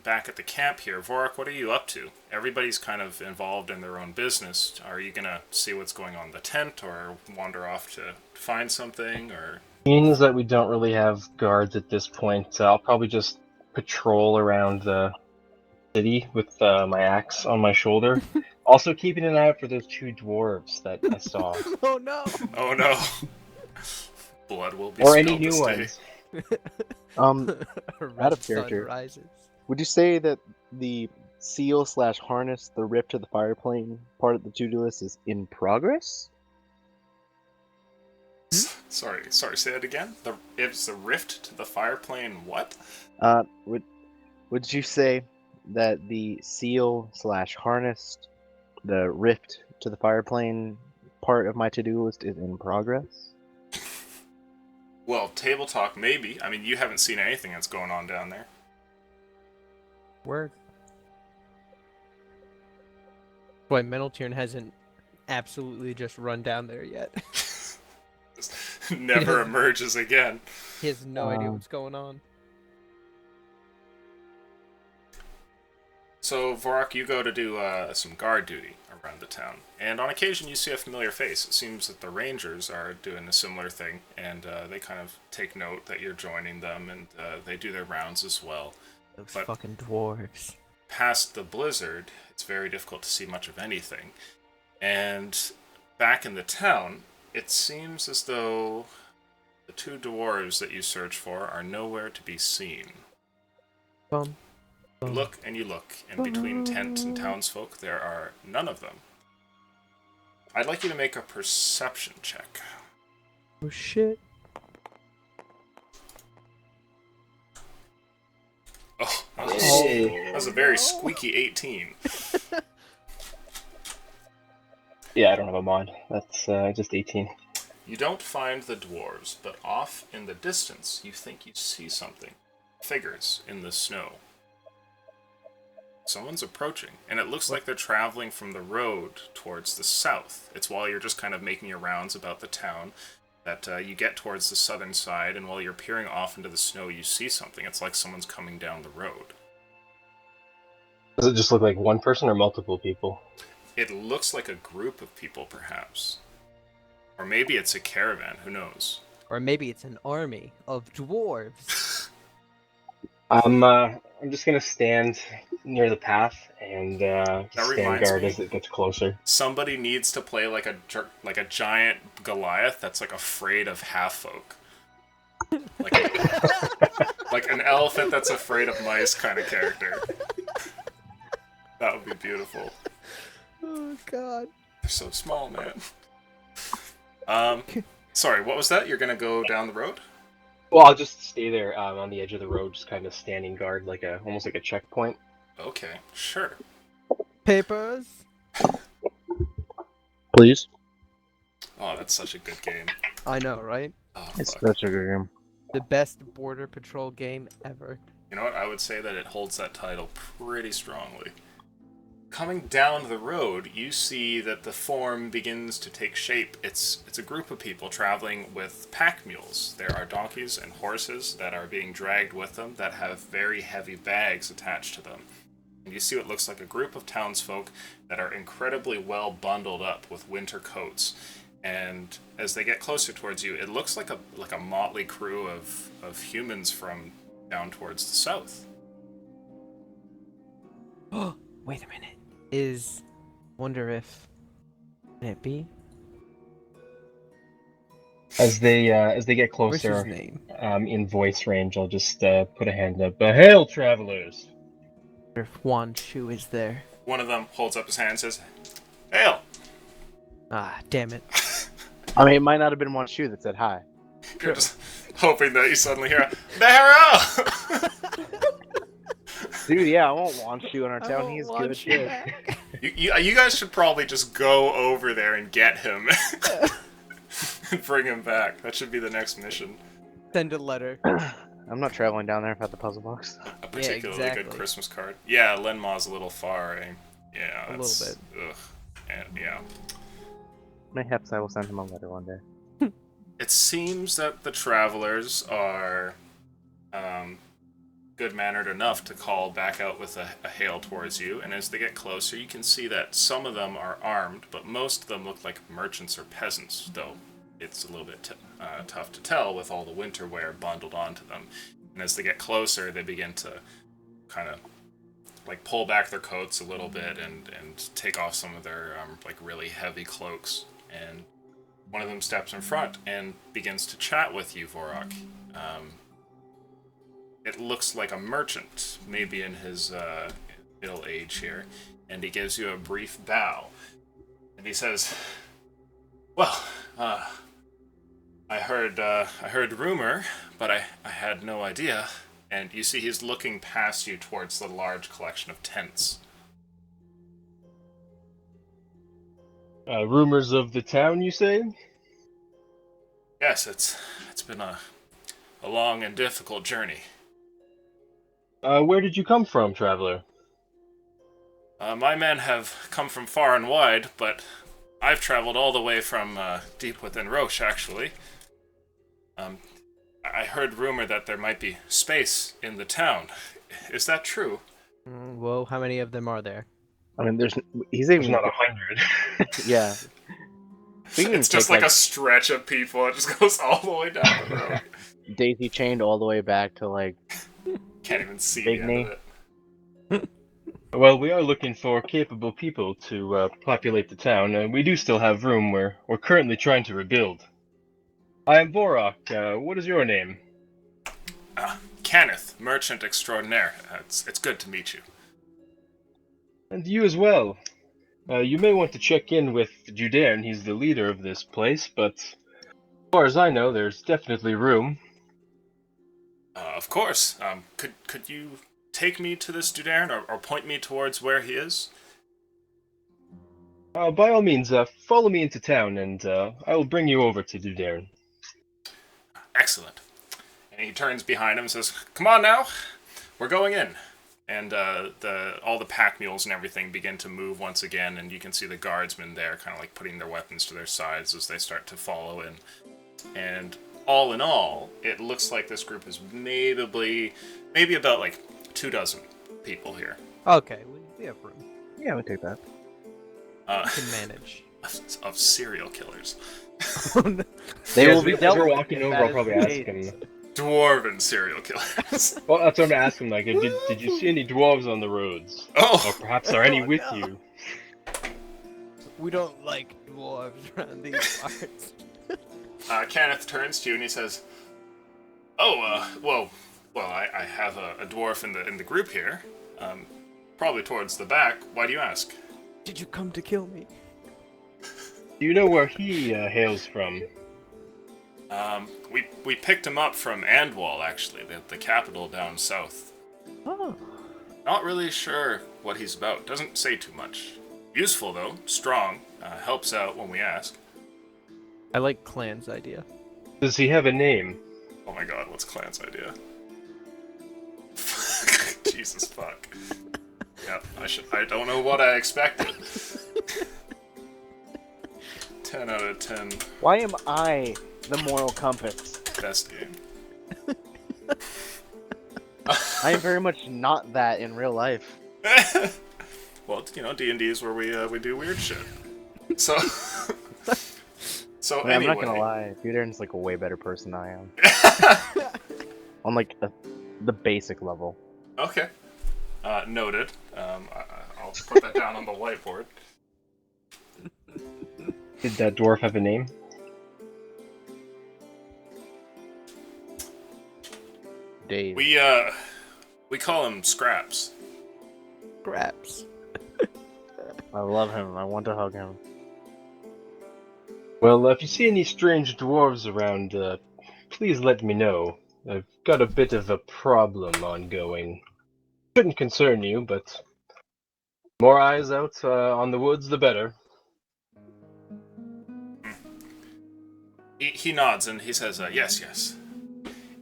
back at the camp here, Vorak, what are you up to? Everybody's kind of involved in their own business. Are you gonna see what's going on in the tent, or wander off to find something, or... Means that we don't really have guards at this point. I'll probably just patrol around the city with my axe on my shoulder. Also keeping an eye out for those 2 dwarves that I saw. Oh no! Oh no! Blood will be Or spilled any new this day. ones. A Out of red sun character. rises. Would you say that the seal / harness, the rift to the fireplane part of the to-do list is in progress? Sorry, say that again? It's the rift to the fireplane what? Would you say that the seal / harness, the rift to the fireplane part of my to-do list is in progress? Well, table talk, maybe. I mean, you haven't seen anything that's going on down there. Word. Boy, Meneltiern hasn't absolutely just run down there yet. Never Yeah. emerges again. He has no idea what's going on. So, Vorak, you go to do some guard duty around the town. And on occasion, you see a familiar face. It seems that the Rangers are doing a similar thing, and they kind of take note that you're joining them, and they do their rounds as well. Those But- fucking dwarves. Past the blizzard, it's very difficult to see much of anything. And back in the town, it seems as though the 2 dwarves that you search for are nowhere to be seen. Bum. You look and you look, and between tent and townsfolk, there are none of them. I'd like you to make a perception check. Oh shit. Oh, that Hey. was a very squeaky 18. Yeah, I don't have a mod. That's just 18. You don't find the dwarves, but off in the distance, you think you see something. Figures in the snow. Someone's approaching, and it looks like they're traveling from the road towards the south. It's while you're just kind of making your rounds about the town that you get towards the southern side, and while you're peering off into the snow, you see something. It's like someone's coming down the road. Does it just look like one person or multiple people? It looks like a group of people, perhaps. Or maybe it's a caravan, who knows? Or maybe it's an army of dwarves. I'm just gonna stand near the path and stand reminds guard me. as it gets closer. Somebody needs to play like a giant Goliath that's like afraid of half folk. Like an elephant that's afraid of mice kind of character. That would be beautiful. Oh god. They're so small, man. Sorry, what was that? You're gonna go down the road? Well, I'll just stay there on the edge of the road, just kind of standing guard, like almost like a checkpoint. Okay, sure. Papers. Please. Oh, that's such a good game. I know, right? Oh, It's fuck. such a good game. The best border patrol game ever. You know what? I would say that it holds that title pretty strongly. Coming down the road, you see that the form begins to take shape. It's a group of people traveling with pack mules. There are donkeys and horses that are being dragged with them that have very heavy bags attached to them. And you see what looks like a group of townsfolk that are incredibly well bundled up with winter coats. And as they get closer towards you, it looks like a motley crew of humans from down towards the south. Oh, wait a minute. Wonder if... Can it be? As they get What's his closer, name? in voice range, I'll just put a hand up. Hail, travelers! Wonder if Juan Shu is there. One of them holds up his hand and says, "Hail!" Ah, damn it. I mean, it might not have been one shoe that said hi. You're just hoping that you suddenly hear, "Barrow!" Dude, yeah, I want Wanshu in our I town. want He's Juan good Shu shit. back. You guys should probably just go over there and get him and bring him back. That should be the next mission. Send a letter. I'm not traveling down there without the puzzle box. A particularly exactly. good Christmas card. Yeah, Lenma's a little far, eh? Yeah, A little that's, bit. Ugh. And yeah. Mayhaps I will send him a letter one day. It seems that the travelers are good-mannered enough to call back out with a hail towards you, and as they get closer, you can see that some of them are armed, but most of them look like merchants or peasants, though it's a little bit tough to tell with all the winter wear bundled onto them. And as they get closer, they begin to kind of like pull back their coats a little bit and take off some of their like really heavy cloaks. And one of them steps in front and begins to chat with you, Vorok. It looks like a merchant, maybe in his middle age here, and he gives you a brief bow. And he says, "Well, I heard rumor, but I had no idea." And you see he's looking past you towards the large collection of tents. Rumors of the town, you say? Yes, it's been a long and difficult journey. Where did you come from, traveler? My men have come from far and wide, but I've traveled all the way from deep within Roche, actually. I heard rumor that there might be space in the town. Is that true? Well, how many of them are there? I mean, he's There's even not 100. yeah. We can It's just take, like a stretch of people. It just goes all the way down the road. daisy chained all the way back to like Can't even see Big the knee. end of it. Well, we are looking for capable people to populate the town, and we do still have room. We're currently trying to rebuild. I am Vorok. What is your name? Kenneth, merchant extraordinaire. It's good to meet you. And you as well. You may want to check in with Judaern. He's the leader of this place, but as far as I know, there's definitely room. Of course. Could you take me to this Judaern or point me towards where he is? By all means, follow me into town, and I will bring you over to Judaern. Excellent. And he turns behind him and says, "Come on now, we're going in." And all the pack mules and everything begin to move once again, and you can see the guardsmen there kind of like putting their weapons to their sides as they start to follow in. And all in all, it looks like this group is maybe about like 24 people here. Okay, we have room. yeah, we take that. We can manage. Of serial killers. They Yeah, will be as dealt we're with walking if over, that I'll is probably the ask case. him. Dwarven serial killers. Well, that's what I'm gonna ask him. Like, did you see any dwarves on the roads? Or Oh! perhaps are any Oh, with no. you? We don't like dwarves around these parts. Kenneth turns to you and he says, "Oh, well, I have a dwarf in the group here. Probably towards the back. Why do you ask?" Did you come to kill me? Do you know where he hails from? We picked him up from Andwal, actually, the capital down south. Oh. Not really sure what he's about. Doesn't say too much. Useful, though. Strong. Helps out when we ask. I like Clan's idea. Does he have a name? Oh my god, what's Clan's idea? Jesus fuck. Yep, I don't know what I expected. 10 out of 10. Why am I the moral compass? Best game. I am very much not that in real life. Well, you know, D&D is where we do weird shit. So, I mean, anyway. I'm not gonna lie, Peter's like a way better person than I am. On like the basic level. Okay. Noted. I'll put that down on the whiteboard. Did that dwarf have a name? Dave. We call him Scraps. Scraps. I love him. I want to hug him. Well, if you see any strange dwarves around, please let me know. I've got a bit of a problem ongoing. Shouldn't concern you, but more eyes out on the woods, the better. He nods and he says, yes.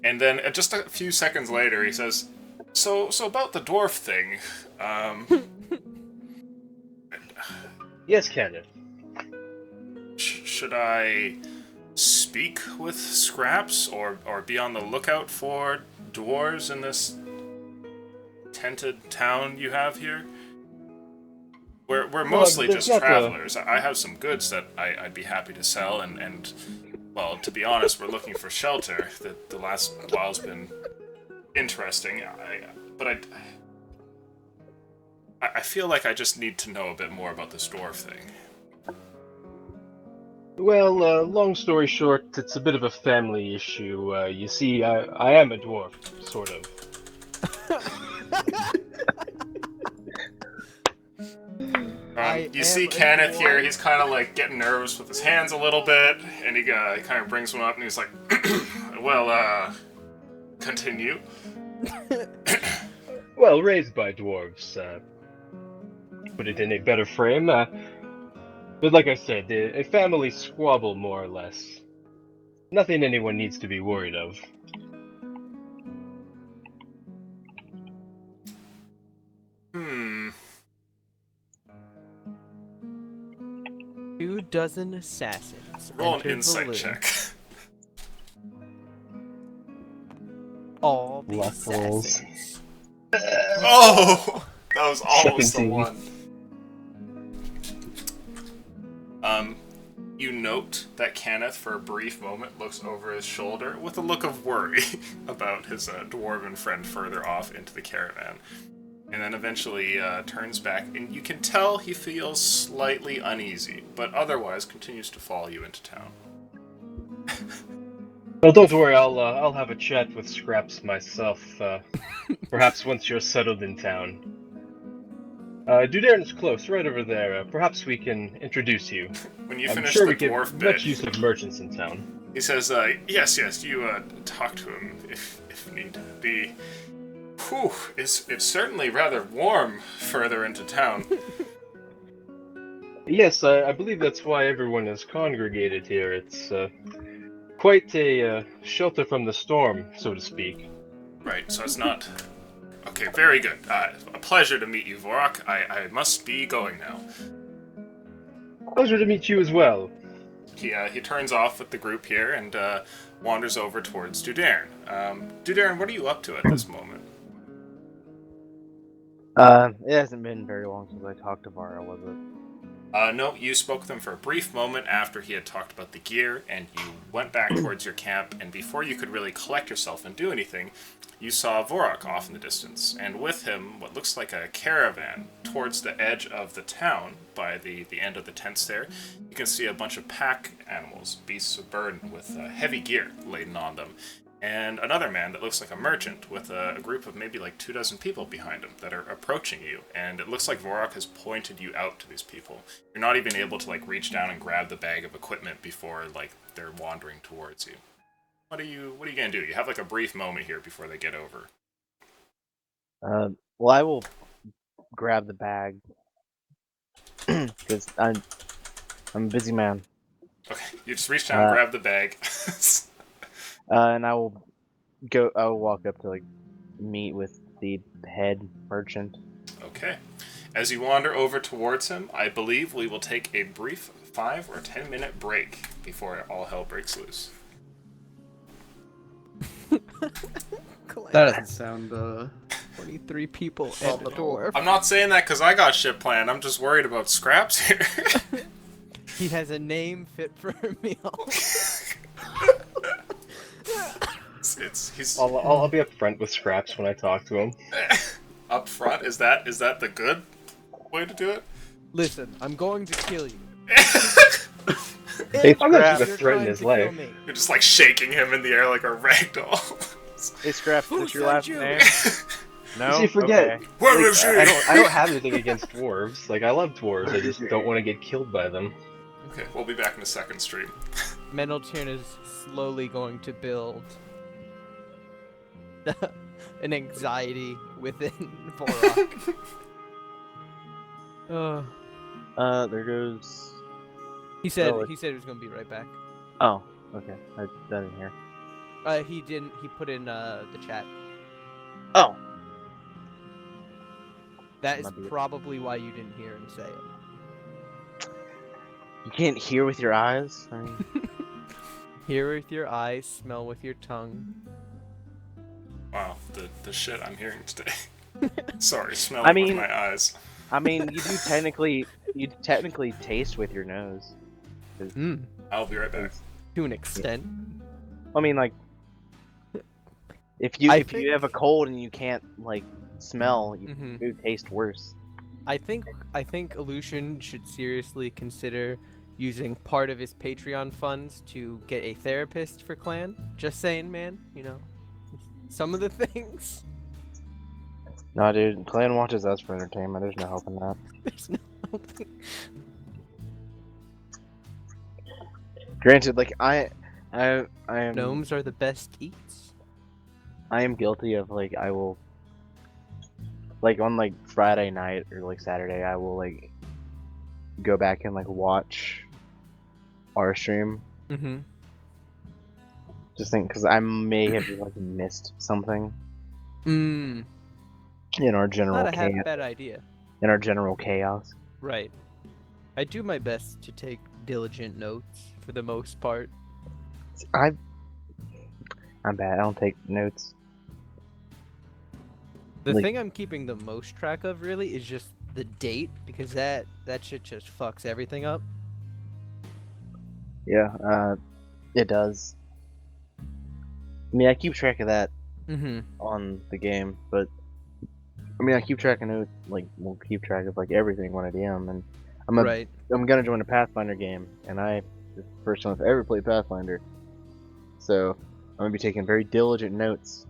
And then just a few seconds later, he says, so about the dwarf thing, Yes, Kenneth. Should I speak with Scraps or be on the lookout for dwarves in this tented town you have here? We're mostly there's just not travelers. I have some goods that I'd be happy to sell, and well, to be honest, we're looking for shelter. The last while's been interesting, but I feel like I just need to know a bit more about this dwarf thing. Well, long story short, it's a bit of a family issue. You see, I am a dwarf, sort of. You see Kenneth here, he's kind of like getting nervous with his hands a little bit, and he kind of brings one up and he's like, well, continue. Well, raised by dwarves, put it in a better frame. But like I said, a family squabble, more or less. Nothing anyone needs to be worried of. Hmm. 2 dozen assassins. Roll an enter the insight loop. check. All the Ruffles. assassins. Oh! That was almost the 17. one. You note that Kenneth, for a brief moment, looks over his shoulder with a look of worry about his dwarven friend further off into the caravan. And then eventually turns back, and you can tell he feels slightly uneasy, but otherwise continues to follow you into town. Well, don't worry, I'll have a chat with Scraps myself, perhaps once you're settled in town. Dudairn's close, right over there. Perhaps we can introduce you. When you I'm finish sure the we get dwarf bit, much use of merchants in town. he says, yes, you talk to him if need be. Whew, it's certainly rather warm further into town. Yes, I believe that's why everyone is congregated here. It's quite a shelter from the storm, so to speak. Right, so it's not... Okay, very good. A pleasure to meet you, Vorak. I must be going now. Pleasure to meet you as well. He turns off with the group here and wanders over towards Dudairn. Dudairn, what are you up to at this moment? It hasn't been very long since I talked to Vara, was it? No, you spoke with him for a brief moment after he had talked about the gear, and you went back towards your camp, and before you could really collect yourself and do anything, you saw Vorak off in the distance, and with him, what looks like a caravan towards the edge of the town, by the end of the tents there. You can see a bunch of pack animals, beasts of burden, with heavy gear laden on them, and another man that looks like a merchant with a group of maybe like 24 people behind him that are approaching you, and it looks like Vorak has pointed you out to these people. You're not even able to like reach down and grab the bag of equipment before like they're wandering towards you. What are you gonna do? You have like a brief moment here before they get over. Well, I will grab the bag because I'm a busy man. Okay, you just reach down, grab the bag. And I will walk up to like meet with the head merchant. Okay. As you wander over towards him, I believe we will take a brief 5 or 10 minute break before all hell breaks loose. That doesn't sound 23 people and a dwarf. I'm not saying that because I got shit planned. I'm just worried about Scraps here. He has a name fit for a meal. He's I'll be up front with Scraps when I talk to him. up front. Is that the good way to do it? Listen, I'm going to kill you. Hey, I'm not Scraps. just gonna threaten his life. You're just like shaking him in the air like a ragdoll. Hey, Scraps, Who what's your sent last you? name? No. See, forget. Okay. Where is he? I don't have anything against dwarves. Like, I love dwarves. I just don't want to get killed by them. Okay, we'll be back in a second stream. Mendeltune is slowly going to build an anxiety within Vorak. There goes. He said Oh, he said he was going to be right back. Oh, okay. I didn't hear. He didn't. He put in the chat. Oh. That is Might be it. probably why you didn't hear him say it. You can't hear with your eyes. I mean, Hear with your eyes, smell with your tongue. Wow, the shit I'm hearing today. Sorry, smelling I with mean- my eyes. you technically taste with your nose. Mm, I'll be right back. to an extent. I mean, like, if you I have a think- cold and you can't like smell, you Mhm. food tastes worse. I think Aleutian should seriously consider using part of his Patreon funds to get a therapist for Clan. Just saying, man. You know, some of the things. No, dude, Clan watches us for entertainment. There's no helping that. There's no. Granted, like I am Gnomes are the best eats. I am guilty of like I will like on like Friday night or like Saturday I will like go back and like watch our stream. Mm-hmm. Just think because I may have like missed something Mm. in our general Not a half chaos. bad idea. In our general chaos. Right. I do my best to take diligent notes for the most part. I'm bad. I don't take notes. The Like- thing I'm keeping the most track of really is just the date because that shit just fucks everything up. Yeah, it does. I mean, I keep track of that Mm-hmm. on the game, but I mean, I keep track of notes. Like, we'll keep track of like everything when I DM, and Right. I'm gonna join a Pathfinder game, and it's the first time I've ever played Pathfinder, so I'm gonna be taking very diligent notes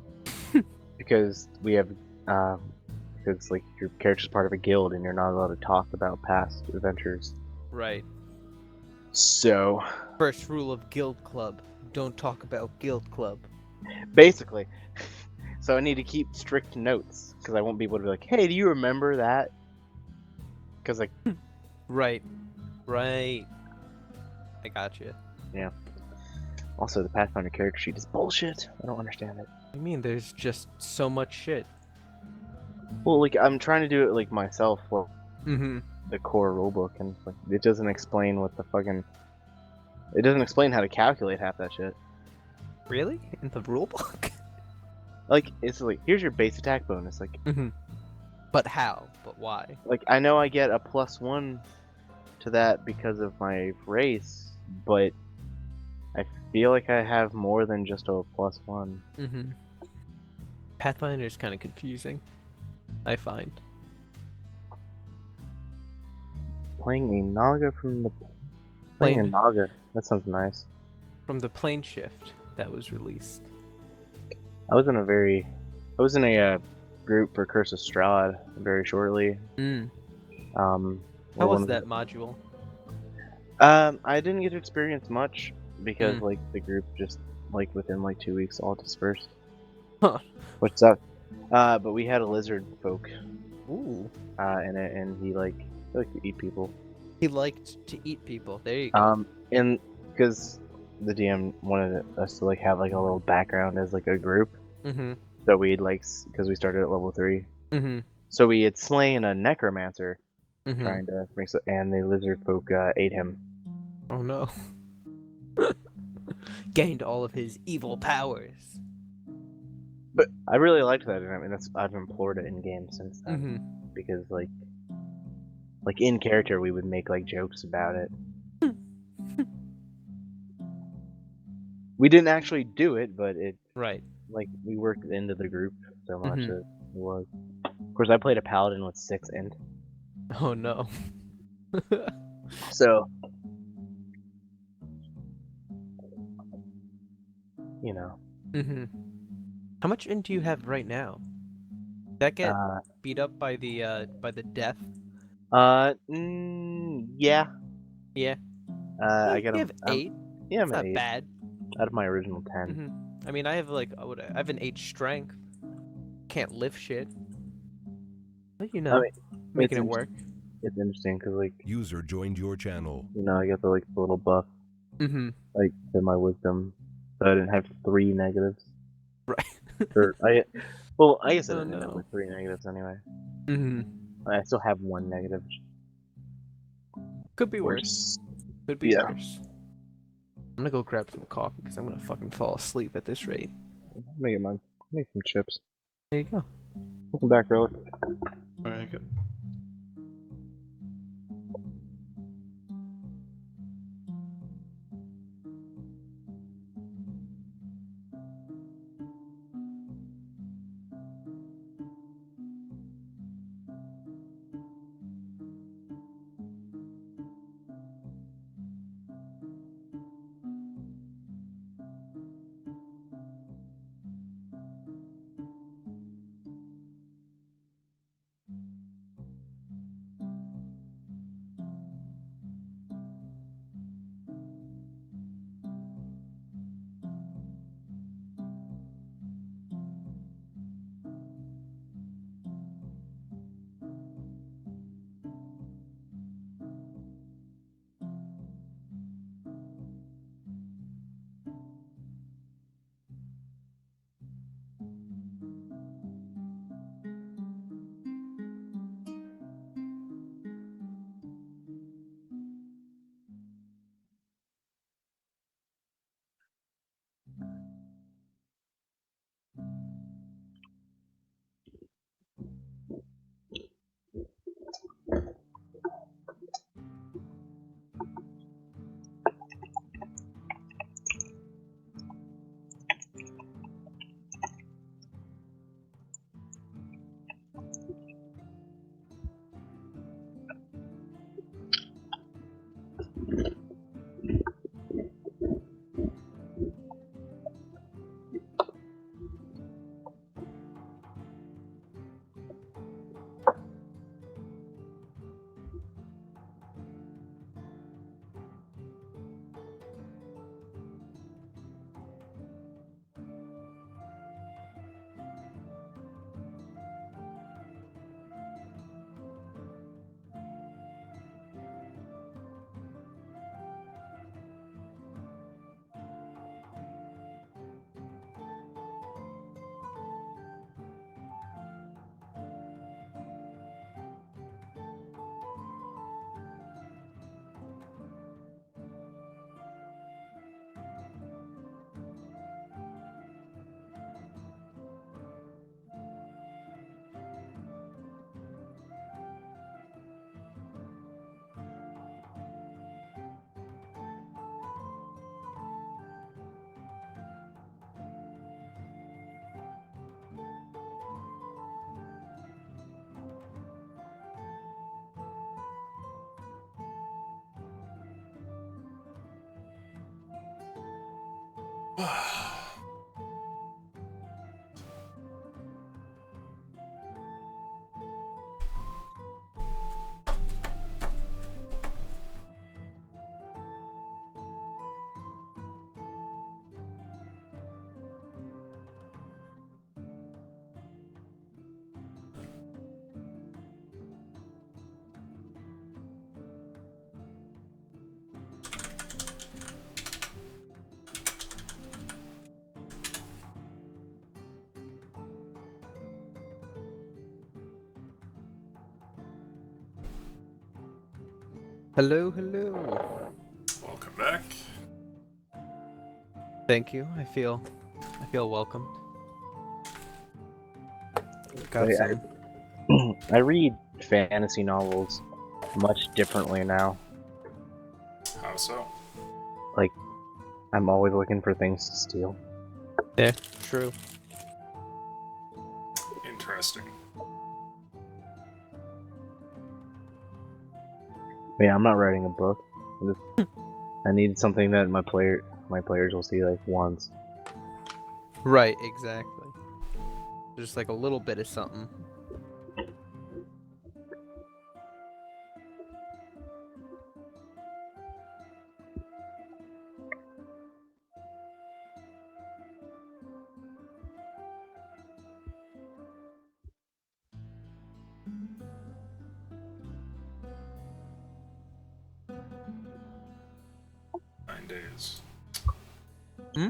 because we have because like your character's part of a guild, and you're not allowed to talk about past adventures. Right. So First rule of Guild Club: don't talk about Guild Club. basically, so I need to keep strict notes because I won't be able to be like, hey, do you remember that? Because like. Right. Right. I got you. Also, the Pathfinder character sheet is bullshit. I don't understand it. I mean, there's just so much shit. Well, like I'm trying to do it like myself for Mm-hmm. the core rulebook, and like it doesn't explain what the fucking. It doesn't explain how to calculate half that shit. Really? In the rulebook? Like it's like here's your base attack bonus. Mm-hmm. But how? But why? Like I know I get a +1 to that because of my race, but I feel like I have more than just a +1. Mm-hmm. Pathfinder is kind of confusing, I find. Playing a Naga from the playing a Plane. Naga. That sounds nice. From the Plane Shift that was released. I was in a group for Curse of Strahd very shortly. Mm. How How was that module? I didn't get to experience much because Mm. like the group just like within like 2 weeks all dispersed. Huh. Which sucked. But we had a lizard folk Ooh. in it, and he liked to eat people. He liked to eat people. There you go. And because the DM wanted us to like have like a little background as like a group, Mm-hmm. so we'd like because we started at level 3, Mm-hmm. so we had slain a necromancer Mm-hmm. trying to bring and the lizard folk ate him. Oh no. Gained all of his evil powers. But I really liked that, and I mean I've implored it in game since then Mm-hmm. because like in character we would make like jokes about it. We didn't actually do it, but it Right. like we worked into the group so much Mhm. that it was. Of course, I played a paladin with 6 int, Oh no. so you know. Mm-hmm. How much int do you have right now? That get Uh, beat up by the death? yeah. Yeah. I got You him. have 8. Yeah, I'm It's at not 8 bad. out of my original 10. Mm-hmm. I mean, I have like I have an 8 strength. Can't lift shit. But you know, mean, making it's it work. It's interesting because like User joined your channel. I got the little buff Mm-hmm. like to my wisdom, so I didn't have 3 negatives. Right. Or I guess I Oh, didn't end up no. with 3 negatives anyway. Mm-hmm. I still have 1 negative. Could be worse. Could be Yeah. worse. I'm gonna go grab some coffee because I'm gonna fucking fall asleep at this rate. Let me get mine. Make some chips. There you go. Welcome back, Relic. Alright, good. Hello, hello. Welcome back. Thank you. I feel welcomed. Got Wait, some. I read fantasy novels much differently now. How so? I'm always looking for things to steal. Yeah, true. Interesting. Yeah, I'm not writing a book. I need something that my players will see like once. Right, exactly. Just like a little bit of something. Nine days. Hmm?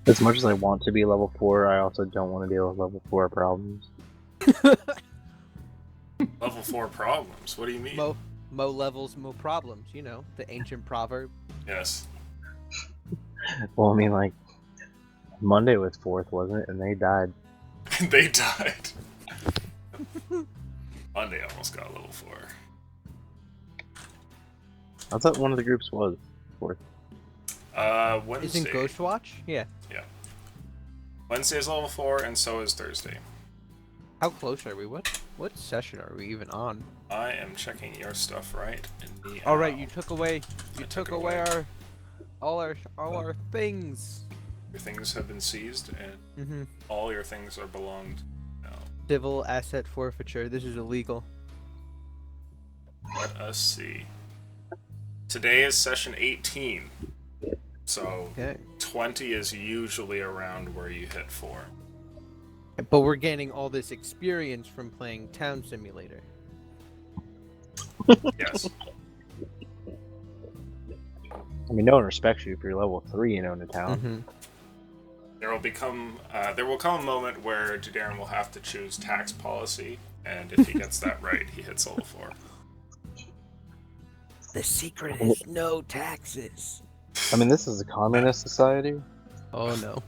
As much as I want to be level 4, I also don't want to deal with level 4 problems. Level 4 problems. What do you mean? Mo levels, mo problems. You know, the ancient proverb. Yes. Well, I mean, like, Monday was 4th, wasn't it? And they died. They died. Monday almost got level 4. I thought one of the groups was 4th. Wednesday. Isn't Ghostwatch? Yeah. Wednesday is level 4, and so is Thursday. How close are we? What session are we even on? I am checking your stuff right in the. All right, you took away. I You took took away away. all our things. Your things have been seized, and Mm-hmm. all your things are belonged. Now, Civil asset forfeiture. This is illegal. let us see. Today is session 18, so Okay. 20 is usually around where you hit 4. But we're gaining all this experience from playing Town Simulator. Yes. I mean, no one respects you if you're level 3 in Ona Town. Mm-hmm. There will come a moment where Darren will have to choose tax policy, and if he gets that right, he hits level 4. The secret is no taxes. I mean, this is a communist society. Oh no.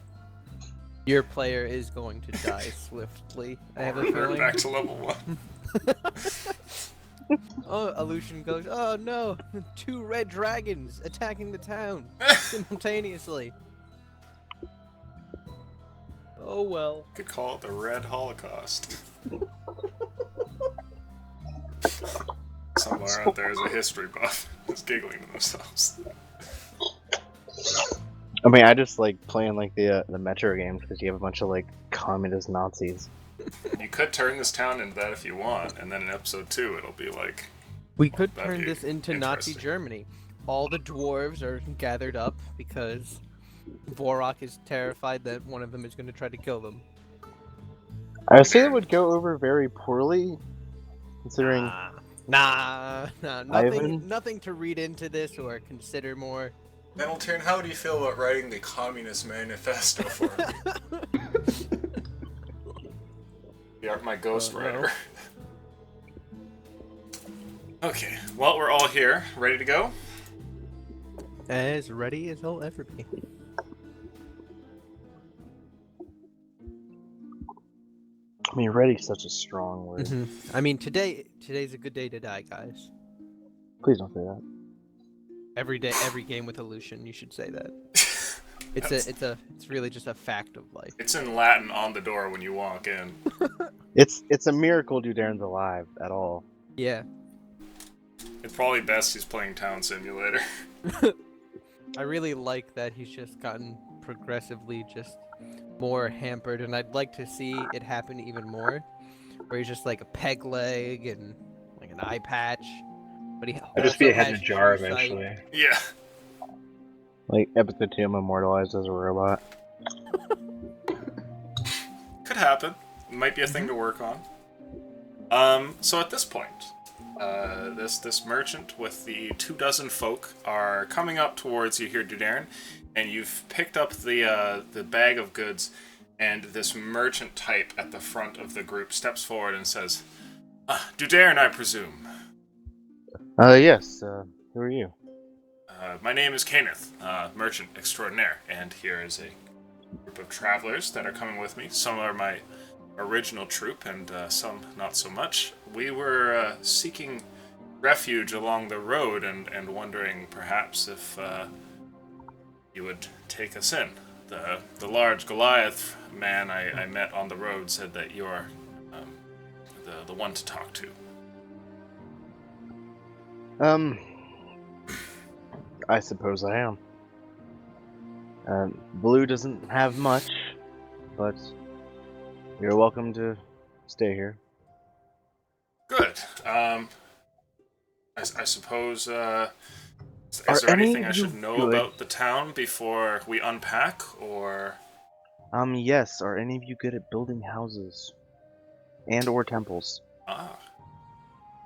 Your player is going to die swiftly. I have a Revert feeling. back to level 1. Oh, Aleutian goes, oh no! 2 red dragons attacking the town simultaneously. Oh well. Could call it the Red Holocaust. Somewhere out there is a history buff that's giggling to themselves. I mean, I just like playing like the Metro games because you have a bunch of like communist Nazis. You could turn this town into that if you want, and then in episode 2 it'll be like, We could That'd turn be this into Nazi interesting. Germany. All the dwarves are gathered up because Vorok is terrified that one of them is going to try to kill them. I would say it would go over very poorly, considering Nah, Ivan? nothing to read into this or consider more. Middleton, how do you feel about writing the Communist Manifesto for me? You are my ghostwriter. Okay, well, we're all here, ready to go? As ready as I'll ever be. I mean, ready's such a strong word. I mean, today's a good day to die, guys. Please don't say that. Every day, every game with Aleutian, you should say that. That's- It's really just a fact of life. It's in Latin on the door when you walk in. It's a miracle Dudaren's alive at all. Yeah. It's probably best he's playing Town Simulator. I really like that he's just gotten progressively just more hampered, and I'd like to see it happen even more, where he's just like a peg leg and like an eye patch, but he I'll just be a also head in a has jar true sight. eventually. Yeah. Like episode 2, I'm immortalized as a robot. Could happen. Might be a thing to work on. So at this point, this merchant with the 24 folk are coming up towards you here, Dudaren, and you've picked up the bag of goods, and this merchant type at the front of the group steps forward and says, Dudaren, I presume. Yes, who are you? My name is Kenneth, merchant extraordinaire, and here is a group of travelers that are coming with me. Some are my original troop, and some not so much. We were seeking refuge along the road and wondering perhaps if you would take us in. The large Goliath man I met on the road said that you're the one to talk to. I suppose I am. Blue doesn't have much, but you're welcome to stay here. Good. I suppose, is Are there any anything of I should you know good? about the town before we unpack, or... Yes, are any of you good at building houses? And/or temples?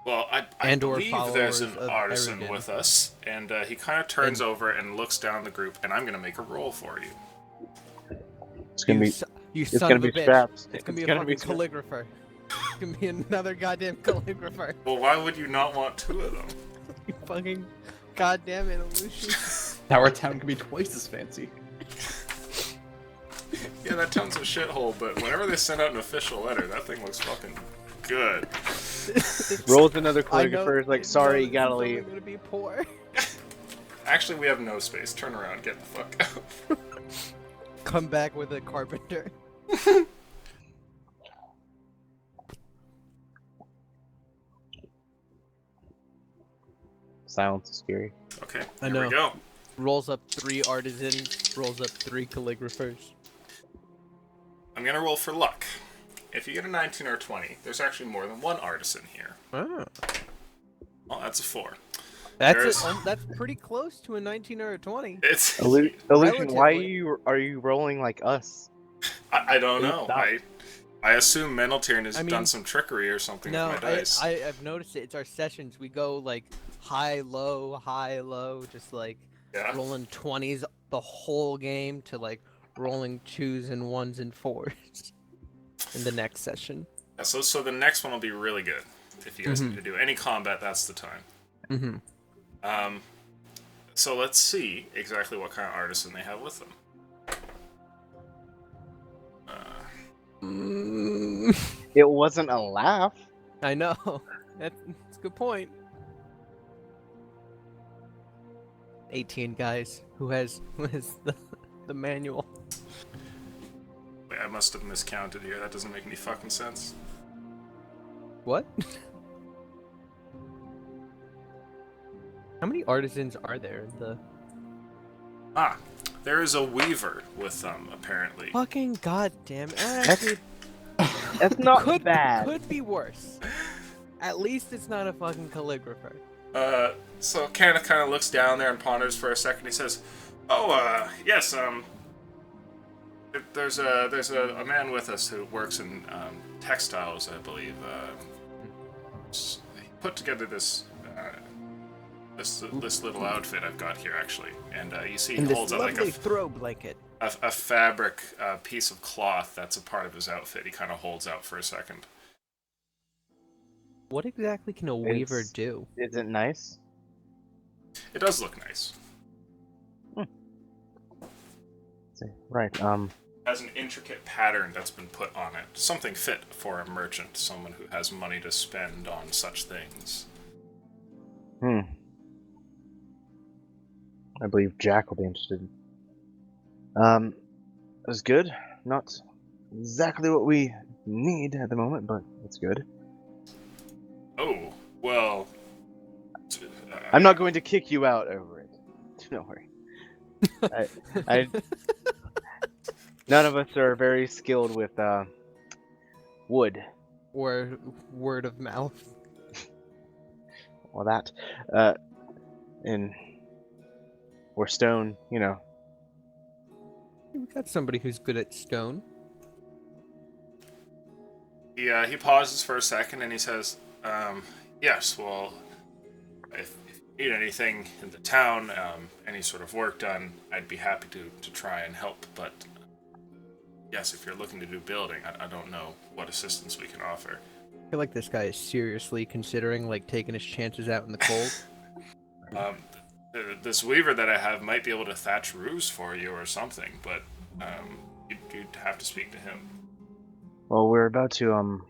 Well, I And or believe there's an followers of artisan Eridan. with us, and he kind of turns over and looks down the group, and I'm going to make a roll for you. It's gonna be. You It's son gonna of a be bitch. scraps. It's gonna be It's a gonna be fucking calligrapher. It's gonna be another goddamn calligrapher. Well, why would you not want 2 of them? You fucking goddamn it, Lucius. Our town can be twice as fancy. Yeah, that town's a shithole, but whenever they send out an official letter, that thing looks fucking good. Rolls another I know- calligrapher. Is like, I sorry, know you gotta this is only leave. gonna be poor. Actually, we have no space. Turn around, get the fuck out. Come back with a carpenter. Silence is scary. Okay, I here we know. go. Rolls up 3 artisans. Rolls up 3 calligraphers. I'm gonna roll for luck. If you get a 19 or a 20, there's actually more than 1 artisan here. Oh. Well, that's a 4. That's There's- that's pretty close to a 19 or a 20. It's Illusion, why Relatively. are you rolling like us? I don't know. Stop. I assume Mentaltern has I mean- done some trickery or something No, with my dice. I've noticed it. It's our sessions. We go like high, low, just like Yeah. rolling 20s the whole game to like rolling 2s and 1s and 4s in the next session. Yeah, so the next one will be really good. If you guys Mhm. need to do any combat, that's the time. Mm-hmm. So let's see exactly what kind of artisan they have with them. It wasn't a laugh. I know. That's a good point. 18 guys. Who has the manual? Wait, I must have miscounted here. That doesn't make any fucking sense. What? How many artisans are there in the Ah, there is a weaver with them, apparently. fucking goddamn? Actually, That's not could bad. could be worse. At least it's not a fucking calligrapher. So Kenneth kind of looks down there and ponders for a second. He says, "Oh, yes, there's a man with us who works in textiles, I believe. He put together this this little outfit I've got here, actually, and you see he And this holds out like lovely throw blanket. a fabric piece of cloth that's a part of his outfit. He kind of holds out for a second. What exactly can a weaver It's- do? Is it nice? It does look nice. Right. Has an intricate pattern that's been put on it. Something fit for a merchant, someone who has money to spend on such things. I believe Jack will be interested. It's good. Not exactly what we need at the moment, but it's good. Oh, well... I'm not going to kick you out over it. Don't worry. I none of us are very skilled with wood. Or word of mouth? All that. And or stone, you know. We got somebody who's good at stone. He pauses for a second and he says, yes, well, if you need anything in the town, any sort of work done, I'd be happy to try and help, but yes, if you're looking to do building, I don't know what assistance we can offer. I feel like this guy is seriously considering like taking his chances out in the cold. This weaver that I have might be able to thatch roofs for you or something, but you'd have to speak to him. Well, we're about to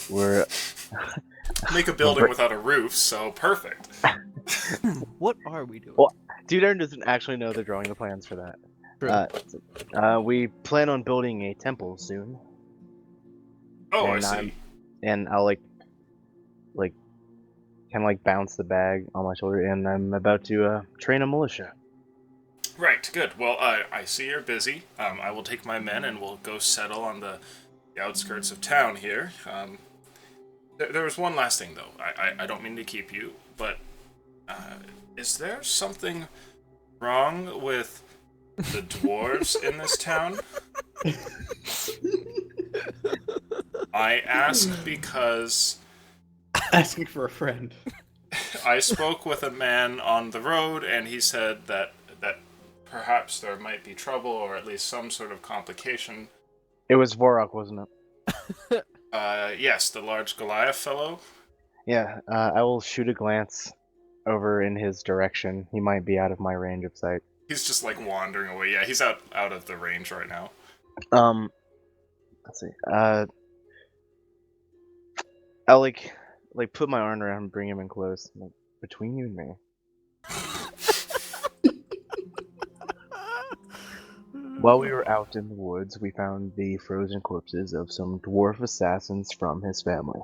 we're Make a building without a roof, so perfect. What are we doing? Well, Dude Aaron doesn't actually know the drawing the plans for that. True. We plan on building a temple soon, Oh, I And see. and I'll like kind of like bounce the bag on my shoulder, and I'm about to train a militia. Right, good. Well, I see you're busy. I will take my men and we'll go settle on the outskirts of town here. There was one last thing, though. I don't mean to keep you, but is there something wrong with the dwarves in this town? I ask because Asking for a friend. I spoke with a man on the road, and he said that perhaps there might be trouble or at least some sort of complication. It was Vorok, wasn't it? Yes, the large Goliath fellow. Yeah, I will shoot a glance over in his direction. He might be out of my range of sight. He's just like wandering away. Yeah, he's out of the range right now. Let's see. I'll like put my arm around him, bring him in close. Like, between you and me. While we were out in the woods, we found the frozen corpses of some dwarf assassins from his family.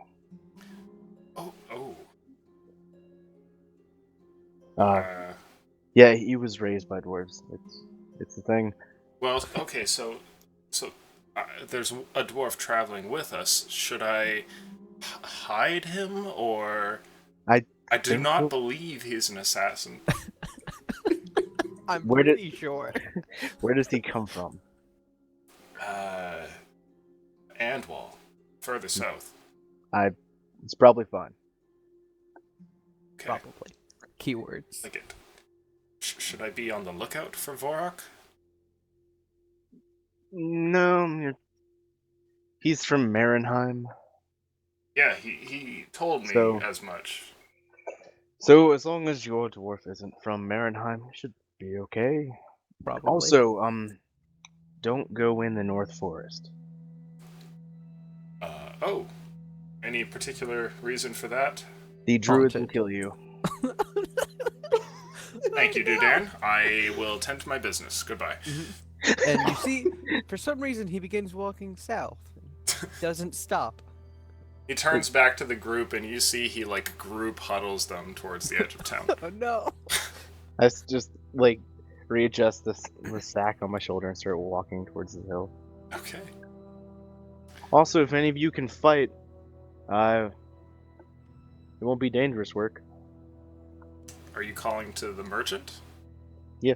Oh. Yeah, he was raised by dwarves. It's the thing. Well, okay, so there's a dwarf traveling with us. Should I hide him, or I do think not so. believe he's an assassin. I'm Where did- pretty sure. Where does he come from? Andwall, further south. It's probably fine. Okay, Probably. Keywords. like it. Should I be on the lookout for Vorok? No, he's from Marenheim. Yeah, he told me So- as much. So as long as your dwarf isn't from Marenheim, it should be okay. Probably. Also, don't go in the North Forest. Oh, any particular reason for that? The druids will Haunted. kill you. Thank you, Dudan. I will tend to my business. Goodbye. And you see, for some reason, he begins walking south. Doesn't stop. He turns back to the group, and you see he like group huddles them towards the edge of town. Oh no! I just like readjust the sack on my shoulder and start walking towards the hill. Okay. Also, if any of you can fight, it won't be dangerous work. Are you calling to the merchant? Yeah.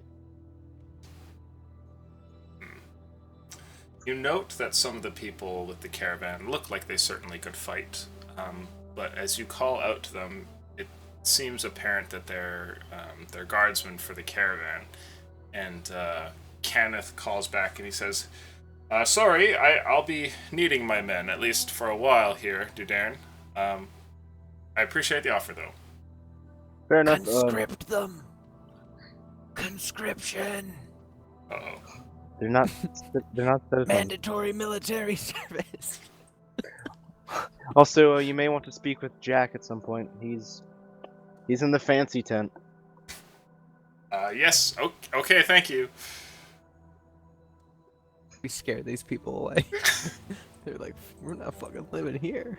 You note that some of the people with the caravan look like they certainly could fight, but as you call out to them, it seems apparent that they're guardsmen for the caravan. And Kenneth calls back and he says, "Sorry, I'll be needing my men, at least for a while here, Dudan. I appreciate the offer, though." Fair enough. Conscript them. Conscription. Uh-oh. They're not citizens. Mandatory military service. Also, you may want to speak with Jack at some point. He's in the fancy tent. Yes. Okay, thank you. We scare these people away. They're like, we're not fucking living here.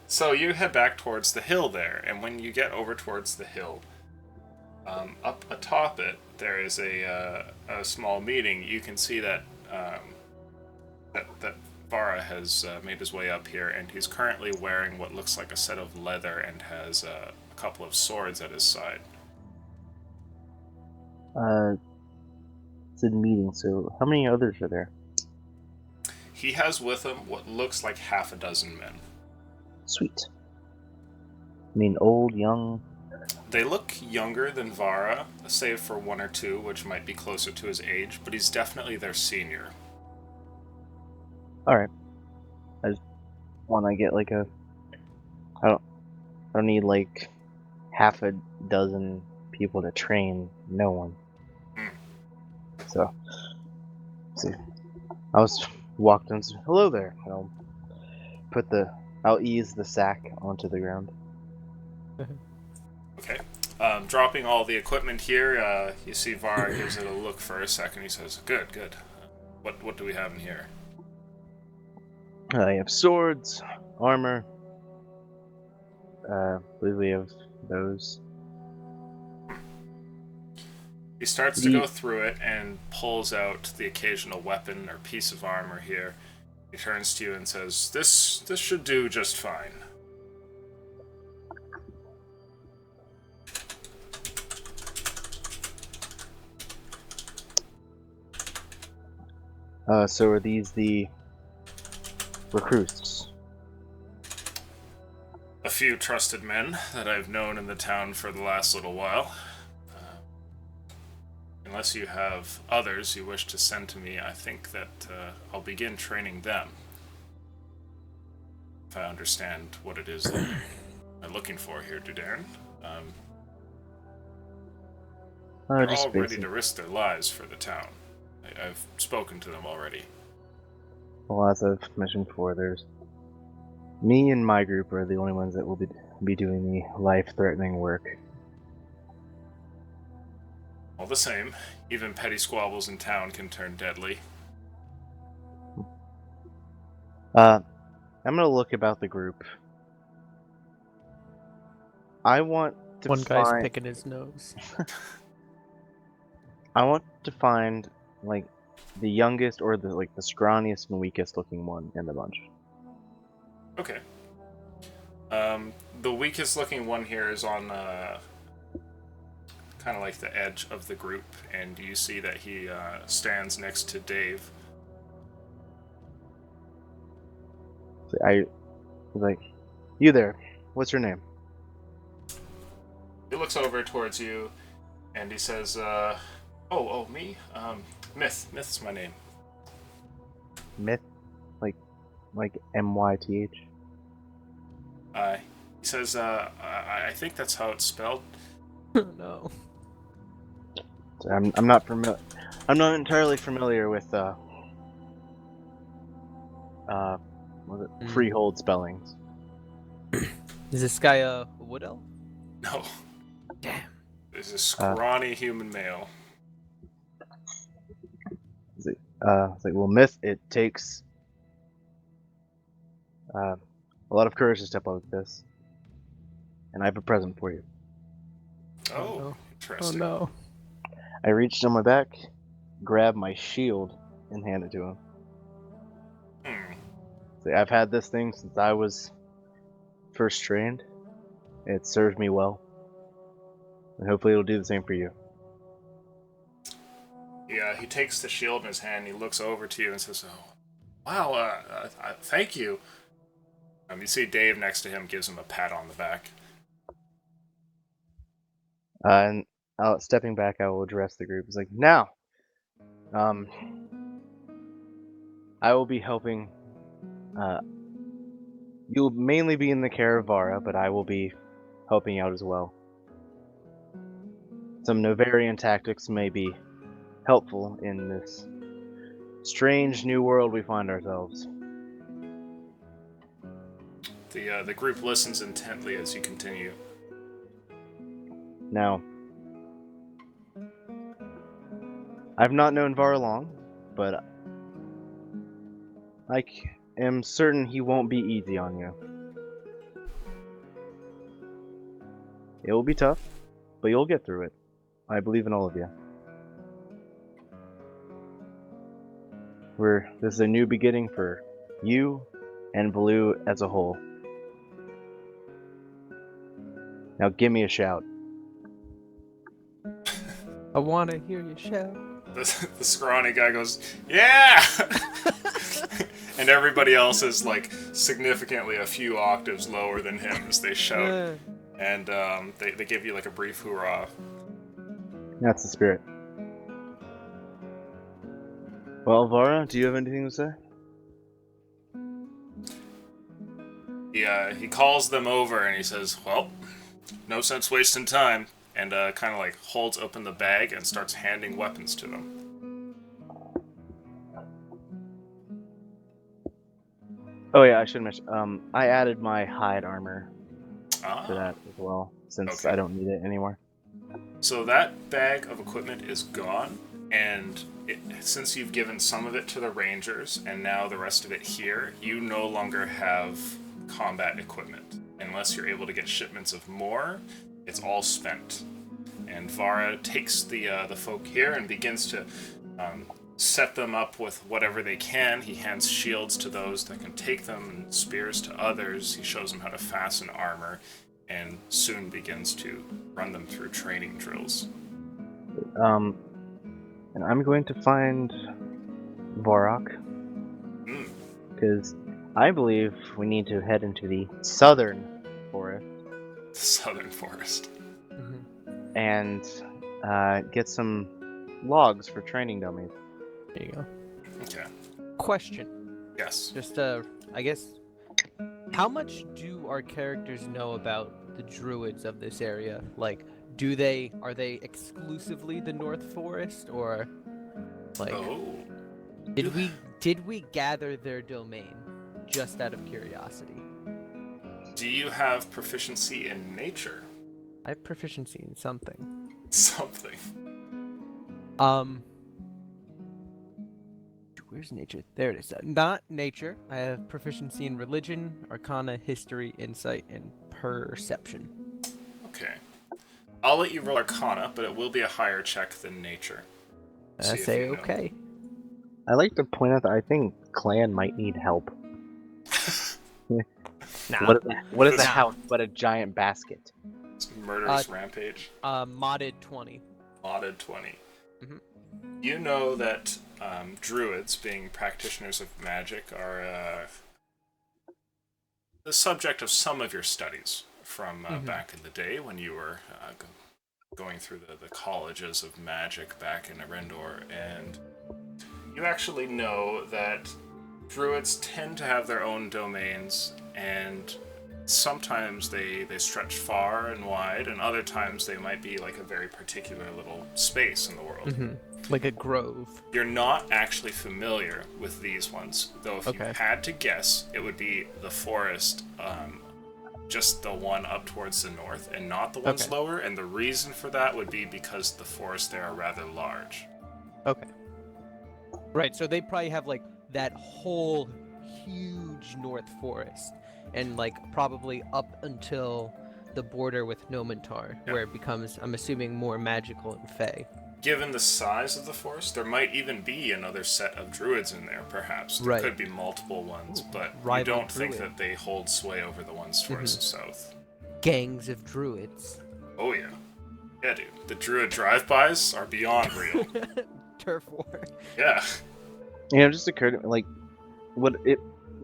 So you head back towards the hill there, and when you get over towards the hill, up atop it, there is a small meeting. You can see that that Vara has made his way up here, and he's currently wearing what looks like a set of leather and has a couple of swords at his side. It's a meeting. So how many others are there? He has with him what looks like half a dozen men. Sweet. I mean, old, young. They look younger than Vara, save for one or two, which might be closer to his age, but he's definitely their senior. All right. I just want to get like a. I don't need like half a dozen people to train. No one. So, let's see. I'll walk down and say, "Hello there." I'll ease the sack onto the ground. Okay. Dropping all the equipment here, you see Vara gives it a look for a second. He says, Good. What do we have in here? I have swords, armor. I believe we have those. He starts to go through it and pulls out the occasional weapon or piece of armor here. He turns to you and says, This should do just fine. So are these the recruits? A few trusted men that I've known in the town for the last little while. unless you have others you wish to send to me, I think that I'll begin training them. If I understand what it is that I'm looking for here, Dudarin. They're Just all ready basic. to risk their lives for the town. I've spoken to them already. Well, as I've mentioned before, there's me and my group are the only ones that will be doing the life-threatening work. All the same, even petty squabbles in town can turn deadly. I'm gonna look about the group. I want to One guy's find. picking his nose. I want to find like the youngest or the scrawniest and weakest looking one in the bunch. Okay. The weakest looking one here is on kind of like the edge of the group, and you see that he stands next to Dave. I was like, you there? What's your name? He looks over towards you, and he says, "Oh, me? Myth. Myth's my name." Myth, like MYTH. He says, I think that's how it's spelled. No. I'm not familiar. I'm not entirely familiar with was it freehold spellings. Is this guy a wood elf? No. Damn. This is a scrawny human male. It's like, well, Myth, it takes a lot of courage to step out like this, and I have a present for you. Oh, no. Oh interesting. no. I reached on my back, grabbed my shield, and handed it to him. See, I've had this thing since I was first trained. It served me well, and hopefully it'll do the same for you. Yeah, he takes the shield in his hand, he looks over to you and says, "Oh, wow, thank you." You see Dave next to him gives him a pat on the back. And stepping back, I will address the group. It's like, now, I will be helping. You'll mainly be in the care of Vara, but I will be helping out as well. Some Novarian tactics may be helpful in this strange new world we find ourselves. The group listens intently as you continue. Now, I've not known Vara long, but I am certain he won't be easy on you. It will be tough, but you'll get through it. I believe in all of you. This is a new beginning for you and Blue as a whole. Now give me a shout. I want to hear you shout. The scrawny guy goes, "Yeah!" And everybody else is like significantly a few octaves lower than him as they shout. And they give you like a brief hoorah. That's the spirit. Well, Vara, do you have anything to say? He calls them over and he says, "Well, no sense wasting time," and kind of like holds open the bag and starts handing weapons to them. Oh yeah, I should mention. I added my hide armor to that as well, since Okay. I don't need it anymore. So that bag of equipment is gone, and since you've given some of it to the Rangers and now the rest of it here, you no longer have combat equipment. Unless you're able to get shipments of more, it's all spent. And Vara takes the folk here and begins to set them up with whatever they can. He hands shields to those that can take them, and spears to others. He shows them how to fasten armor, and soon begins to run them through training drills. And I'm going to find Varrock, because I believe we need to head into the southern forest The Southern Forest. and get some logs for training dummies. There you go. Okay. Question. Yes. Just I guess, how much do our characters know about the druids of this area? Like, are they exclusively the North Forest, or like Oh. did we gather their domain just out of curiosity? Do you have proficiency in nature? I have proficiency in something. Something. Where's nature? There it is. Not nature. I have proficiency in religion, arcana, history, insight, and perception. Okay. I'll let you roll Arcana, but it will be a higher check than nature. I See if say you know. okay. I like to point out that I think Clan might need help. Nah. What is a Nah. house but a giant basket? It's murderous rampage. Modded 20. Modded 20. Mhm. You know that druids, being practitioners of magic, are the subject of some of your studies from back in the day when you were going through the colleges of magic back in Arendor, and you actually know that druids tend to have their own domains, and sometimes they stretch far and wide, and other times they might be like a very particular little space in the world. Like a grove. You're not actually familiar with these ones, though if you Okay. had to guess, it would be the forest, just the one up towards the north, and not the ones Okay. lower, and the reason for that would be because the forests there are rather large. Okay. Right, so they probably have like that whole huge North Forest, and like probably up until the border with Nomentar, Yeah. where it becomes, I'm assuming, more magical and fey. Given the size of the forest, there might even be another set of druids in there, perhaps. There Right. could be multiple ones, but you rival don't think druid. that they hold sway over the ones towards the south. Gangs of druids. Oh, yeah. Yeah, dude. The druid drive-bys are beyond real. Turf war. Yeah. You know, it just occurred to me, like, would it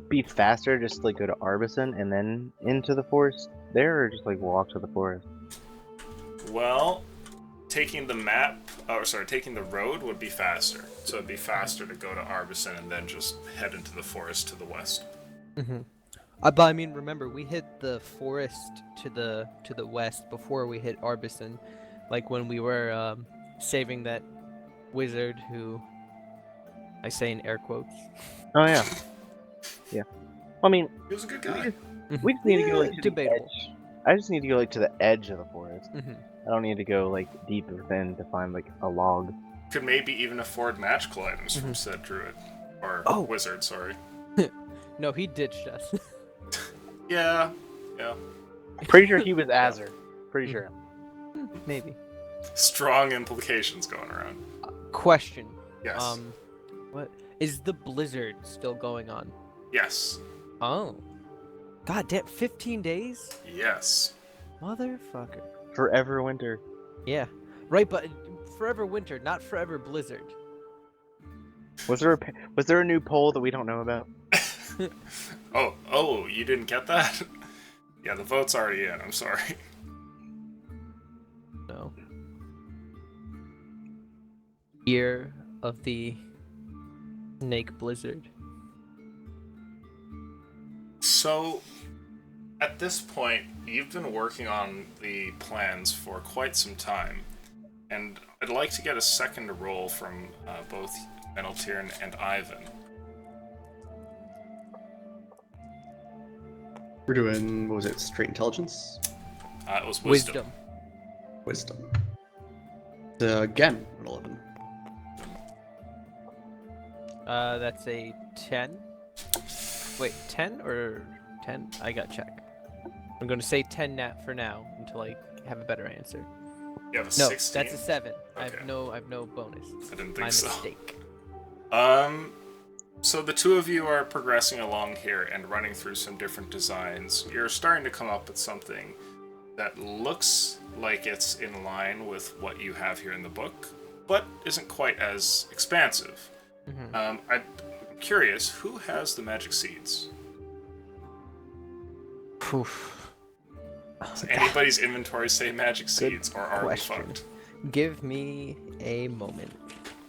be faster just to, like, go to Arbison and then into the forest there, or just, like, walk to the forest? Well, taking the taking the road would be faster. So it'd be faster to go to Arbison and then just head into the forest to the west. But I mean, remember, we hit the forest to the west before we hit Arbison, like when we were saving that wizard who, I say in air quotes. Oh, yeah. Yeah. I mean, He was a good guy. we just need to go, like, to the debatable. edge. I just need to go, like, to the edge of the forest. Mhm. I don't need to go, like, deep within to find, like, a log. Could maybe even afford magical items from said druid. Or Oh. wizard, sorry. No, he ditched us. Yeah. Pretty sure he was Azur. Pretty sure. Maybe. Strong implications going around. Question. Yes. What is the blizzard still going on? Yes. Oh. God damn, 15 days? Yes. Motherfucker. Forever winter. Yeah. Right, but forever winter, not forever blizzard. Was there a new poll that we don't know about? Oh, you didn't get that? Yeah, the vote's already in, I'm sorry. No. Year of the Snake Blizzard. So, at this point, you've been working on the plans for quite some time, and I'd like to get a second roll from both Meneltirn and Ivan. We're doing, what was it, straight intelligence? It was wisdom. Wisdom. Again, an 11. That's a 10. Wait, 10 or 10? I gotta check. I'm gonna say 10 nat for now until I have a better answer. You have a No, 16? that's a 7. I Okay. have no bonus. I didn't think My so. mistake. So the two of you are progressing along here and running through some different designs. You're starting to come up with something that looks like it's in line with what you have here in the book, but isn't quite as expansive. I'm curious, who has the magic seeds? Poof. Does anybody's inventory say magic seeds, or are question. we fucked? Give me a moment.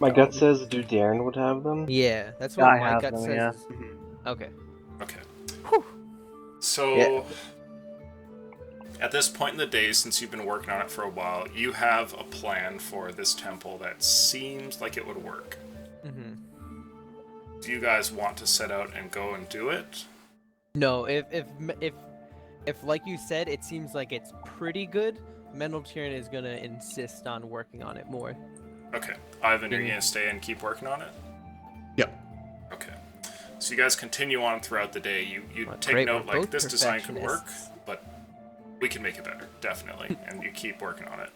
My gut says Darren would have them. Yeah, that's Yeah, what I my have gut them, says. yeah. Okay. Okay. So, Yeah. at this point in the day, since you've been working on it for a while, you have a plan for this temple that seems like it would work. Mm-hmm. Do you guys want to set out and go and do it? No, if like you said, it seems like it's pretty good. Mental Tyrann is gonna insist on working on it more. Okay. Ivan, you're gonna stay and keep working on it? Yep. Okay. So you guys continue on throughout the day. You Well, take great, note, we're like, both this design could work, perfectionists. but we can make it better, definitely. And you keep working on it.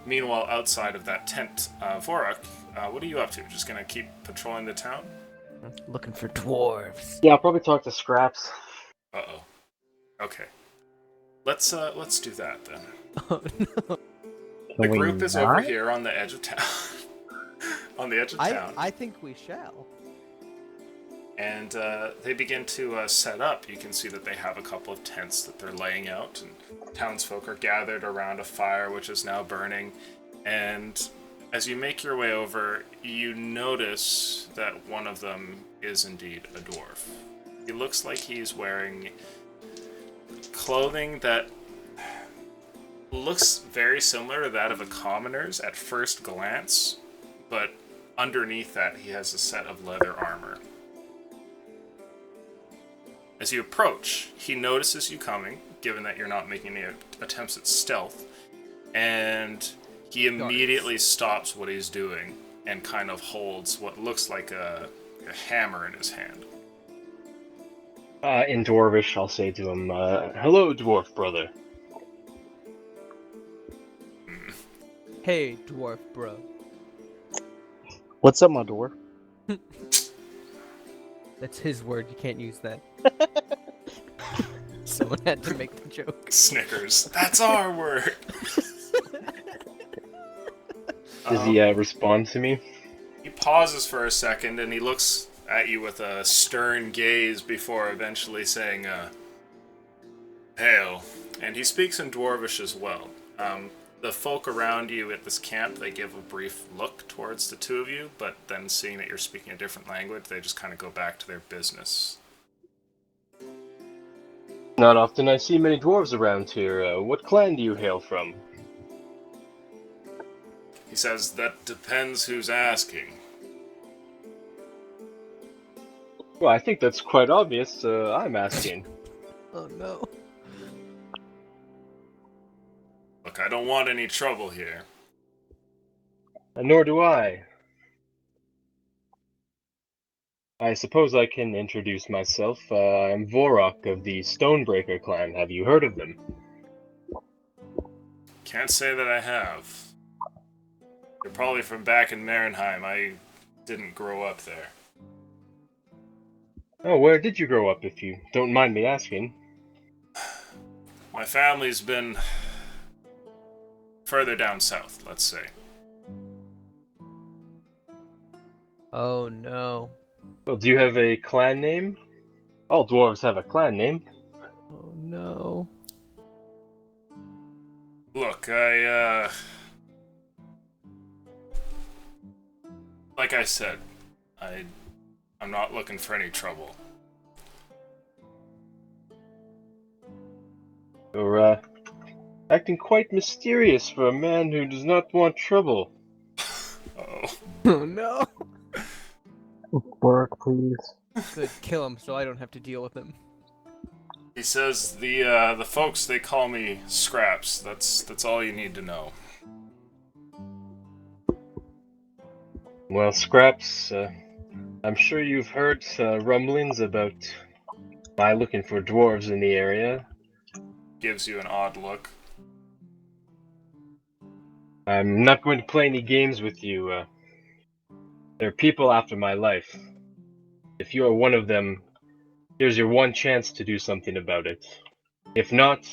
Meanwhile, outside of that tent, Vorak, what are you up to? Just gonna keep patrolling the town? Looking for dwarves. Yeah, I'll probably talk to Scraps. Uh-oh. Okay. Let's do that then. Oh no. The group is over here on the edge of town. On the edge of town. I think we shall. And they begin to set up. You can see that they have a couple of tents that they're laying out, and townsfolk are gathered around a fire which is now burning. And as you make your way over, you notice that one of them is indeed a dwarf. He looks like he's wearing clothing that looks very similar to that of a commoner's at first glance, but underneath that he has a set of leather armor. As you approach, he notices you coming, given that you're not making any attempts at stealth, and he immediately stops what he's doing and kind of holds what looks like a hammer in his hand. In Dwarvish, I'll say to him, hello, dwarf brother. Hey, dwarf bro. What's up, my door? That's his word. You can't use that. Someone had to make the joke. Snickers. That's our word! Does he respond to me? He pauses for a second and he looks at you with a stern gaze before eventually saying, Hail. And he speaks in Dwarvish as well. The folk around you at this camp, they give a brief look towards the two of you, but then seeing that you're speaking a different language, they just kind of go back to their business. Not often I see many dwarves around here. What clan do you hail from? He says, that depends who's asking. Well, I think that's quite obvious. I'm asking. Oh no. Look, I don't want any trouble here. Nor do I. I suppose I can introduce myself. I'm Vorok of the Stonebreaker clan. Have you heard of them? Can't say that I have. You're probably from back in Marenheim. I didn't grow up there. Oh, where did you grow up, if you don't mind me asking? My family's been further down south, let's say. Oh no. Well, do you have a clan name? All dwarves have a clan name. Oh no. Look, like I said, I'm not looking for any trouble. You're, acting quite mysterious for a man who does not want trouble. Uh-oh. Oh no. Work, please. Good, kill him so I don't have to deal with him. He says the folks, they call me Scraps. That's all you need to know. Well, Scraps, I'm sure you've heard rumblings about my looking for dwarves in the area. Gives you an odd look. I'm not going to play any games with you. There are people after my life. If you are one of them, here's your one chance to do something about it. If not,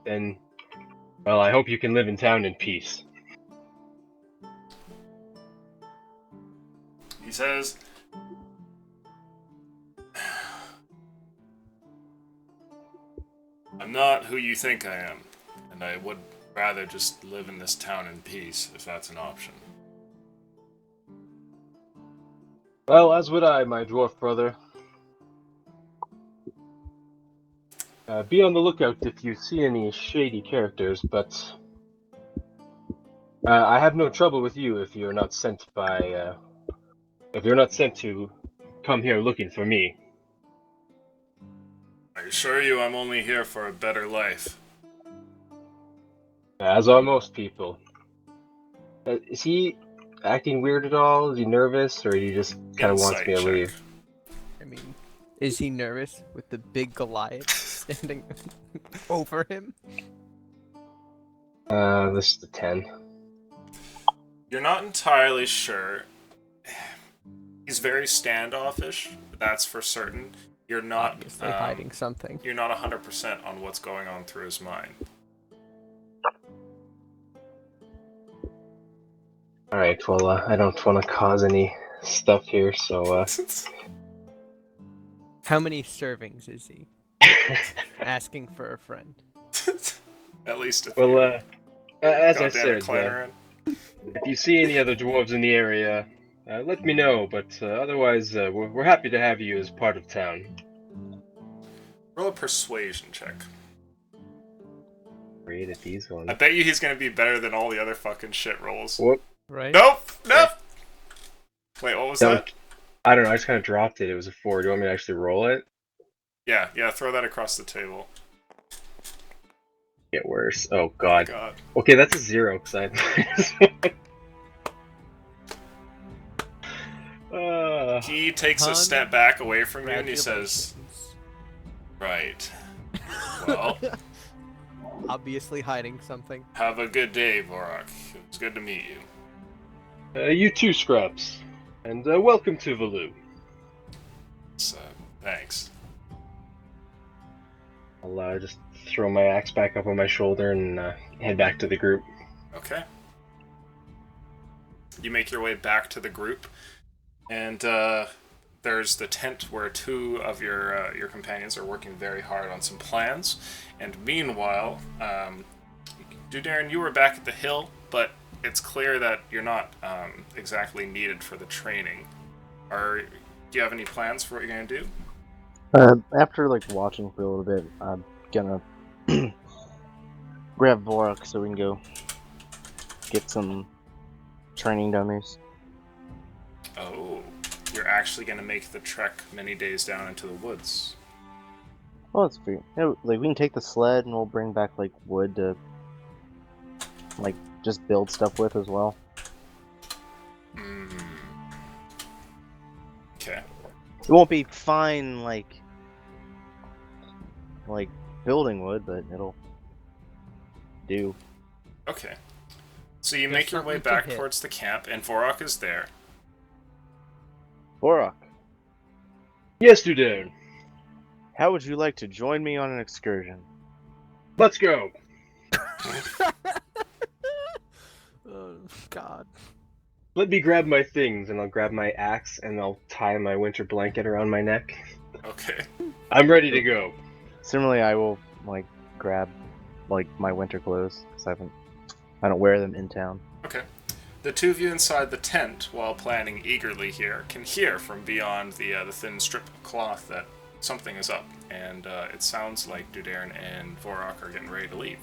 then, well, I hope you can live in town in peace. He says, I'm not who you think I am, and I would rather just live in this town in peace, if that's an option. Well, as would I, my dwarf brother. Be on the lookout if you see any shady characters, but I have no trouble with you if you're not sent to come here looking for me. I assure you, I'm only here for a better life. As are most people. Is he acting weird at all? Is he nervous, or he just kind of wants Insight me to check. leave? I mean, is he nervous with the big Goliath standing over him? This is the 10. You're not entirely sure. He's very standoffish, that's for certain. You're not Obviously hiding something. You're not 100% on what's going on through his mind. Alright, well, I don't want to cause any stuff here, so, How many servings is he? Asking for a friend. At least if well, as I goddamn said, Clannerin. if you see any other dwarves in the area, let me know, but otherwise, we're happy to have you as part of town. Roll a persuasion check. Great at these ones. I bet you he's gonna be better than all the other fucking shit rolls. Whoop. Right? Nope! Nope! Wait, what was that? I don't know, I just kind of dropped it. It was a 4. Do you want me to actually roll it? Yeah, throw that across the table. Get worse. Oh, God. God. Okay, that's a 0, because I... He takes a step back away from you and he says, Congratulations. right. Well, Obviously hiding something. have a good day, Vorak. It's good to meet you. You too, Scraps. And welcome to Valoo. So, thanks. I'll just throw my axe back up on my shoulder and head back to the group. Okay. You make your way back to the group, and there's the tent where 2 of your companions are working very hard on some plans. And meanwhile, Dudarin, you were back at the hill, but it's clear that you're not exactly needed for the training. Do you have any plans for what you're gonna do? After like watching for a little bit, I'm gonna grab Vorak so we can go get some training dummies. Oh, you're actually gonna make the trek many days down into the woods. Oh, that's sweet. Yeah, like we can take the sled and we'll bring back like wood to like just build stuff with as well. Okay. It won't be fine like building wood, but it'll do. Okay. So you There's make your way something to back hit. towards the camp, and Vorak is there. Vorak, Yes, Dudarin. how would you like to join me on an excursion? Let's go. Oh, God. Let me grab my things, and I'll grab my axe, and I'll tie my winter blanket around my neck. Okay. I'm ready to go. Similarly, I will like grab like my winter clothes because I don't wear them in town. Okay. The 2 of you inside the tent, while planning eagerly here, can hear from beyond the thin strip of cloth that something is up, and it sounds like Dudarin and Vorak are getting ready to leave.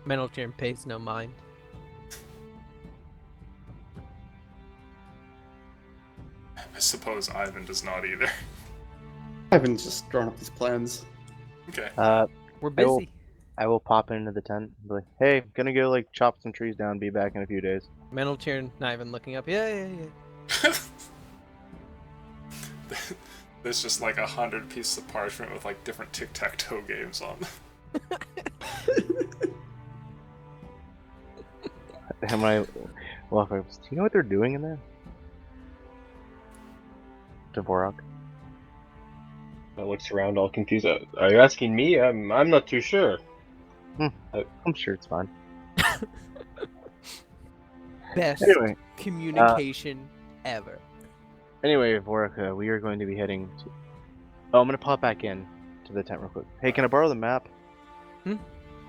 Meneltern pays no mind. I suppose Ivan does not either. Ivan's just drawing up these plans. Okay. We're I will- busy. I will pop into the tent and be like, hey, gonna go like chop some trees down, be back in a few days. Meneltern not even looking up. Yeah. There's just like 100 pieces of parchment with like different tic-tac-toe games on. And when I walk over, do you know what they're doing in there? To Vorak. I looks around all confused. Are you asking me? I'm not too sure. I'm sure it's fine. Best Anyway, communication ever. Vorak, we are going to be heading to... Oh, I'm gonna pop back in to the tent real quick. Hey, can I borrow the map?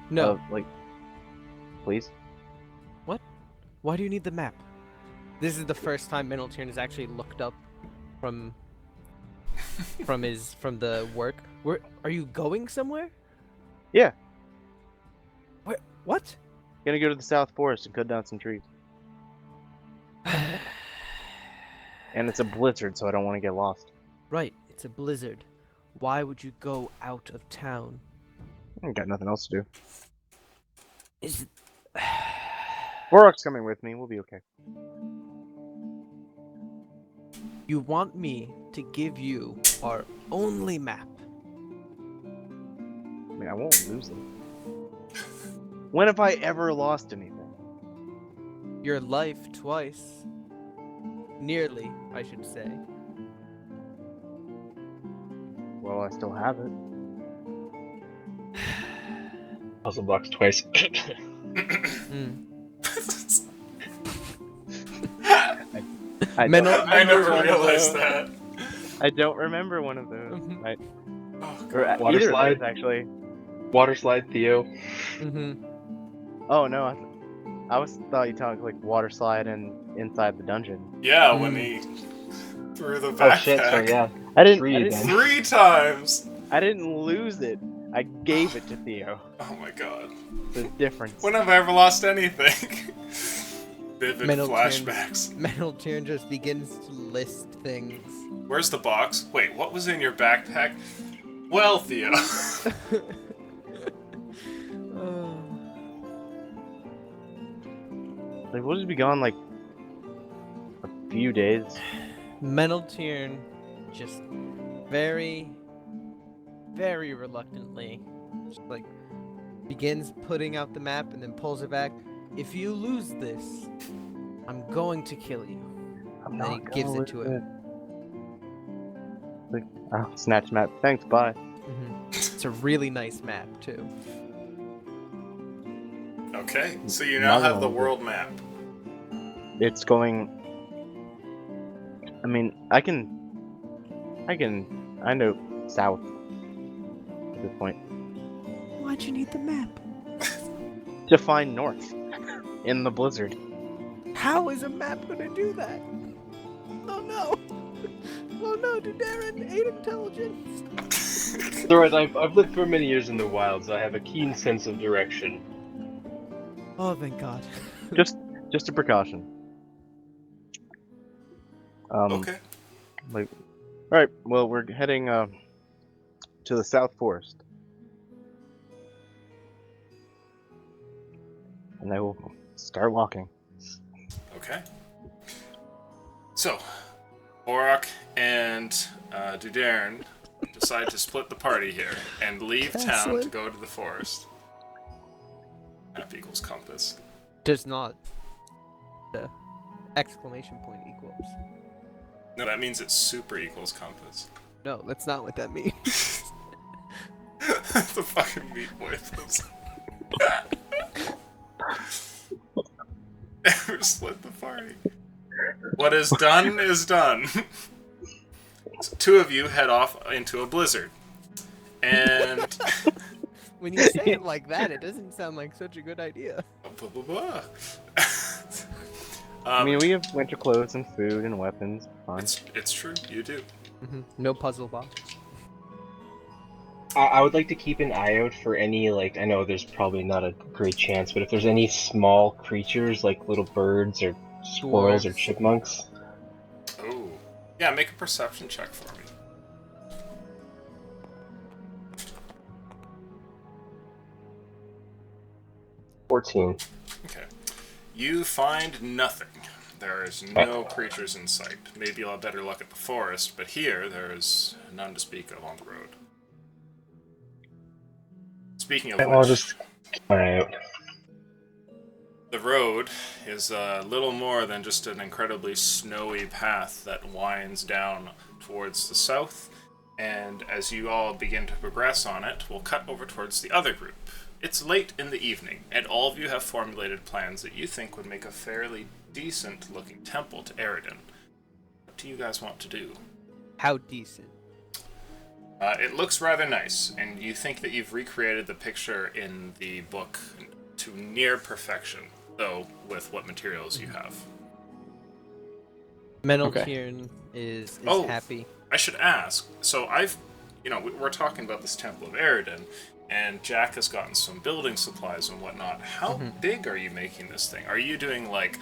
No. Please? Why do you need the map? This is the first time Meneltern has actually looked up from from the work. Where are you going somewhere? Yeah. Where? What? Gonna go to the South Forest and cut down some trees. And it's a blizzard, so I don't want to get lost. Right, it's a blizzard. Why would you go out of town? I ain't got nothing else to do. Is Borok's coming with me. We'll be okay. you want me to give you our only map? I mean, I won't lose it. When have I ever lost anything? Your life twice. Nearly, I should say. Well, I still have it. Puzzle blocks twice. Hmm. I Men don't, are- I never one of realized those. that. I don't remember one of those. Mhm. Oh, Or God. Water either slide? of those, actually. Water slide, Theo. Mm-hmm. Oh no, I thought you talked like water slide and inside the dungeon. Yeah, when he threw the Oh backpack shit, sorry, yeah. I didn't. Three I didn't, then. 3 times. I didn't lose it. I gave it to Theo. Oh my god. The difference. When have I ever lost anything? Vivid Metal Tin. flashbacks. Metal Tyrion just begins to list things. Where's the box? Wait, what was in your backpack? Well, Theo. Like, we'll just be gone like a few days. Metal Tyrion just very, very reluctantly just like begins putting out the map and then pulls it back. If you lose this, I'm going to kill you. I'm And then he not gives gonna it to lose him. Like, oh, snatch map. Thanks, bye. It's a really nice map too. Okay, so you now Not have the gonna- world map. It's going. I mean, I know south at this point. Why'd you need the map? To find north in the blizzard. How is a map gonna do that? Oh no! Oh no, Darren, 8 intelligence! It's alright, I've lived for many years in the wilds. I have a keen sense of direction. Oh, thank God. Just a precaution. Okay. All right. Well, we're heading to the South Forest, and I will start walking. Okay. So, Borok and Dudarin decide to split the party here and leave town to Excellent. go to the forest. Map equals compass. Does not. The exclamation point equals. No, that means it's super equals compass. No, that's not what that means. The fucking meat with Ever split the party. What is done is done. So 2 of you head off into a blizzard. And When you say it like that, it doesn't sound like such a good idea. I mean, we have winter clothes and food and weapons. Fine. it's true, you do. No puzzle box. I would like to keep an eye out for any, like, I know there's probably not a great chance, but if there's any small creatures, like little birds or squirrels or Dwarves. chipmunks. Oh. Yeah, make a perception check for me. $14. Okay. You find nothing. There is no creatures in sight. Maybe you'll have better luck at the forest, but here there is none to speak of on the road. Speaking of I'll which, just keep my eye out. the road is little more than just an incredibly snowy path that winds down towards the south, and as you all begin to progress on it, we'll cut over towards the other group. It's late in the evening, and all of you have formulated plans that you think would make a fairly decent-looking temple to Eridan. What do you guys want to do? How decent. It looks rather nice, and you think that you've recreated the picture in the book to near perfection, though with what materials you have. Metal Okay. Tyrion is Oh. happy. I should ask. So we're talking about this Temple of Eridan, and Jack has gotten some building supplies and whatnot. How big are you making this thing? Are you doing like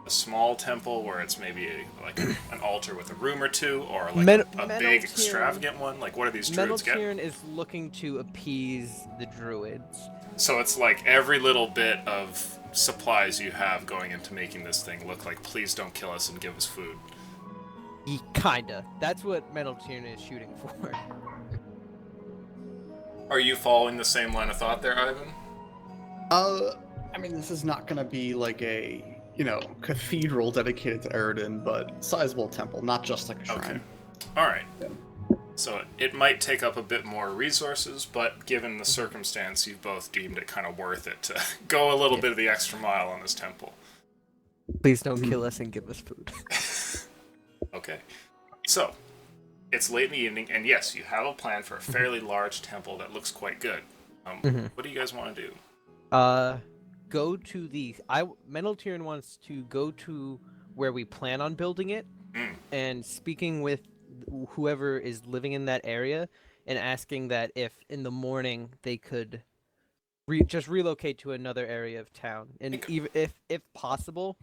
a small temple where it's maybe like an altar with a room or two, or like a big extravagant one? Like, what do these druids get? Meneltierin is looking to appease the druids. So it's like every little bit of supplies you have going into making this thing look like, please don't kill us and give us food. Kinda. That's what Meneltierin is shooting for. Are you following the same line of thought there, Ivan? I mean, this is not gonna be like a, cathedral dedicated to Eridan, but sizable temple, not just like a shrine. Okay. Alright. So it might take up a bit more resources, but given the circumstance, you've both deemed it kind of worth it to go a little bit of the extra mile on this temple. Please don't kill us and give us food. Okay. So, it's late in the evening, and yes, you have a plan for a fairly large temple that looks quite good. What do you guys want to do? Go to the... Meneltierin wants to go to where we plan on building it, and speaking with whoever is living in that area, and asking that if in the morning they could just relocate to another area of town, and even if possible,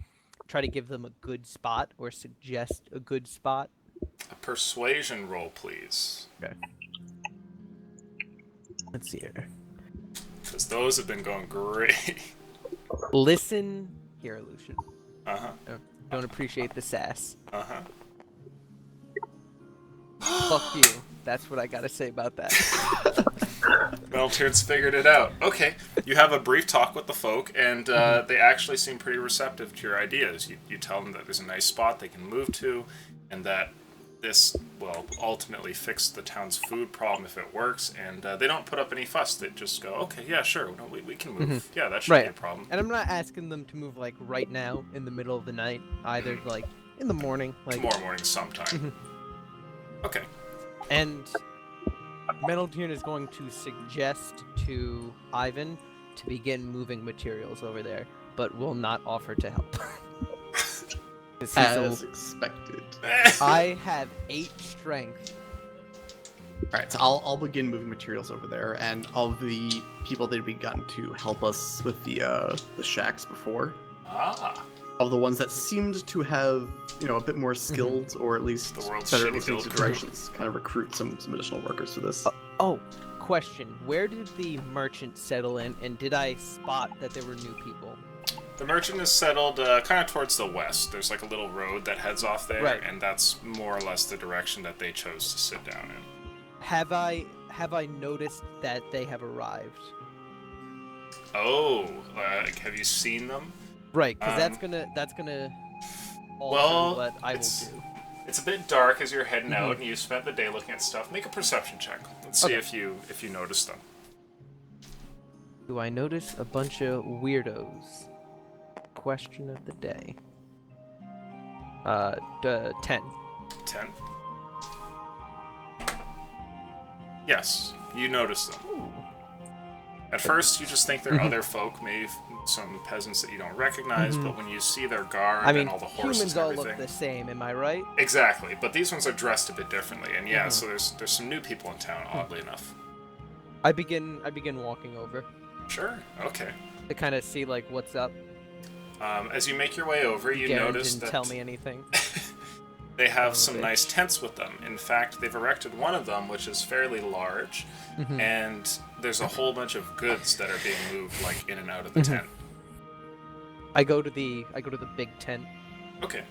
try to give them a good spot or suggest a good spot. A persuasion roll, please. Okay. Let's see here. Because those have been going great. Listen here, Lucian. Uh-huh. Don't appreciate the sass. Uh-huh. Fuck you. That's what I gotta say about that. Meneltierin's figured it out. Okay, you have a brief talk with the folk, and they actually seem pretty receptive to your ideas. You tell them that there's a nice spot they can move to, and that this will ultimately fix the town's food problem if it works, and they don't put up any fuss. They just go, okay, yeah, sure, no, we can move. Yeah, that shouldn't be a problem. And I'm not asking them to move, like, right now, in the middle of the night, either, like, in the morning. Like... Tomorrow morning sometime. Okay. And Meneltierin is going to suggest to Ivan to begin moving materials over there, but will not offer to help. As expected. I have 8 strength. Alright, so I'll begin moving materials over there, and of the people that we've gotten to help us with the shacks before, of the ones that seemed to have, a bit more skilled, or at least The world's better shitty listening build to directions, kind of recruit some additional workers for this. Oh, question. Where did the merchant settle in, and did I spot that there were new people? The merchant is settled kind of towards the west. There's like a little road that heads off there, Right. and that's more or less the direction that they chose to sit down in. Have I noticed that they have arrived? Oh, have you seen them? Right, because that's gonna alter what I will do. It's a bit dark as you're heading out, and you spent the day looking at stuff. Make a perception check. Let's see Okay. if you notice them. Do I notice a bunch of weirdos? Question of the day. 10. 10. Yes, you notice them. Ooh. At first, you just think they're other folk, maybe some peasants that you don't recognize, but when you see their garb I mean, and all the horses humans and all everything... look the same, am I right? Exactly, but these ones are dressed a bit differently, and yeah, so there's some new people in town, oddly enough. I begin walking over Sure, okay. to kind of see like what's up. As you make your way over, you Garen notice didn't that tell me anything. they have Oh, some bitch. nice tents with them. In fact, they've erected one of them, which is fairly large, and there's a whole bunch of goods that are being moved like in and out of the tent. I go to the big tent. Okay.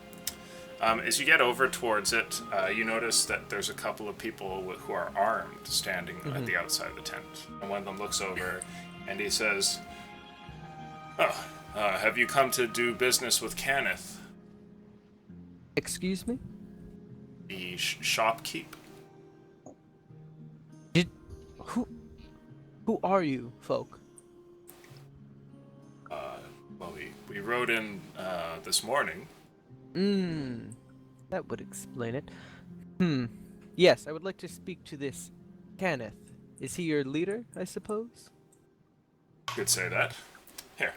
As you get over towards it, you notice that there's a couple of people who are armed standing at the outside of the tent. And one of them looks over and he says, "Oh, have you come to do business with Kenneth, Excuse me? the shopkeep?" Who are you, folk? Well, we rode in this morning. That would explain it. Yes, I would like to speak to this Kenneth. Is he your leader, I suppose? You could say that. Here.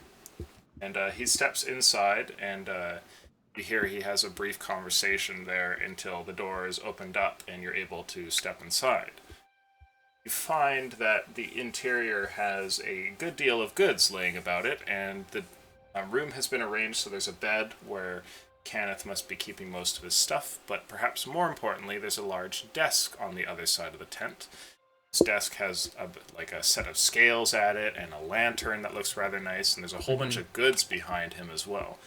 And he steps inside, and You hear he has a brief conversation there until the door is opened up and you're able to step inside. You find that the interior has a good deal of goods laying about it, and the room has been arranged so there's a bed where Kenneth must be keeping most of his stuff, but perhaps more importantly, there's a large desk on the other side of the tent. This desk has a set of scales at it and a lantern that looks rather nice, and there's a whole bunch of goods behind him as well.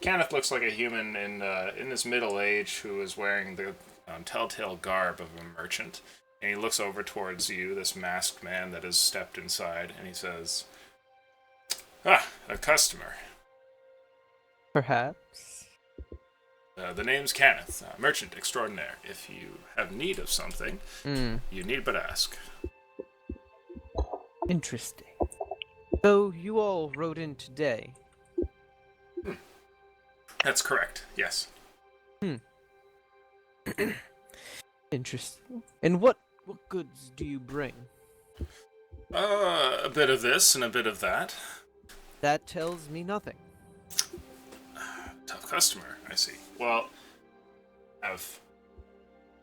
Kenneth looks like a human in his middle age who is wearing the telltale garb of a merchant, and he looks over towards you, this masked man that has stepped inside, and he says, "Ah, a customer. Perhaps. The name's Kenneth, merchant extraordinaire. If you have need of something, you need but ask." Interesting. So you all rode in today? That's correct, yes. Interesting. And what goods do you bring? A bit of this and a bit of that. That tells me nothing. Tough customer, I see. Well, I have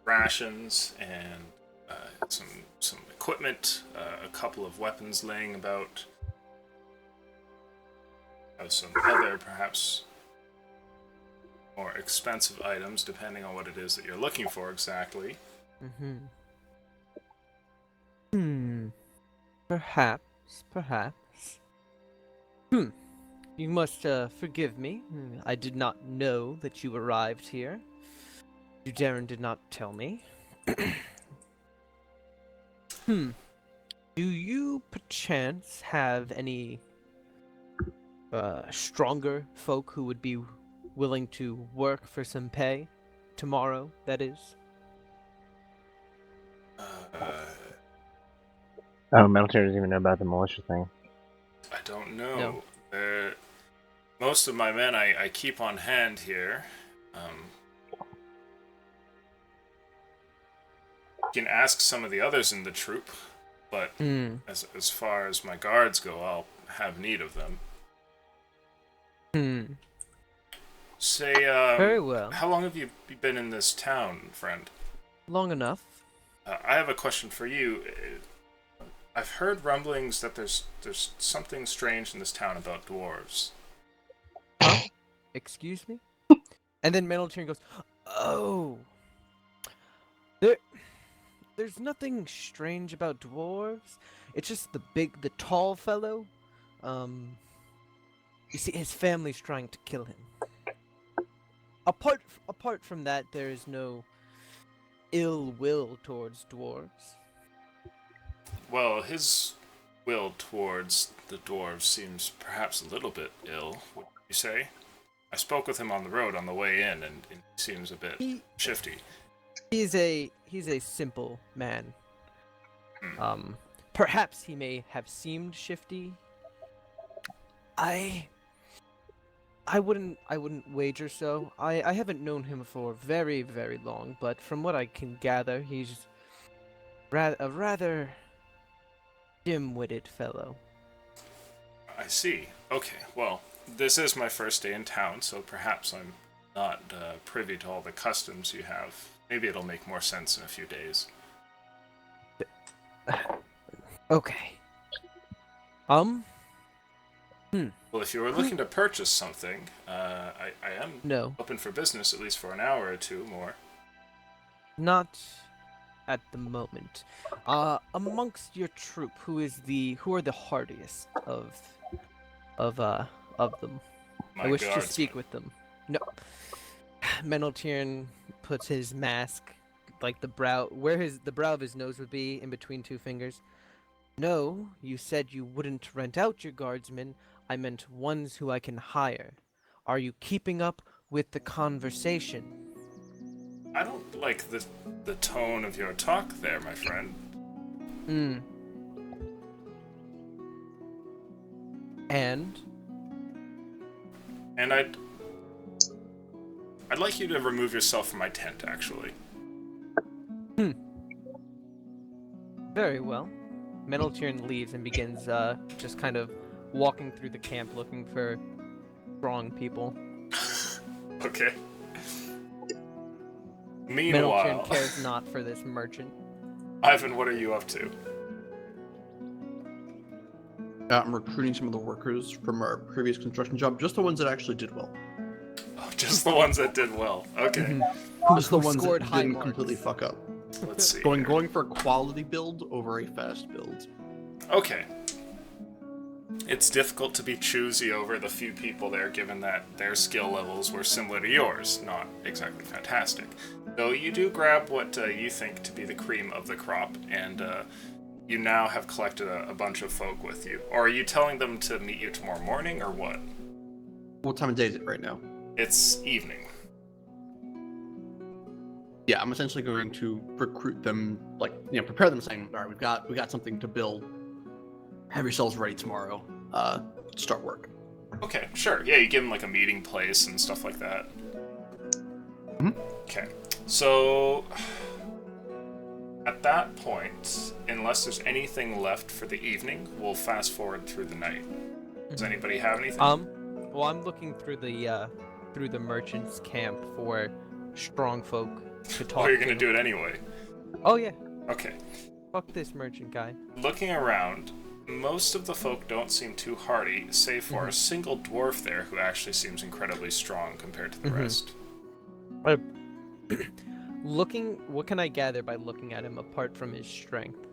rations and some equipment, a couple of weapons laying about. I have some other, perhaps more expensive items, depending on what it is that you're looking for exactly. Perhaps. You must forgive me. I did not know that you arrived here. Darren did not tell me. Do you perchance have any stronger folk who would be willing to work for some pay tomorrow, that is? Oh, Metaltear doesn't even know about the militia thing. I don't know. Most of my men I keep on hand here. You can ask some of the others in the troop, but as far as my guards go, I'll have need of them. Say, Very well. how long have you been in this town, friend? Long enough. I have a question for you. I've heard rumblings that there's something strange in this town about dwarves. Excuse me? And then Metaltear goes, "Oh, there's nothing strange about dwarves. It's just the tall fellow. You see, his family's trying to kill him. Apart from that, there is no ill will towards dwarves." Well, his will towards the dwarves seems perhaps a little bit ill, would you say? I spoke with him on the road on the way in, and he seems a bit shifty. He's a simple man. Perhaps he may have seemed shifty. I wouldn't wager so. I haven't known him for very, very long, but from what I can gather, he's a rather dim-witted fellow. I see. Okay, well, this is my first day in town, so perhaps I'm not privy to all the customs you have. Maybe it'll make more sense in a few days. Okay. Well, if you were looking to purchase something, I am No, open for business at least for an hour or two more. not at the moment. Amongst your troop, who are the hardiest of them? My I wish to guardsmen. speak with them. No. Meneltiern puts his mask, like the brow of his nose would be, in between two fingers. No, you said you wouldn't rent out your guardsmen. I meant ones who I can hire. Are you keeping up with the conversation? I don't like the tone of your talk there, my friend. And I'd like you to remove yourself from my tent, actually. very well. Meneltiern leaves and begins just kind of walking through the camp looking for strong people. Okay. Middleton Meanwhile, cares not for this merchant. Ivan, what are you up to? I'm recruiting some of the workers from our previous construction job, just the ones that actually did well. Oh, just the ones that did well. Okay. Just the Who ones that scored high didn't marks. completely fuck up. Let's see. Going for a quality build over a fast build. Okay. It's difficult to be choosy over the few people there, given that their skill levels were similar to yours, not exactly fantastic. Though you do grab what you think to be the cream of the crop, and you now have collected a bunch of folk with you. Or are you telling them to meet you tomorrow morning, or what? What time of day is it right now? It's evening. Yeah, I'm essentially going to recruit them, prepare them, saying, "All right, we got something to build. Have yourselves ready tomorrow. Start work." Okay, sure. Yeah, you give them like a meeting place and stuff like that. Mhm. Okay. So at that point, unless there's anything left for the evening, we'll fast forward through the night. Does anybody have anything? Well, I'm looking through the merchant's camp for strong folk to talk Oh, you're to. gonna do it anyway. Oh yeah, Okay. fuck this merchant guy. Looking around, most of the folk don't seem too hardy, save for a single dwarf there who actually seems incredibly strong compared to the rest. What can I gather by looking at him apart from his strength?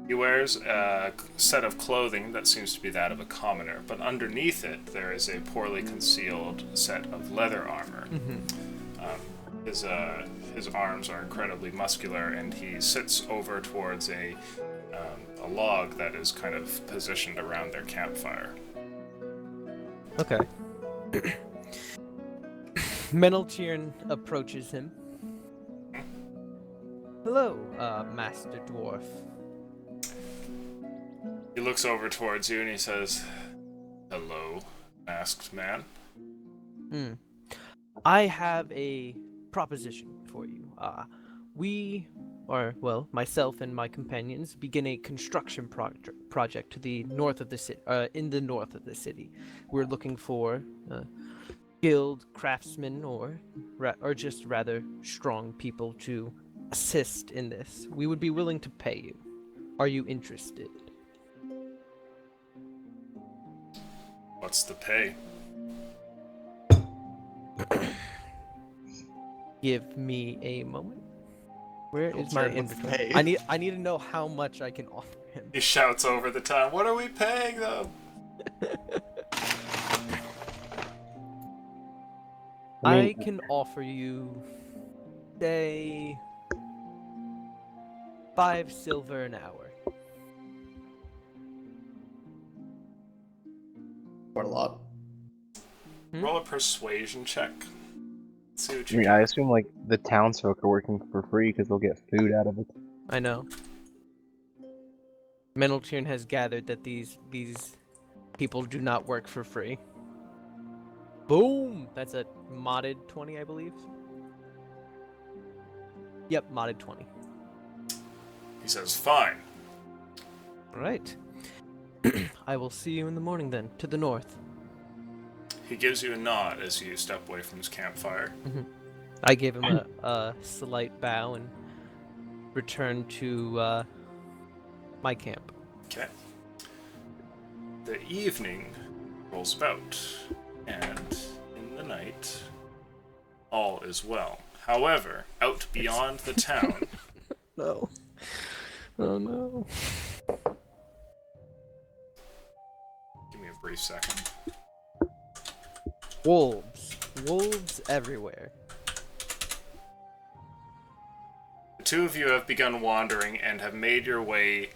He wears a set of clothing that seems to be that of a commoner, but underneath it there is a poorly concealed set of leather armor. His arms are incredibly muscular, and he sits over towards a log that is kind of positioned around their campfire. Okay. Meneltiern approaches him. Hello, Master Dwarf. He looks over towards you and he says, "Hello, masked man." I have a proposition for you. Myself and my companions begin a construction project to the north of the city. In the north of the city, we're looking for skilled craftsmen or just rather strong people to assist in this. We would be willing to pay you. Are you interested? What's the pay? Give me a moment. Where is Don't my start with the inventory? pay. I need to know how much I can offer him. He shouts over the town, "What are we paying them?" I can offer you, say, 5 silver an hour. Quite a lot. Roll a persuasion check. See what I you mean, get. I assume like the townsfolk are working for free because they'll get food out of it. I know. Meneltiern has gathered that these people do not work for free. Boom! That's a modded 20, I believe. Yep, modded 20. He says, "Fine." Alright. I will see you in the morning then, to the north. He gives you a nod as you step away from his campfire. I gave him a slight bow and returned to my camp. Okay. The evening rolls about, and in the night, all is well. However, out beyond the town, No. Oh no. give me a brief second. Wolves. Wolves everywhere. The two of you have begun wandering and have made your way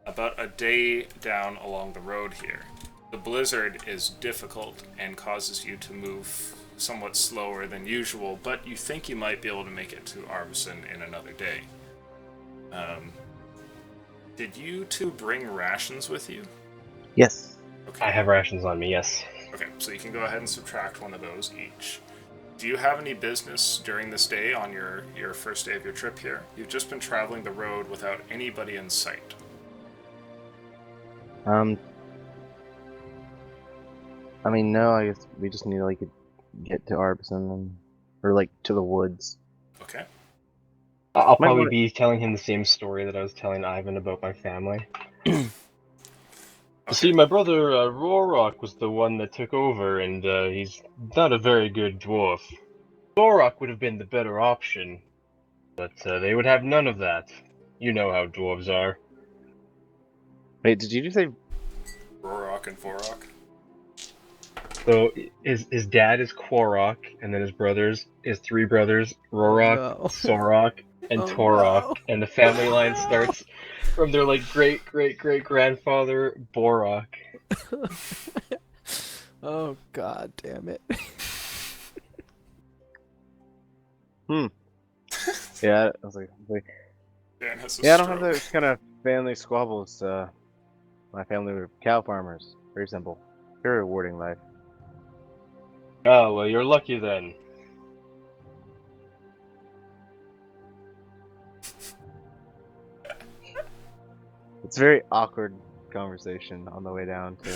about a day down along the road here. The blizzard is difficult and causes you to move somewhat slower than usual, but you think you might be able to make it to Arbison in another day. Did you two bring rations with you? Yes. Okay. I have rations on me, yes. Okay, so you can go ahead and subtract one of those each. Do you have any business during this day on your first day of your trip here? You've just been traveling the road without anybody in sight. I mean, no. I guess we just need to like get to Arbison and or like to the woods. Okay. I'll Might probably wanna- be telling him the same story that I was telling Ivan about my family. You see, Okay. my brother Rorok was the one that took over, and he's not a very good dwarf. Rorok would have been the better option, but they would have none of that. You know how dwarves are. Wait, did you just say? Rorok and Vorok. So his dad is Korok, and then his three brothers, Rorok, no. Sorok, and Oh, Torok, no. and the family line No. starts from their like great grandfather Borok. Oh god damn it. Yeah, I was like, Dan has a yeah, I don't have stroke. those kind of family squabbles. My family were cow farmers. Very simple. Very rewarding life. Oh well, you're lucky then. It's a very awkward conversation on the way down to.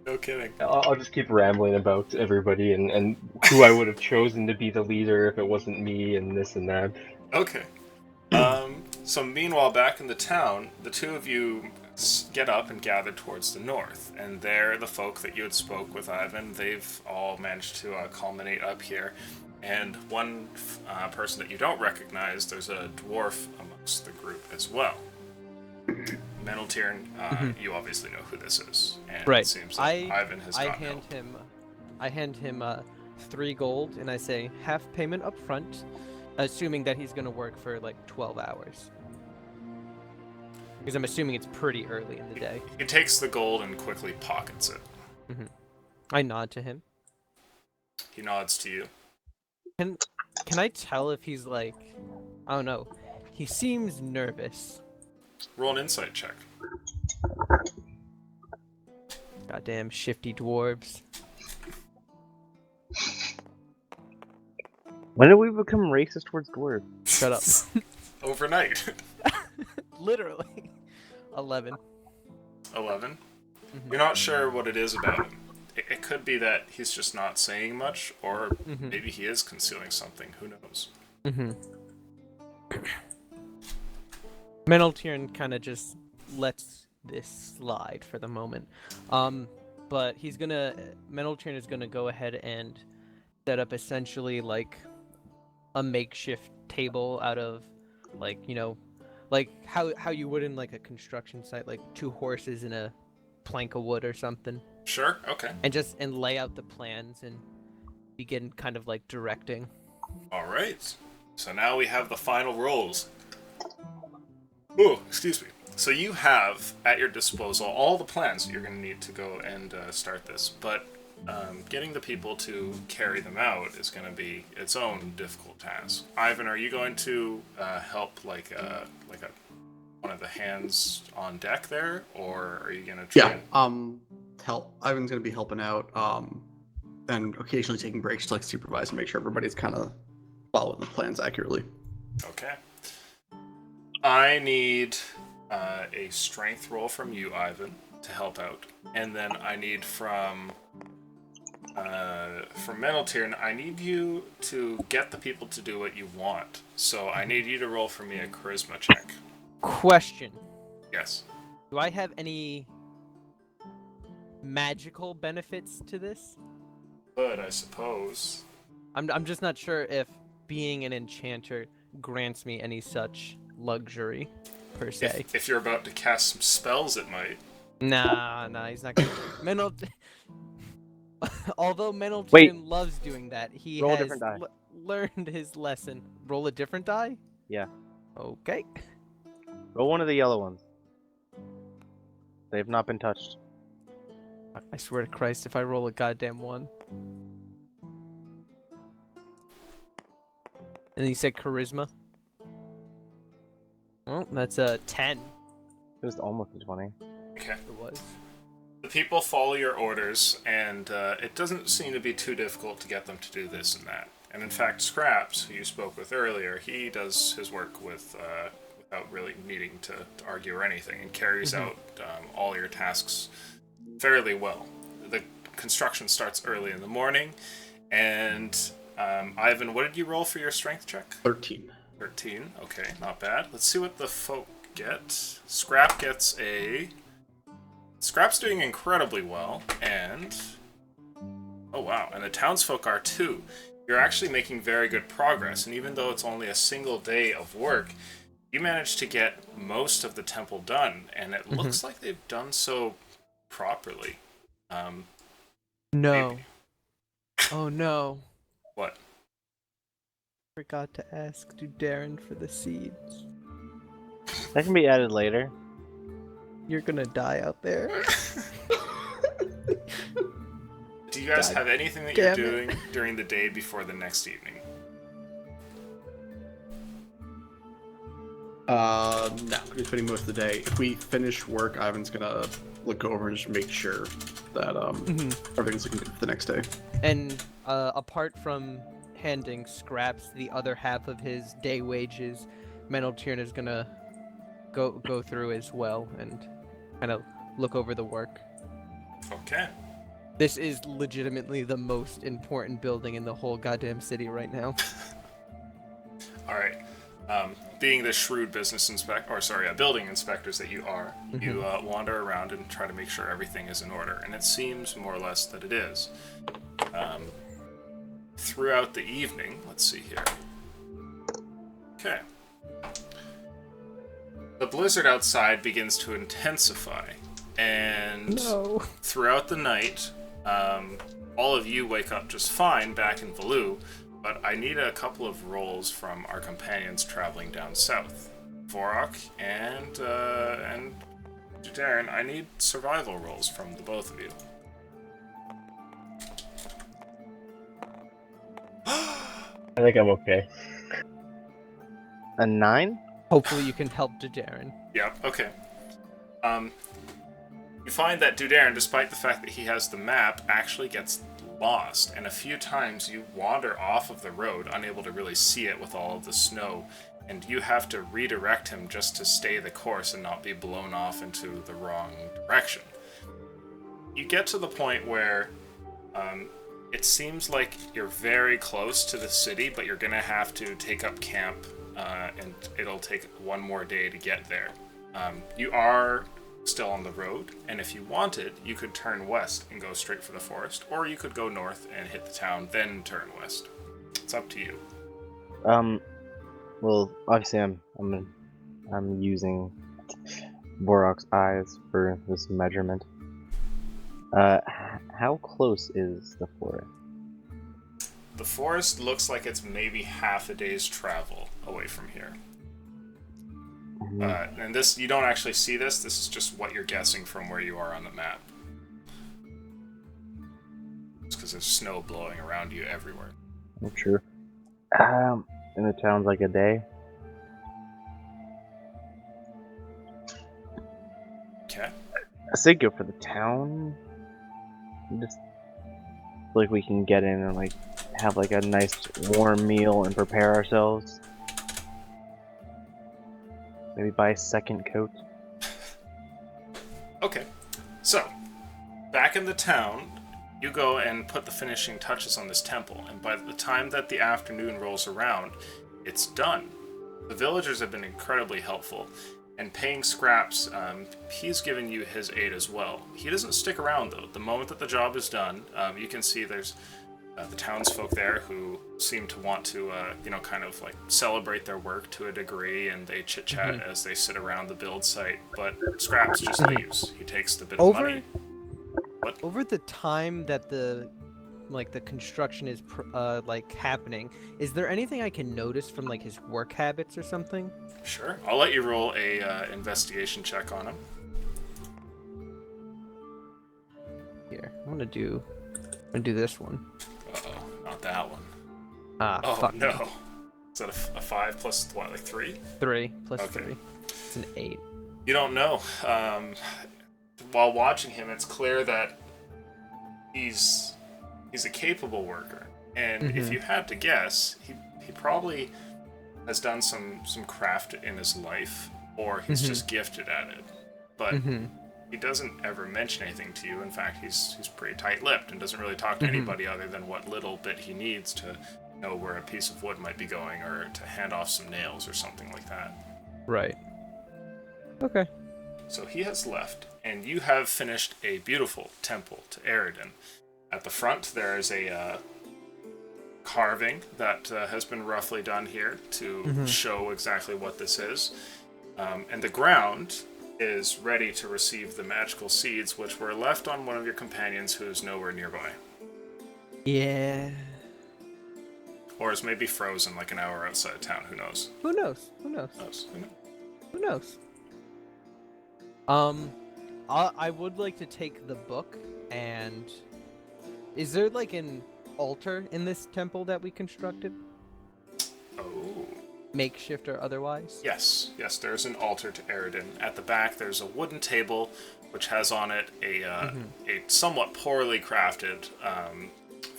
No kidding. I'll just keep rambling about everybody and who I would have chosen to be the leader if it wasn't me and this and that. Okay. So meanwhile, back in the town, the two of you get up and gather towards the north, and there, the folk that you had spoke with, Ivan, they've all managed to culminate up here. And one person that you don't recognize, there's a dwarf amongst the group as well. Meneltirn, you obviously know who this is, and Right. it seems like Ivan has I not hand known. him 3 gold, and I say half payment up front, assuming that he's gonna work for like 12 hours. Because I'm assuming it's pretty early in the day. He takes the gold and quickly pockets it. I nod to him. He nods to you. Can I tell if he's like, I don't know. He seems nervous. Roll an insight check. Goddamn shifty dwarves. When did we become racist towards dwarves? Shut up. Overnight. Literally. 11. 11. You're not sure what it is about him. It could be that he's just not saying much, or maybe he is concealing something. Who knows? Meneltirn kind of just lets this slide for the moment. But Meneltirn is gonna go ahead and set up essentially like a makeshift table out of like, like how you would in like a construction site, like 2 horses and a plank of wood or something. Sure, okay. And lay out the plans and begin kind of like directing. Alright. So now we have the final rolls. Oh, excuse me. So you have at your disposal all the plans that you're going to need to go and start this, but getting the people to carry them out is going to be its own difficult task. Ivan, are you going to help like one of the hands on deck there, or are you going to try? Yeah. Help. Ivan's gonna be helping out. And occasionally taking breaks to like supervise and make sure everybody's kind of following the plans accurately. Okay. I need a strength roll from you, Ivan, to help out, and then I need from Meneltirn, I need you to get the people to do what you want. So I need you to roll for me a charisma check. Question. Yes. Do I have any magical benefits to this? But I suppose. I'm just not sure if being an enchanter grants me any such luxury, per se. If you're about to cast some spells, it might. Nah, he's not gonna. Although Meneltirn Wait. loves doing that, he Roll a has different die. learned his lesson. Roll a different die? Yeah. Okay. Roll one of the yellow ones. They've not been touched. I swear to Christ, if I roll a goddamn 1. And you said charisma? Well, that's a 10. It was almost a 20. Okay. It was. The people follow your orders, and it doesn't seem to be too difficult to get them to do this and that. And in fact, Scraps, who you spoke with earlier, he does his work without really needing to argue or anything, and carries out all your tasks fairly well. The construction starts early in the morning, and Ivan, what did you roll for your strength check? 13. 13. Okay, not bad. Let's see what the folk get. Scrap gets a... Scrap's doing incredibly well, and... Oh wow, and the townsfolk are too. You're actually making very good progress, and even though it's only a single day of work, you managed to get most of the temple done, and it looks like they've done so properly. No. Maybe. Oh no. What? Forgot to ask Darren for the seeds. That can be added later. You're gonna die out there. Do you guys God have anything that you're damn it. doing during the day before the next evening? No, we're spending most of the day. If we finish work, Ivan's gonna look over and just make sure that everything's looking good for the next day. And apart from handing Scraps the other half of his day wages, Meneltiern is gonna go through as well and kind of look over the work. Okay. This is legitimately the most important building in the whole goddamn city right now. Alright. Being the shrewd building inspectors that you are, you wander around and try to make sure everything is in order, and it seems more or less that it is. Throughout the evening, let's see here. Okay. The blizzard outside begins to intensify, and throughout the night, all of you wake up just fine back in Valoo, but I need a couple of rolls from our companions traveling down south. Vorok and Darren, I need survival rolls from the both of you. I think I'm okay. A 9? Hopefully you can help Darren. Yeah, okay. You find that Dudarin, despite the fact that he has the map, actually gets lost, and a few times you wander off of the road, unable to really see it with all of the snow, and you have to redirect him just to stay the course and not be blown off into the wrong direction. You get to the point where it seems like you're very close to the city, but you're going to have to take up camp, and it'll take one more day to get there. You are still on the road, and if you wanted, you could turn west and go straight for the forest, or you could go north and hit the town, then turn west. It's up to you. Well, obviously I'm using Borok's eyes for this measurement. How close is the forest? The forest looks like it's maybe half a day's travel away from here. And this, you don't actually see this. This is just what you're guessing from where you are on the map. It's because there's snow blowing around you everywhere. True. And it sounds like a day. Okay. I say go for the town. Just like we can get in and like have like a nice warm meal and prepare ourselves. Maybe buy a second coat. Okay. So, back in the town, you go and put the finishing touches on this temple, and by the time that the afternoon rolls around, it's done. The villagers have been incredibly helpful, and paying Scraps, he's given you his aid as well. He doesn't stick around, though. The moment that the job is done, you can see there's the townsfolk there who seem to want to, kind of like celebrate their work to a degree, and they chit-chat as they sit around the build site, but Scraps just leaves. He takes the bit of money. What? Over the time that the construction is happening, is there anything I can notice from like his work habits or something? Sure. I'll let you roll a investigation check on him. Here, I'm gonna do this one. Uh-oh, not that one. Oh, fuck. No. Is that a 5 plus what, like 3? 3 plus Okay. 3. It's an 8. You don't know. While watching him, it's clear that he's a capable worker, and if you had to guess, he probably has done some craft in his life, or he's just gifted at it. But he doesn't ever mention anything to you. In fact, he's pretty tight-lipped and doesn't really talk to anybody other than what little bit he needs to know where a piece of wood might be going, or to hand off some nails or something like that. Right. Okay. So he has left, and you have finished a beautiful temple to Eridan. At the front, there is a carving that has been roughly done here to show exactly what this is. And the ground is ready to receive the magical seeds, which were left on one of your companions who is nowhere nearby. Yeah. Or is maybe frozen like an hour outside of town, who knows? Who knows? Who knows? Who knows? I would like to take the book and... Is there like an altar in this temple that we constructed? Oh. Makeshift or otherwise? Yes, there's an altar to Eridan. At the back, there's a wooden table, which has on it a somewhat poorly crafted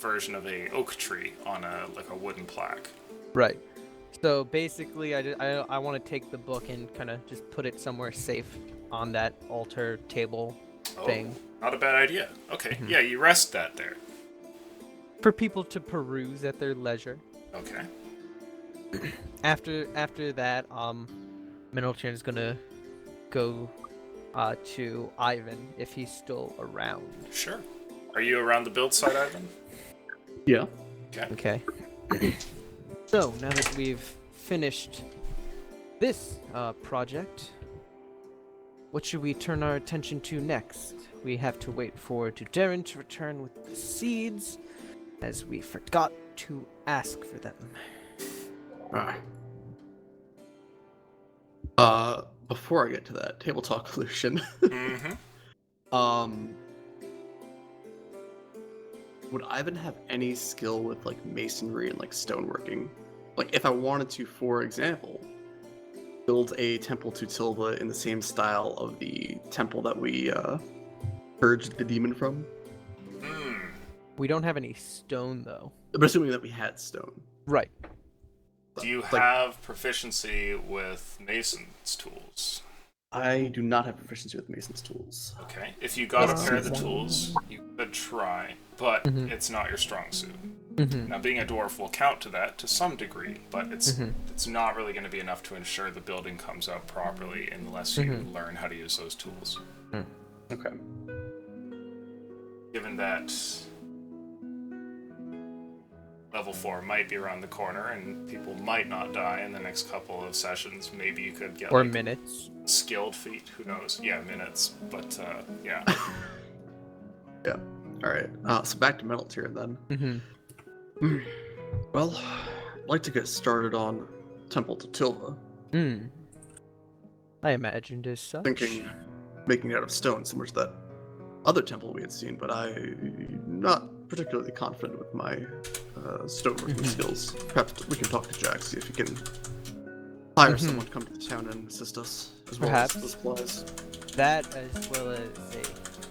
version of a oak tree on a wooden plaque. Right. So basically, I want to take the book and kind of just put it somewhere safe on that altar table thing. Not a bad idea. Okay, yeah, you rest that there. For people to peruse at their leisure. Okay. After that, Minotaur is gonna go to Ivan if he's still around. Sure. Are you around the build site, Ivan? Yeah. Okay. So, now that we've finished this project, what should we turn our attention to next? We have to wait for Duderin to return with the seeds, as we forgot to ask for them. Before I get to that, table talk solution. Would Ivan have any skill with like masonry and like stoneworking? Like if I wanted to, for example, build a temple to Tilva in the same style of the temple that we purged the demon from. We don't have any stone, though. But assuming that we had stone. Right. Do you have proficiency with Mason's tools? I do not have proficiency with Mason's tools. Okay. If you got a pair of the tools, you could try, but it's not your strong suit. Now, being a dwarf will count to that to some degree, but it's not really going to be enough to ensure the building comes out properly unless you learn how to use those tools. Okay. Given that level 4 might be around the corner and people might not die in the next couple of sessions, maybe you could get minutes. Skilled feat, who knows? Yeah, minutes, but yeah. Yeah. Alright, so back to Metal Tier then. Well, I'd like to get started on Temple to Tilva. I imagined as such. Thinking making it out of stone, similar to that other temple we had seen, but I'm not particularly confident with my stoneworking skills. Perhaps we can talk to Jack, see if he can hire someone to come to the town and assist us, as well as the supplies. That, as well as a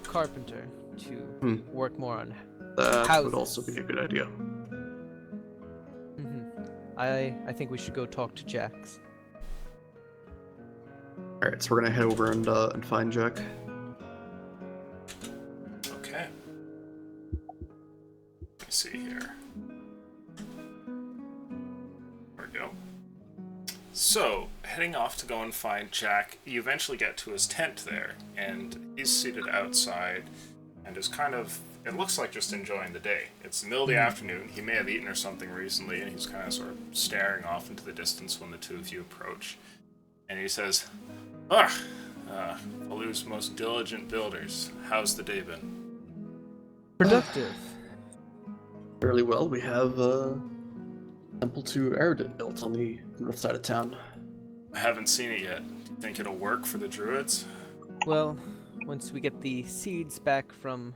carpenter to work more on That houses. would also be a good idea. I think we should go talk to Jax. Alright, so we're gonna head over and find Jack. Okay. Let me see here. There we go. So, heading off to go and find Jack, you eventually get to his tent there, and he's seated outside and is kind of, it looks like just enjoying the day. It's the middle of the afternoon, he may have eaten or something recently, and he's kind of sort of staring off into the distance when the two of you approach. And he says, Falu's most diligent builders, how's the day been? Productive. Fairly well. We have Temple to Eridan built on the north side of town. I haven't seen it yet. Do you think it'll work for the druids? Well, once we get the seeds back from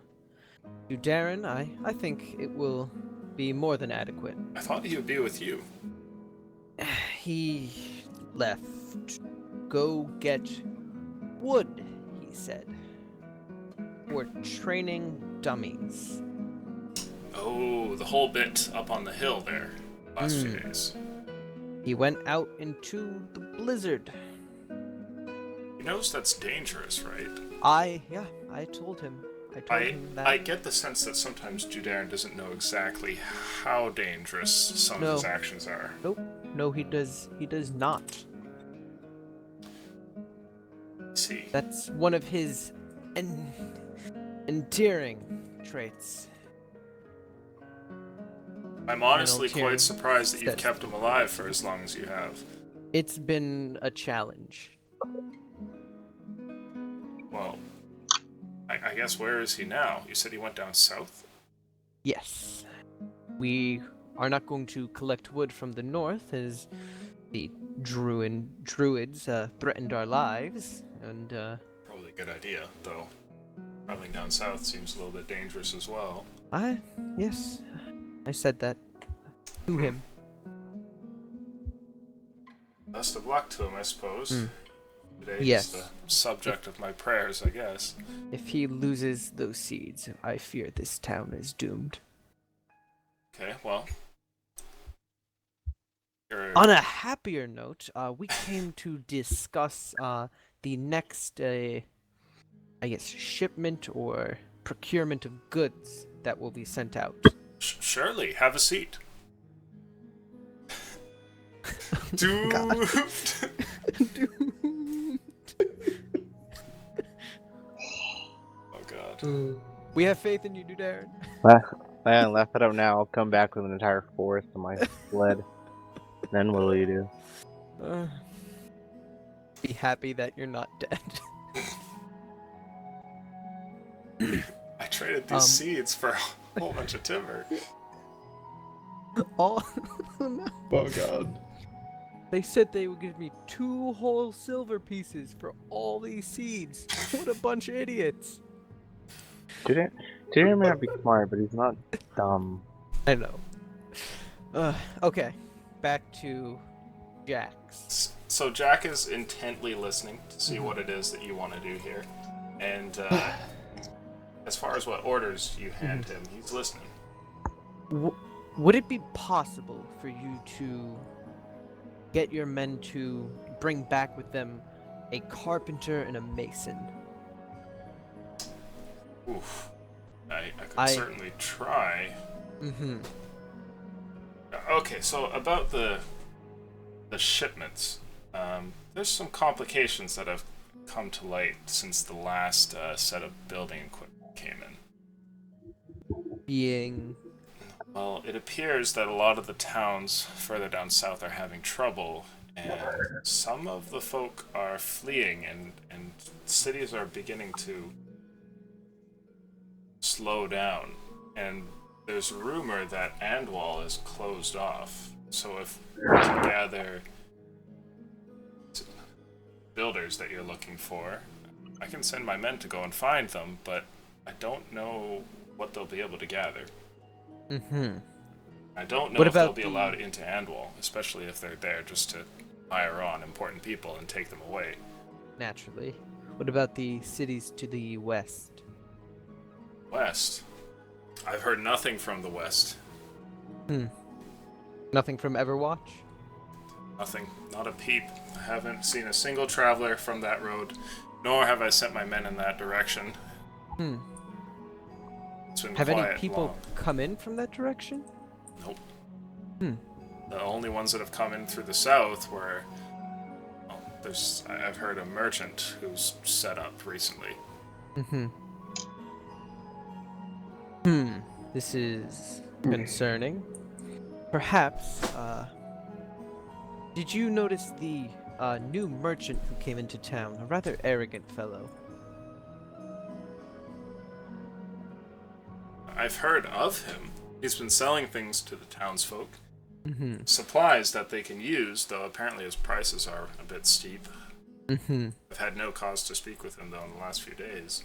Duderin, I think it will be more than adequate. I thought he would be with you. He left. Go get wood, he said. We're training dummies. Oh, the whole bit up on the hill there. Last few days. He went out into the blizzard. He knows that's dangerous, right? I told him. I told him that. I get the sense that sometimes Judarin doesn't know exactly how dangerous some of his No. actions are. Nope. No, he does not. See. That's one of his endearing traits. I'm honestly Tyrion quite surprised that you've says- kept him alive for as long as you have. It's been a challenge. Well, I guess where is he now? You said he went down south? Yes. We are not going to collect wood from the north as the druids threatened our lives, and Probably a good idea, though. Traveling down south seems a little bit dangerous as well. yes, I said that to him. Best of luck to him, I suppose. Hmm. Today Yes. is the subject of my prayers, I guess. If he loses those seeds, I fear this town is doomed. Okay, well. On a happier note, we came to discuss the next, I guess, shipment or procurement of goods that will be sent out. Surely, have a seat. Dude! Oh god. We have faith in you, Darren. Man, laugh it up now. I'll come back with an entire forest on my sled. Then what will you do? Be happy that you're not dead. I traded these seeds for a whole bunch of timber. All no. Oh god. They said they would give me 2 whole silver pieces for all these seeds. What a bunch of idiots. Judarin may not be smart, but he's not dumb. I know. Okay, back to Jax. So Jack is intently listening to see what it is that you want to do here. And as far as what orders you hand him, he's listening. Would it be possible for you to get your men to bring back with them a carpenter and a mason? Oof. I could certainly try. Mm-hmm. Okay, so about the shipments, there's some complications that have come to light since the last set of building equipment came in. Being... Well, it appears that a lot of the towns further down south are having trouble, and some of the folk are fleeing, and cities are beginning to slow down. And there's a rumor that Andwall is closed off, so if we can gather builders that you're looking for, I can send my men to go and find them, but I don't know what they'll be able to gather. Mm-hmm. I don't know What if they'll about be allowed into Andwall, especially if they're there just to hire on important people and take them away. Naturally. What about the cities to the west? West? I've heard nothing from the west. Nothing from Everwatch? Nothing. Not a peep. I haven't seen a single traveler from that road, nor have I sent my men in that direction. It's been Have quiet any people long. come in from that direction? Nope. Hmm. The only ones that have come in through the south were... Well, I've heard a merchant who's set up recently. This is concerning. Perhaps, did you notice the new merchant who came into town? A rather arrogant fellow. I've heard of him. He's been selling things to the townsfolk. Supplies that they can use, though apparently his prices are a bit steep. I've had no cause to speak with him, though, in the last few days.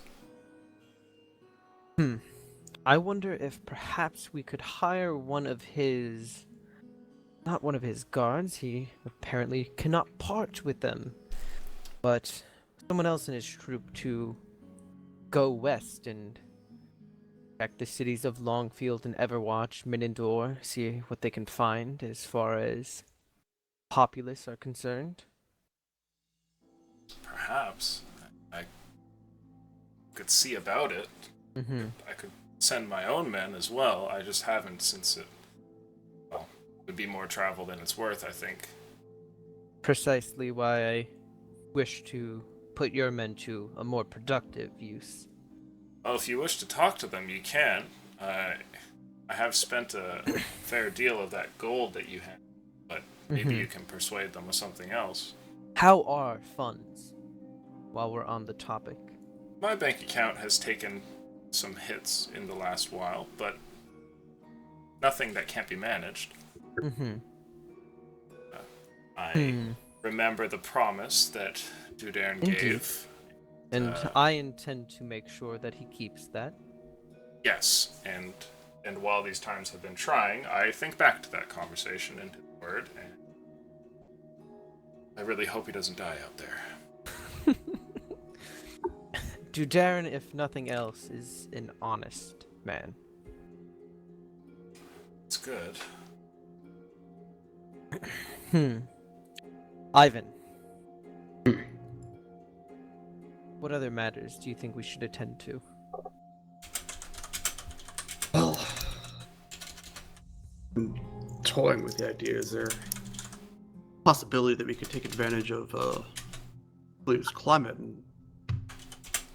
I wonder if perhaps we could hire one of his... Not one of his guards, he apparently cannot part with them. But someone else in his troop to go west and check the cities of Longfield and Everwatch, Minendor, see what they can find as far as populace are concerned. Perhaps. I could see about it. I could send my own men as well. I just haven't since it would be more travel than it's worth, I think. Precisely why I wish to put your men to a more productive use. Well, if you wish to talk to them, you can. I have spent a fair deal of that gold that you had, but maybe you can persuade them with something else. How are funds, while we're on the topic? My bank account has taken some hits in the last while, but nothing that can't be managed. I remember the promise that Dudairn Indeed. gave. And I intend to make sure that he keeps that. Yes, and while these times have been trying, I think back to that conversation and his word, and I really hope he doesn't die out there. Dudairn, if nothing else, is an honest man. It's good. Ivan. What other matters do you think we should attend to? Well, I'm toying with the idea. Is there a possibility that we could take advantage of Blue's climate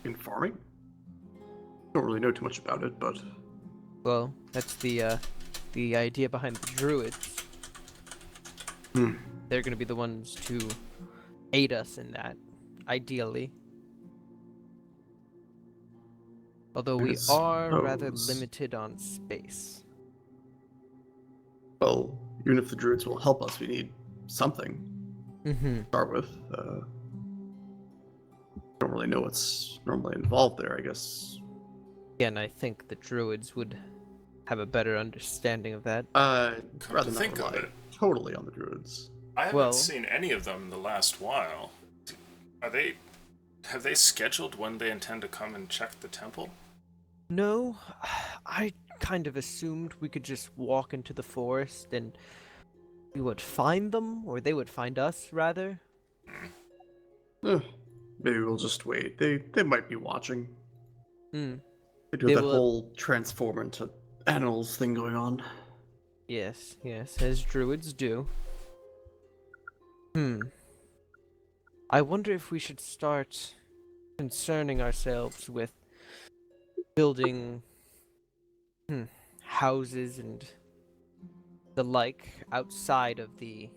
in farming? Don't really know too much about it, but Well, that's the idea behind the druids. They're going to be the ones to aid us in that, ideally. Although we are rather suppose. limited on space. well, even if the druids will help us, we need something to start with. Don't really know what's normally involved there. I guess. Again, I think the druids would have a better understanding of that. Rather to not think of rely it. totally on the druids. I haven't Well- seen any of them in the last while. Have they scheduled when they intend to come and check the temple? No, I kind of assumed we could just walk into the forest and we would find them, or they would find us, rather. Maybe we'll just wait. They might be watching. Hmm. They do They that will- whole transform into animals thing going on. Yes, as druids do. I wonder if we should start concerning ourselves with building houses and the like outside of the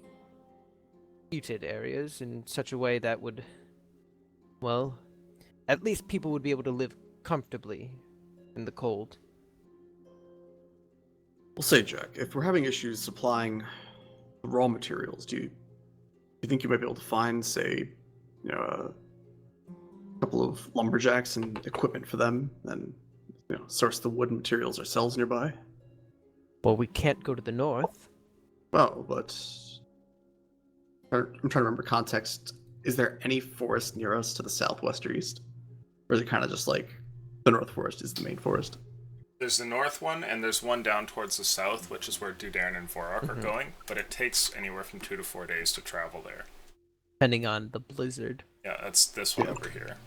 heated areas in such a way that would, well, at least people would be able to live comfortably in the cold. We'll say, Jack, if we're having issues supplying the raw materials, do you think you might be able to find, say, a couple of lumberjacks and equipment for them, and source the wood and materials ourselves nearby? Well, we can't go to the north. Well, but I'm trying to remember context. Is there any forest near us to the southwest or east, or is it kind of just like the North Forest is the main forest? There's the north one, and there's one down towards the south, which is where Dudairn and Vorak are going, but it takes anywhere from 2 to 4 days to travel there. Depending on the blizzard. Yeah, that's this one Yeah. over here.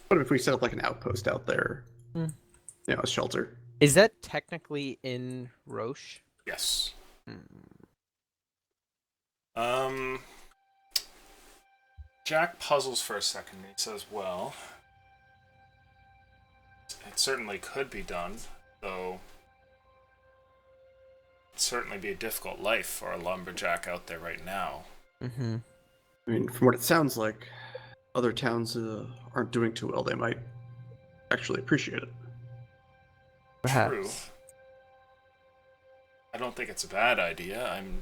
What if we set up like an outpost out there? A shelter. Is that technically in Roche? Yes. Jack puzzles for a second, and he says, well, it certainly could be done, though it'd certainly be a difficult life for a lumberjack out there right now. Mm-hmm. I mean, from what it sounds like, other towns aren't doing too well. They might actually appreciate it. Perhaps. True. I don't think it's a bad idea. I'm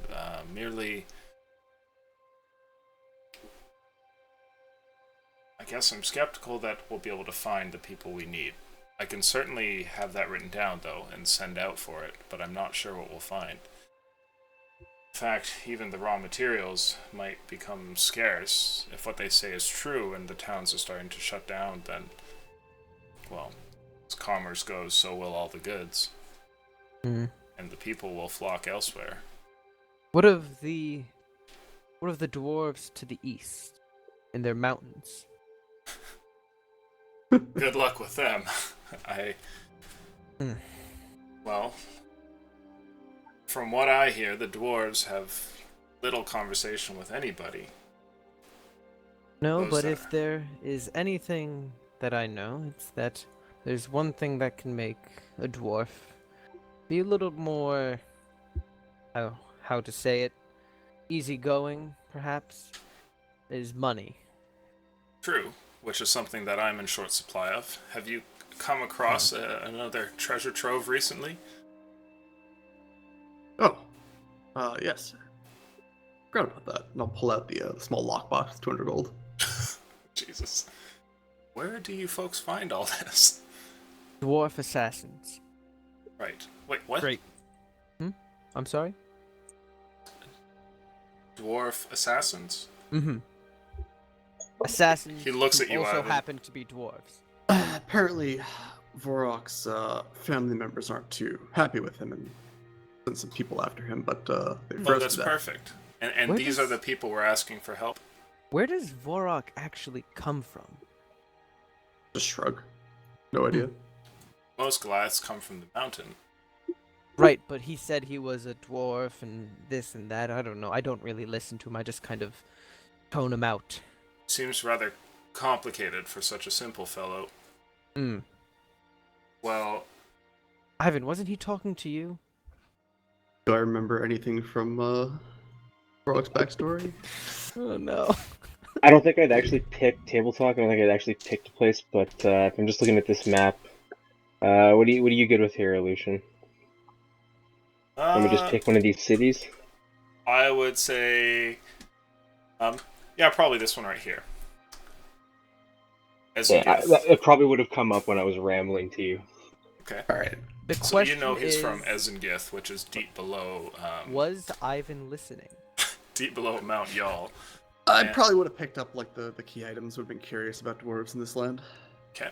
merely... I guess I'm skeptical that we'll be able to find the people we need. I can certainly have that written down, though, and send out for it, but I'm not sure what we'll find. In fact, even the raw materials might become scarce. If what they say is true and the towns are starting to shut down, then, well, as commerce goes, so will all the goods. Mm. And the people will flock elsewhere. What of the dwarves to the east in their mountains? Good luck with them. Well, from what I hear, the dwarves have little conversation with anybody. No, Those but that if are- there is anything that I know, it's that there's one thing that can make a dwarf be a little more, how to say it, easygoing, perhaps, is money. True, which is something that I'm in short supply of. Have you come across another treasure trove recently? Oh, yes. Forgot about that. And I'll pull out the small lockbox with 200 gold. Jesus. Where do you folks find all this? Dwarf assassins. Right. Wait, what? Great. I'm sorry? Dwarf assassins? Mm-hmm. Assassins He looks who at you, also Ivan. happen to be dwarves. Apparently, Vorok's family members aren't too happy with him and sent some people after him, but they Oh, froze that's to death. perfect. And Where these are does- the people we're asking for help. Where does Vorok actually come from? Just shrug. No idea. Most Goliaths come from the mountain. Right, but he said he was a dwarf and this and that. I don't know. I don't really listen to him. I just kind of tone him out. Seems rather complicated for such a simple fellow. Hmm. Well, Ivan, wasn't he talking to you? Do I remember anything from Vorok's backstory? Oh no. I don't think I'd actually pick Table Talk. I don't think I'd actually pick the place, but if I'm just looking at this map, what are you good with here, Lucian? Let me just pick one of these cities. I would say, yeah, probably this one right here. As you Yeah, give. it probably would have come up when I was rambling to you. Okay. Alright. The So question you know he's is, from Ezengith, which is deep below, was Ivan listening? deep below Mount Yall. I Yeah. probably would have picked up like the key items, would have been curious about dwarves in this land. Okay.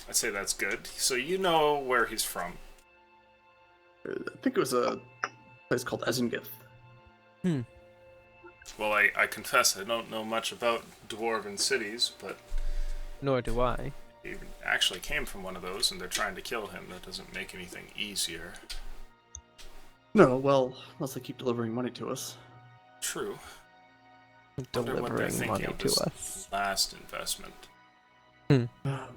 I'd say that's good. So you know where he's from. I think it was a place called Ezengith. Well, I confess I don't know much about dwarven cities, but Nor do I. he actually came from one of those, and they're trying to kill him. That doesn't make anything easier. No, well, unless they keep delivering money to us. True. Wonder what they're Delivering thinking money of to this us. last investment. Well,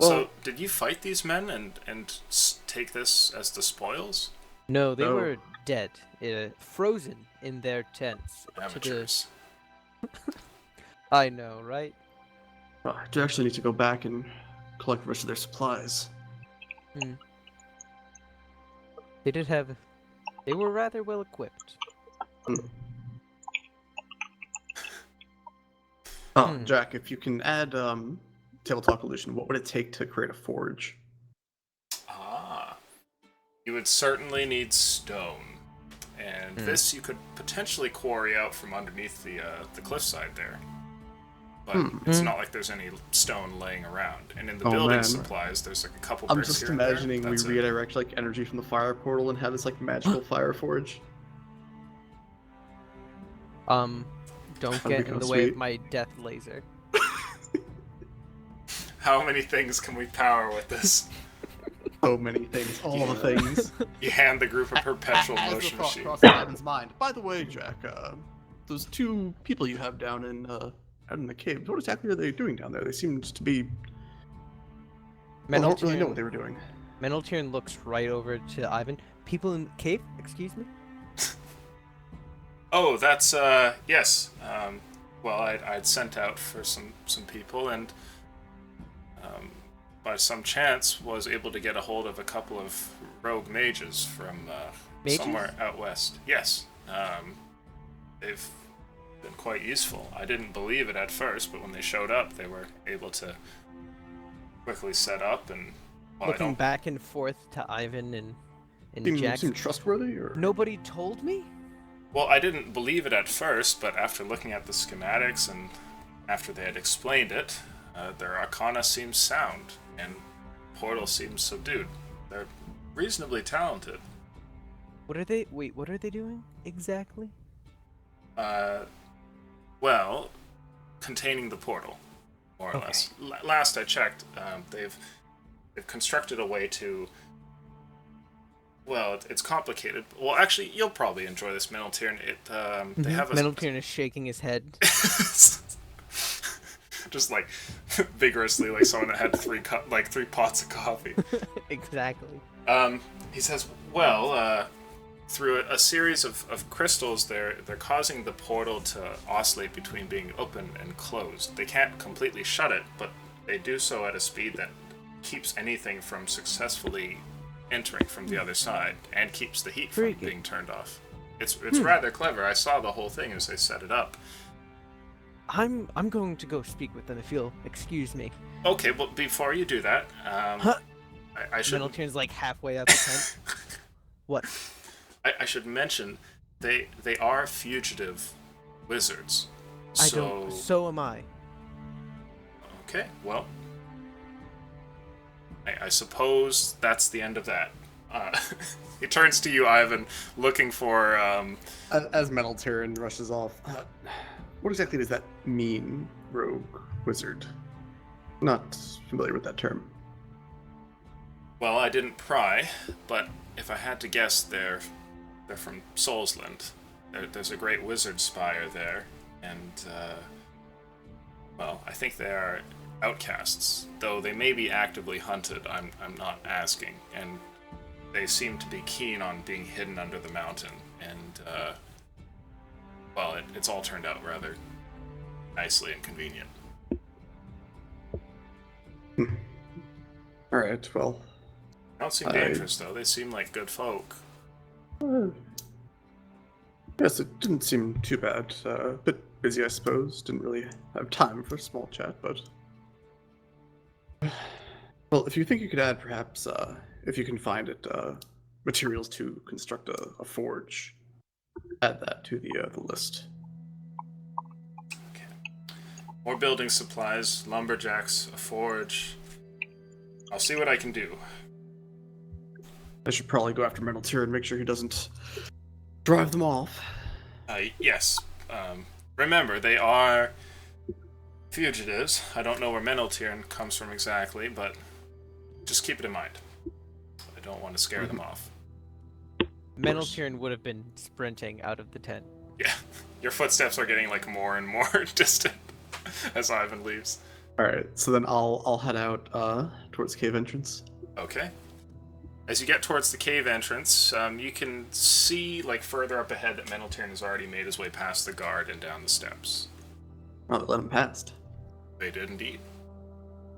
So, did you fight these men and take this as the spoils? No, they No. were dead, frozen in their tents. to the- Amateurs. I know, right? I do actually need to go back and collect the rest of their supplies. They did have. They were rather well equipped. Oh, Jack, if you can add Table Talk Illusion, what would it take to create a forge? Ah. You would certainly need stone. And this you could potentially quarry out from underneath the cliffside there. But it's not like there's any stone laying around. And in the Oh, building man. supplies, there's like a couple I'm bricks just here and there. imagining we That's it. redirect like energy from the fire portal and have this like magical fire forge. Don't That'd get be in the kinda way of sweet. my death laser. How many things can we power with this? So many things, all the things. You hand the group a perpetual As the motion thought machine. crosses Ivan's mind. By the way, Jack, those two people you have down in out in the cave, what exactly are they doing down there? They seemed to be. Well, I don't really know what they were doing. Meneltiern looks right over to Ivan. People in the cave? Excuse me? Oh, that's yes. Well, I'd sent out for some people, and by some chance was able to get a hold of a couple of rogue mages from Mages? somewhere out west. Yes, they've been quite useful. I didn't believe it at first, but when they showed up, they were able to quickly set up and. Well, I Looking don't back and forth to Ivan and Jack. Seem trustworthy, or Nobody told me? Well, I didn't believe it at first, but after looking at the schematics and after they had explained it, their arcana seems sound, and Portal seems subdued. They're reasonably talented. What are they? Wait, what are they doing exactly? Well, containing the portal. more or Okay. less. Last I checked, they've constructed a way to. Well, it's complicated. Well, actually, you'll probably enjoy this, Meneltier. They have a Meneltier is shaking his head. just like vigorously, like someone that had three pots of coffee. Exactly. He says, well, through a series of crystals, they're causing the portal to oscillate between being open and closed. They can't completely shut it, but they do so at a speed that keeps anything from successfully entering from the other side and keeps the heat from Freaky. being turned off. It's rather clever. I saw the whole thing as they set it up. I'm going to go speak with them if you'll excuse me. Okay, well, before you do that, I should Meneltier's like halfway out the tent. What? I should mention they are fugitive wizards. I don't. So am I. Okay, well, I suppose that's the end of that. He turns to you, Ivan, looking for. As Meneltier rushes off, what exactly does that mean, rogue wizard? Not familiar with that term. Well, I didn't pry, but if I had to guess, they're from Soulsland. There's a great wizard spire there, and well, I think they are outcasts, though they may be actively hunted. I'm not asking, and they seem to be keen on being hidden under the mountain, and well, it's all turned out rather nicely and convenient. All right, well. They don't seem dangerous, though. They seem like good folk. Yes, it didn't seem too bad. A bit busy, I suppose. Didn't really have time for a small chat, but. Well, if you think you could add, perhaps, if you can find it, materials to construct a forge, add that to the list. Okay. More building supplies, lumberjacks, a forge. I'll see what I can do. I should probably go after Meneltier and make sure he doesn't drive them off. Yes. Remember, they are fugitives. I don't know where Meneltier comes from exactly, but just keep it in mind. I don't want to scare them off. Meneltier would have been sprinting out of the tent. Yeah, your footsteps are getting like more and more distant as Ivan leaves. All right, so then I'll head out towards cave entrance. Okay. As you get towards the cave entrance, you can see, like, further up ahead that Meneltier has already made his way past the guard and down the steps. Oh, they let him past. They did indeed.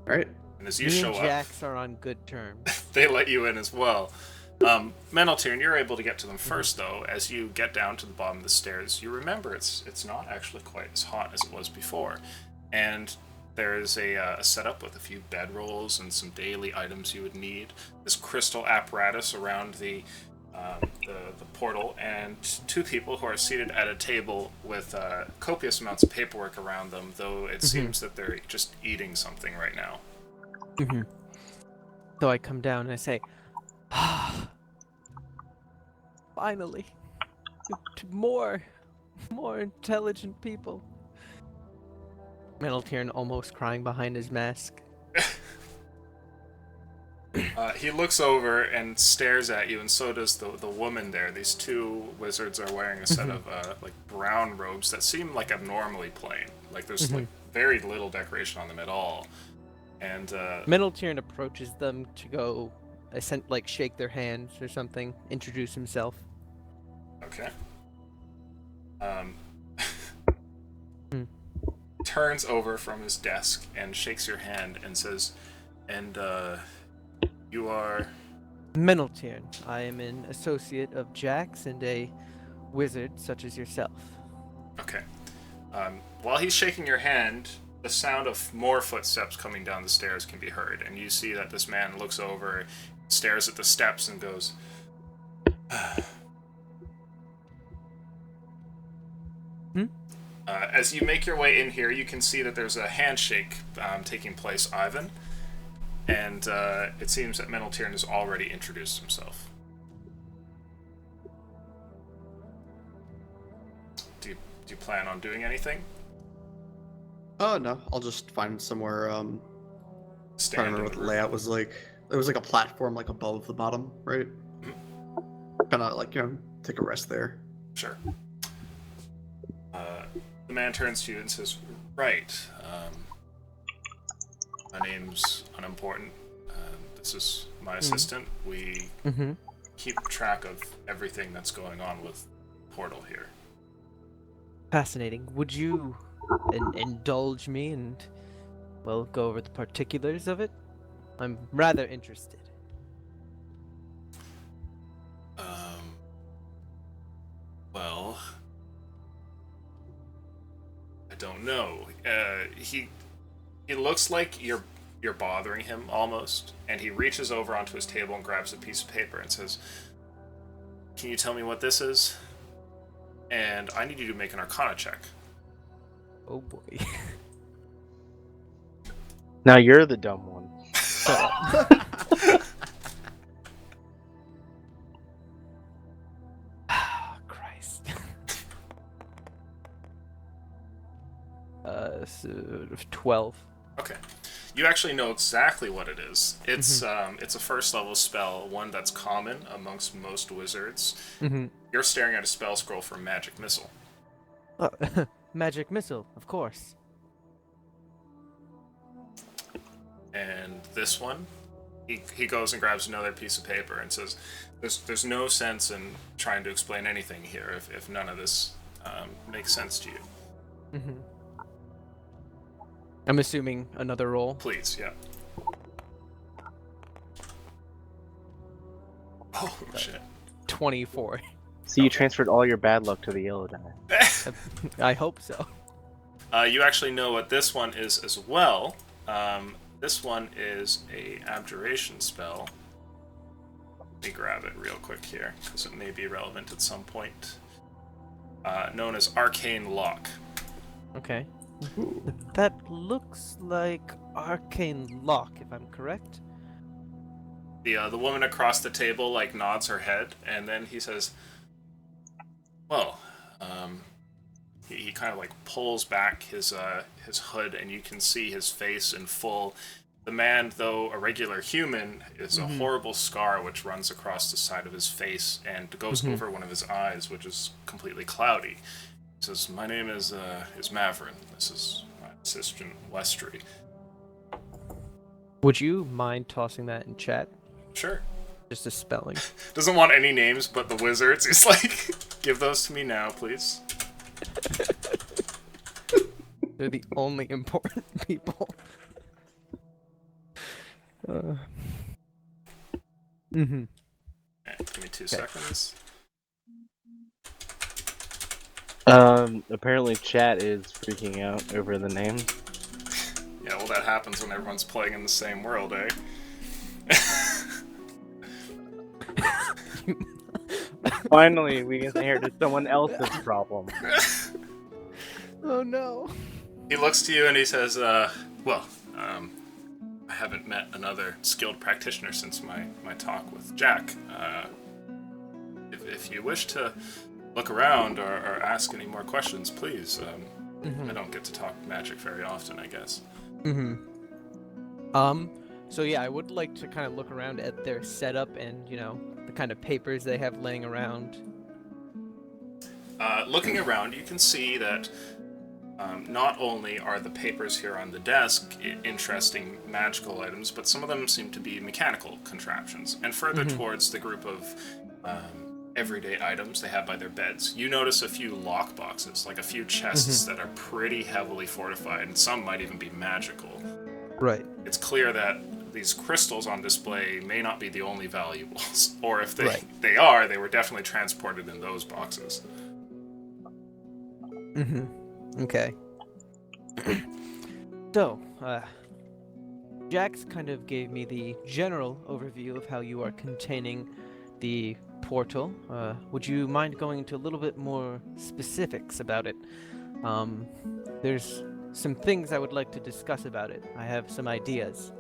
All right. And as you Me show and up, Jax are on good terms. they let you in as well. Meneltier, you're able to get to them first, though. As you get down to the bottom of the stairs, you remember it's not actually quite as hot as it was before. And there is a setup with a few bedrolls and some daily items you would need. This crystal apparatus around the portal, and two people who are seated at a table with copious amounts of paperwork around them, though it seems that they're just eating something right now. So I come down and I say, finally, more intelligent people. Meneltier almost crying behind his mask. He looks over and stares at you, and so does the woman there. These two wizards are wearing a set of like brown robes that seem like abnormally plain. Like there's like very little decoration on them at all. And Meneltier approaches them to go, like shake their hands or something, introduce himself. okay. Turns over from his desk and shakes your hand and says, and you are... Meneltier. I am an associate of Jax and a wizard such as yourself. Okay. While he's shaking your hand, the sound of more footsteps coming down the stairs can be heard, and you see that this man looks over, stares at the steps, and goes, as you make your way in here, you can see that there's a handshake taking place, Ivan, and it seems that Meneltier has already introduced himself. Do you plan on doing anything? Oh no, I'll just find somewhere. Trying to Stand remember in what the the room. layout was like. It was like a platform, like above the bottom, right? Kind of like take a rest there. Sure. The man turns to you and says, "Right. My name's unimportant. This is my assistant. We Mm-hmm. keep track of everything that's going on with Portal here." Fascinating. Would you indulge me and, well, go over the particulars of it? I'm rather interested. Well, I don't know. He looks like you're bothering him almost, and he reaches over onto his table and grabs a piece of paper and says, "Can you tell me what this is? And I need you to make an Arcana check." Oh boy. Now you're the dumb one. Christ. So 12. Okay. You actually know exactly what it is. It's it's a first level spell, one that's common amongst most wizards. Mm-hmm. You're staring at a spell scroll for Magic Missile. Magic missile, of course. And this one, he goes and grabs another piece of paper and says, "There's no sense in trying to explain anything here if none of this makes sense to you. Mm-hmm. I'm assuming another roll. Please, yeah." Oh shit. 24. So you transferred all your bad luck to the yellow die. I hope so. You actually know what this one is as well. This one is a abjuration spell. Let me grab it real quick here, because it may be relevant at some point. Known as Arcane Lock. Okay. That looks like arcane lock, if I'm correct. The woman across the table like nods her head, and then he says, "Well," he kind of like pulls back his hood, and you can see his face in full. The man, though a regular human, is a horrible scar which runs across the side of his face and goes over one of his eyes, which is completely cloudy. He says, "My name is Mavrin. This is my assistant, Westry." Would you mind tossing that in chat? Sure. Just a spelling. Doesn't want any names but the wizards. He's like, "Give those to me now, please." They're the only important people. Mm-hmm. Okay, give me 2 seconds. Apparently chat is freaking out over the names. Yeah, well, that happens when everyone's playing in the same world, eh? Finally, we inherited someone else's problem. Oh no. He looks to you and he says, "Well, I haven't met another skilled practitioner since my talk with Jack. If you wish to look around or ask any more questions, please. I don't get to talk magic very often, I guess." So yeah, I would like to kind of look around at their setup and, the kind of papers they have laying around. Looking around, you can see that not only are the papers here on the desk interesting magical items, but some of them seem to be mechanical contraptions. And further towards the group of everyday items they have by their beds, you notice a few lock boxes, like a few chests that are pretty heavily fortified, and some might even be magical. Right. It's clear that these crystals on display may not be the only valuables, or if they are, they were definitely transported in those boxes. Okay. So, Jax kind of gave me the general overview of how you are containing the portal. Would you mind going into a little bit more specifics about it? There's some things I would like to discuss about it. I have some ideas.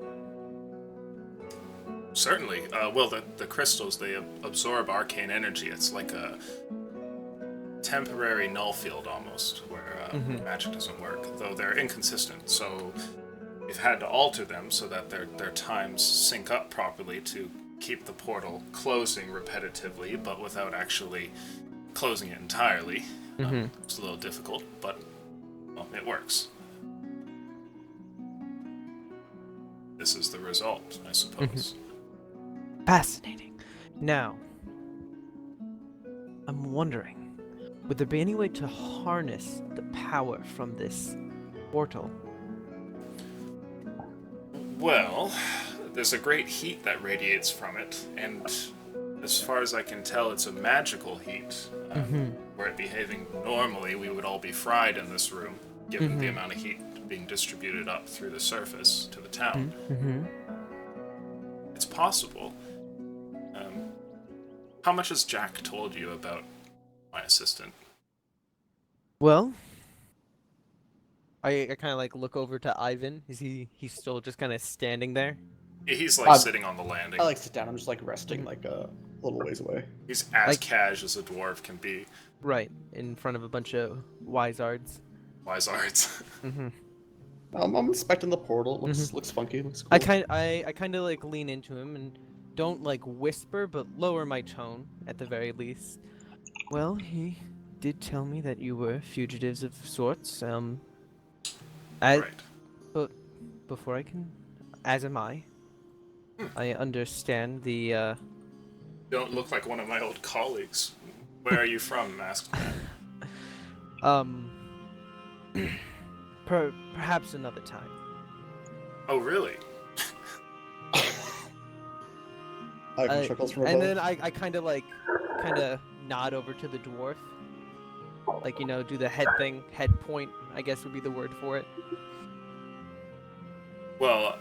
Certainly. Well, the crystals, they absorb arcane energy. It's like temporary null field almost, where magic doesn't work, though they're inconsistent. So we've had to alter them so that their times sync up properly to keep the portal closing repetitively, but without actually closing it entirely. It's a little difficult, but well, it works. This is the result, I suppose. Fascinating. Now, I'm wondering, would there be any way to harness the power from this portal? Well, there's a great heat that radiates from it, and as far as I can tell, it's a magical heat. Were it behaving normally, we would all be fried in this room, given the amount of heat being distributed up through the surface to the town. It's possible. How much has Jack told you about my assistant? Well, I kind of like look over to Ivan. He's still just kind of standing there? He's like sitting on the landing. I like sit down. I'm just like resting like a little ways away. He's as Like- cash as a dwarf can be. Right, in front of a bunch of wizards. Wise arts. I'm inspecting the portal. It looks funky. Looks cool. I kind of like lean into him and don't like whisper, but lower my tone at the very least. Well, he did tell me that you were fugitives of sorts. Right. But before I can, as am I. I understand the. Don't look like one of my old colleagues. Where are you from, masked man? Perhaps another time. Oh, really? Ivan chuckles from above. And then I kind of nod over to the dwarf. Like, you know, do the head thing, head point, I guess would be the word for it. Well,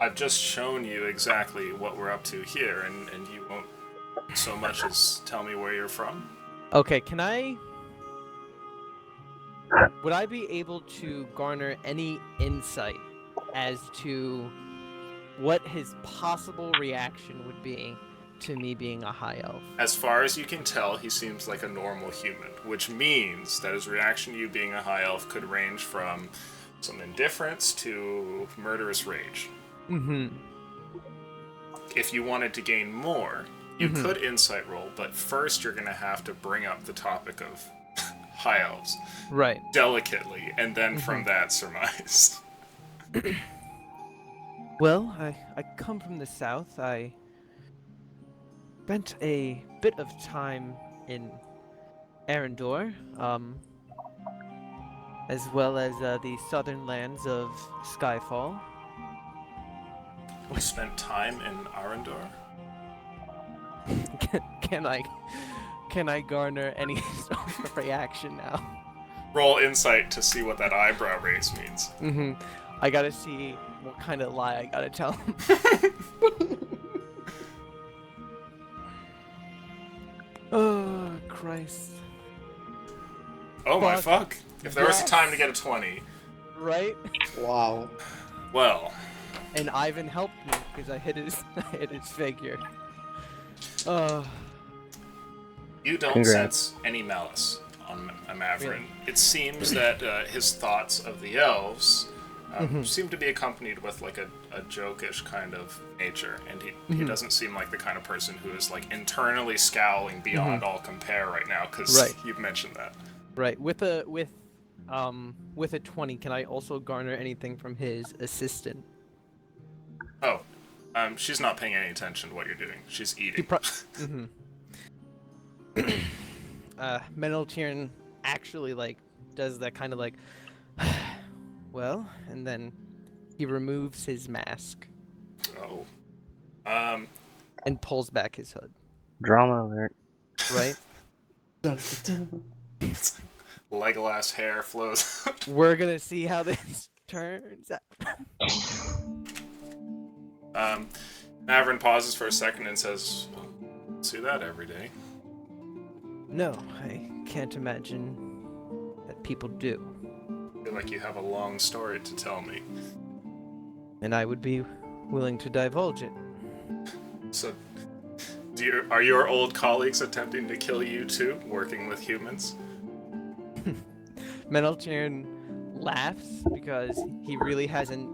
I've just shown you exactly what we're up to here, and you won't so much as tell me where you're from? Okay, would I be able to garner any insight as to what his possible reaction would be to me being a high elf? As far as you can tell, he seems like a normal human, which means that his reaction to you being a high elf could range from some indifference to murderous rage. If you wanted to gain more, you could insight roll, but first you're going to have to bring up the topic of high elves. Right. Delicately, and then from that surmise. Well, I come from the south. I spent a bit of time in Arendor, as well as the southern lands of Skyfall. We spent time in Arendor. Can I garner any sort of reaction now? Roll insight to see what that eyebrow raise means. I gotta see what kind of lie I gotta tell him. Oh, Christ. Oh my Fuck. fuck. If there was a Yes. time to get a 20. Right? Wow. Well, And Ivan helped me because I hit his figure. you don't Congrats. sense any malice on Mavrin. It seems that his thoughts of the elves seem to be accompanied with like a jokish kind of nature, and he doesn't seem like the kind of person who is like internally scowling beyond all compare right now, because Right. you've mentioned that. Right. With a 20, can I also garner anything from his assistant? Oh, she's not paying any attention to what you're doing. She's eating. Meneltiern actually like does that kind of like well, and then he removes his mask Oh. and pulls back his hood, Drama alert. right? Legolas hair flows. We're gonna see how this turns out. Mavrin pauses for a second and says, well, see that every day. No, I can't imagine that people do. I feel like you have a long story to tell me. And I would be willing to divulge it. So, Are your old colleagues attempting to kill you too, working with humans? Meneltiern laughs because he really hasn't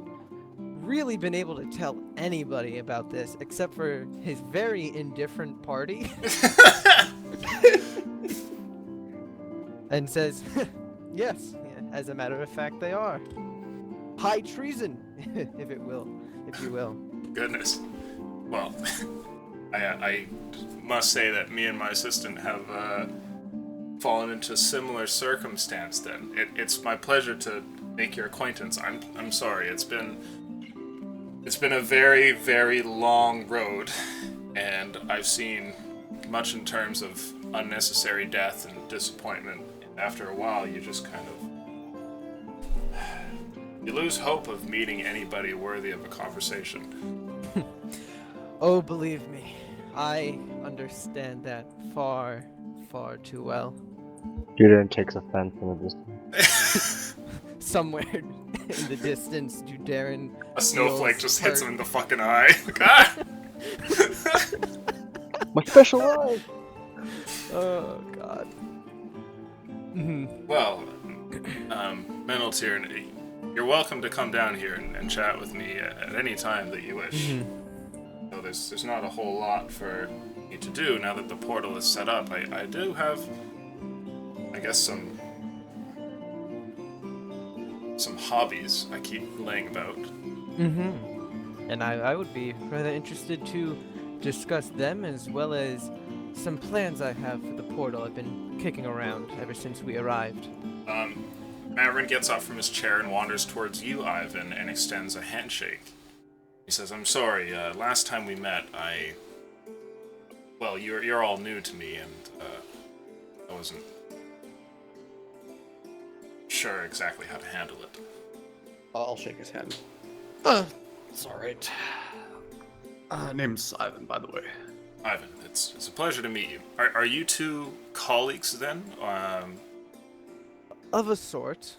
really been able to tell anybody about this except for his very indifferent party. And says, yes, as a matter of fact, they are. High treason, if you will. Goodness. Well, I must say that me and my assistant have fallen into similar circumstance. Then it's my pleasure to make your acquaintance. I'm sorry. It's been a very, very long road, and I've seen much in terms of unnecessary death and disappointment. After a while, you just kind of you lose hope of meeting anybody worthy of a conversation. Oh, believe me, I understand that far, far too well. Juderin takes offense in the distance. Somewhere in the distance, Juderin A snowflake feels just hits him hurt. in the fucking eye. Like, ah! My special eye! Oh, God. Well, Meneltier, you're welcome to come down here and chat with me at any time that you wish. So there's not a whole lot for me to do now that the portal is set up. I do have, I guess, some hobbies I keep laying about. And I would be rather interested to discuss them as well as some plans I have for the portal I've been kicking around ever since we arrived. Maverick gets up from his chair and wanders towards you, Ivan, and extends a handshake. He says, "I'm sorry, last time we met, well, you're all new to me, and I wasn't sure exactly how to handle it." I'll shake his hand. It's alright. Name's Ivan, by the way. Ivan, it's a pleasure to meet you. Are you two colleagues then? Of a sort.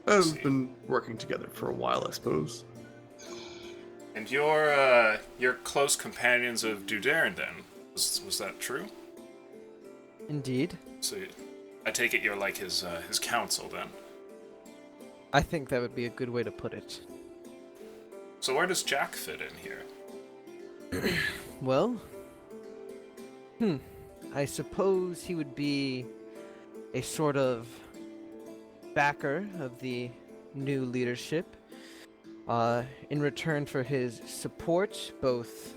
We've been working together for a while, I suppose. And you're close companions of Juderin then? Was that true? Indeed. So I take it you're like his counsel then. I think that would be a good way to put it. So where does Jack fit in here? Well, I suppose he would be a sort of backer of the new leadership, in return for his support, both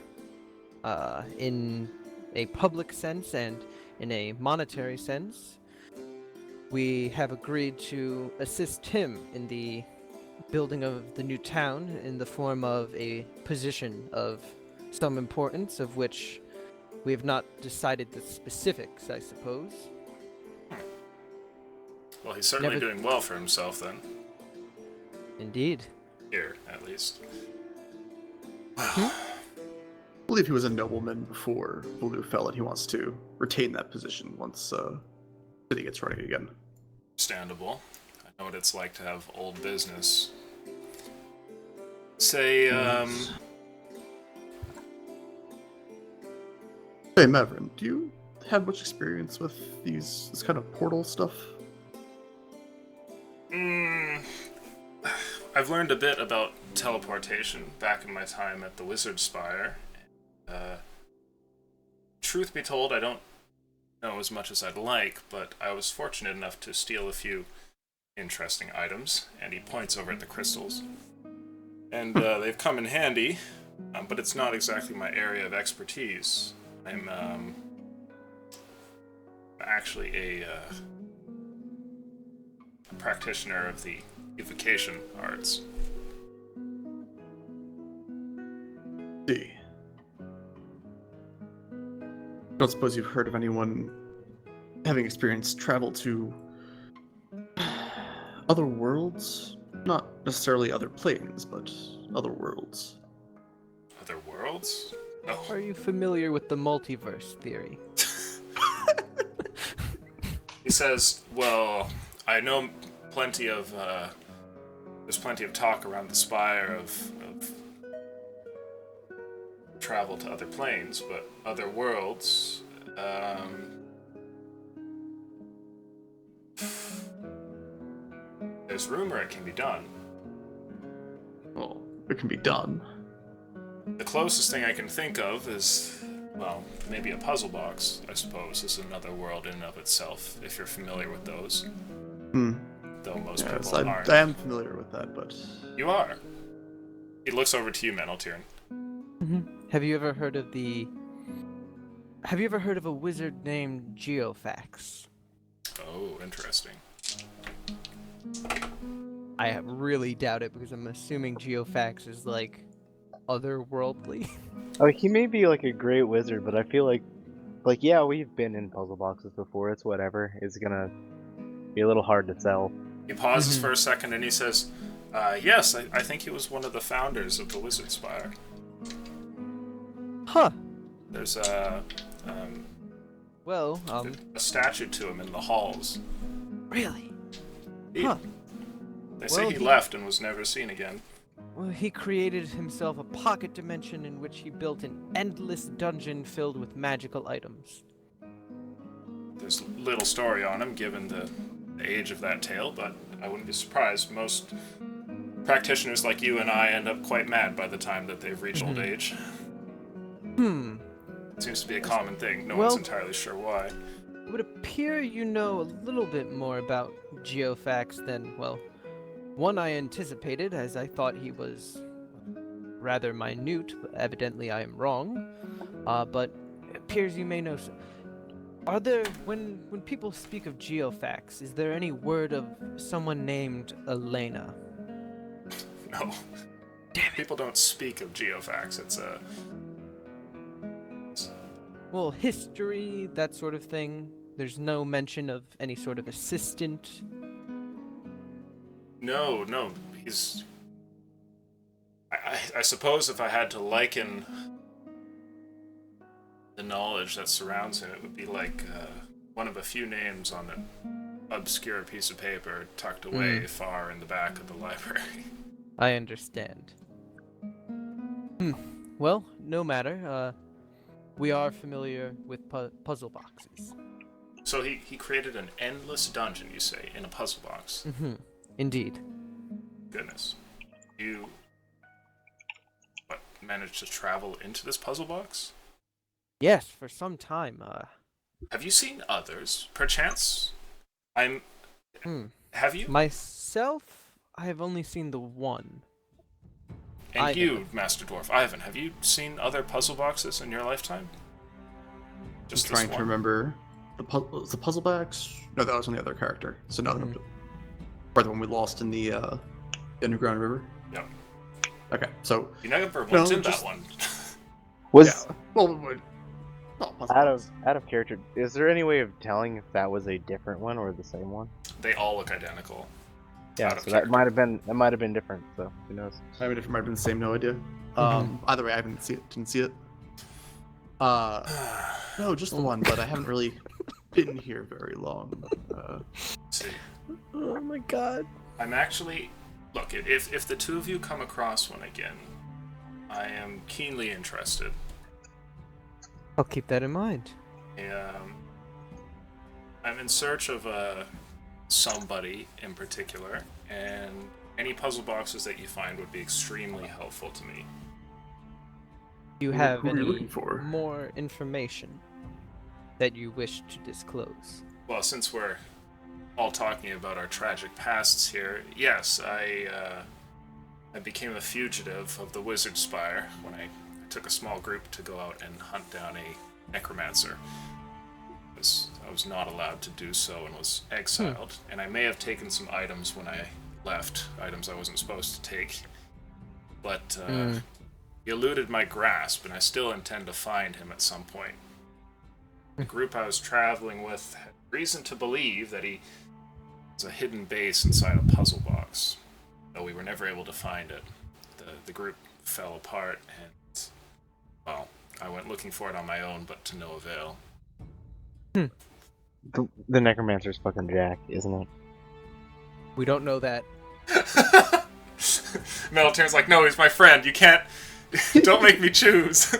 in a public sense and in a monetary sense. We have agreed to assist him in the building of the new town in the form of a position of some importance, of which we have not decided the specifics, I suppose. Well, he's certainly Never- doing well for himself then. Indeed. Here, at least. I believe he was a nobleman before Baloo fell, and he wants to retain that position once city gets running again. Understandable. I know what it's like to have old business. Say, Hey, Mavrin, do you have much experience with this kind of portal stuff? I've learned a bit about teleportation back in my time at the Wizard Spire. Truth be told, I don't know as much as I'd like, but I was fortunate enough to steal a few interesting items, and he points over at the crystals. And they've come in handy, but it's not exactly my area of expertise. I'm actually a practitioner of the evocation arts. See. Don't suppose you've heard of anyone having experienced travel to other worlds? Not necessarily other planes, but other worlds. Other worlds? No. Are you familiar with the multiverse theory? He says, well, I know plenty of, there's plenty of talk around the Spire of travel to other planes, but other worlds. There's rumor it can be done. Well, it can be done. The closest thing I can think of is, well, maybe a puzzle box, I suppose, is another world in and of itself, if you're familiar with those. Hmm. Though most Yes, people aren't. I am familiar with that, but You are. He looks over to you, Meneltiern. Have you ever heard of a wizard named Geofax? Oh, interesting. I really doubt it because I'm assuming Geofax is like otherworldly. Oh, he may be like a great wizard, but I feel like yeah, we've been in puzzle boxes before. It's whatever. It's gonna be a little hard to sell. He pauses for a second and he says, yes, I think he was one of the founders of the Wizard Spire. Huh. There's Well, a statue to him in the halls. really? He- Huh. They say Well, he he- left and was never seen again. Well, he created himself a pocket dimension in which he built an endless dungeon filled with magical items. There's little story on him, given the age of that tale, but I wouldn't be surprised. Most practitioners like you and I end up quite mad by the time that they've reached old age. It seems to be a common thing. No one's Well- entirely sure why. It would appear you know a little bit more about Geofax than, well, one I anticipated, as I thought he was rather minute, but evidently I am wrong. But it appears you may know so. Are there, when people speak of Geofax, is there any word of someone named Elena? No. People don't speak of Geofax. It's a... Well, history, that sort of thing. There's no mention of any sort of assistant. No, he's... I suppose if I had to liken the knowledge that surrounds him, it would be like one of a few names on an obscure piece of paper tucked away far in the back of the library. I understand. Well, no matter. We are familiar with puzzle boxes. So he created an endless dungeon, you say, in a puzzle box. Indeed. Goodness. You... managed to travel into this puzzle box? Yes, for some time. Have you seen others, perchance? Have you? Myself, I have only seen the one. And you, Master Dwarf, Ivan, have you seen other puzzle boxes in your lifetime? Just I'm this trying to one? remember the puzzle box. No, that was on the other character. So no, or the one we lost in the underground river. Yep. Okay, so You never went No, in just- that one. Was yeah, well, not puzzle box. out of character. Is there any way of telling if that was a different one or the same one? They all look identical. Yeah, Out of so that character. might have been different. So who knows? I mean, it might have been the same. No idea. Either way, I didn't see it. No, just the one. But I haven't really been here very long. See, Oh my god. I'm actually... Look, if the two of you come across one again, I am keenly interested. I'll keep that in mind. I'm in search of somebody in particular, and any puzzle boxes that you find would be extremely helpful to me. Do you have who are you any looking for? more information that you wish to disclose? Well, since we're all talking about our tragic pasts here, yes, I became a fugitive of the Wizard Spire when I took a small group to go out and hunt down a necromancer. I was not allowed to do so and was exiled, and I may have taken some items when I left, items I wasn't supposed to take, but he eluded my grasp, and I still intend to find him at some point. The group I was traveling with had reason to believe that he was a hidden base inside a puzzle box, though we were never able to find it. The group fell apart, and, well, I went looking for it on my own, but to no avail. The necromancer's fucking Jack, isn't it? We don't know that. Meneltiern's like, no, he's my friend. You can't Don't make me choose.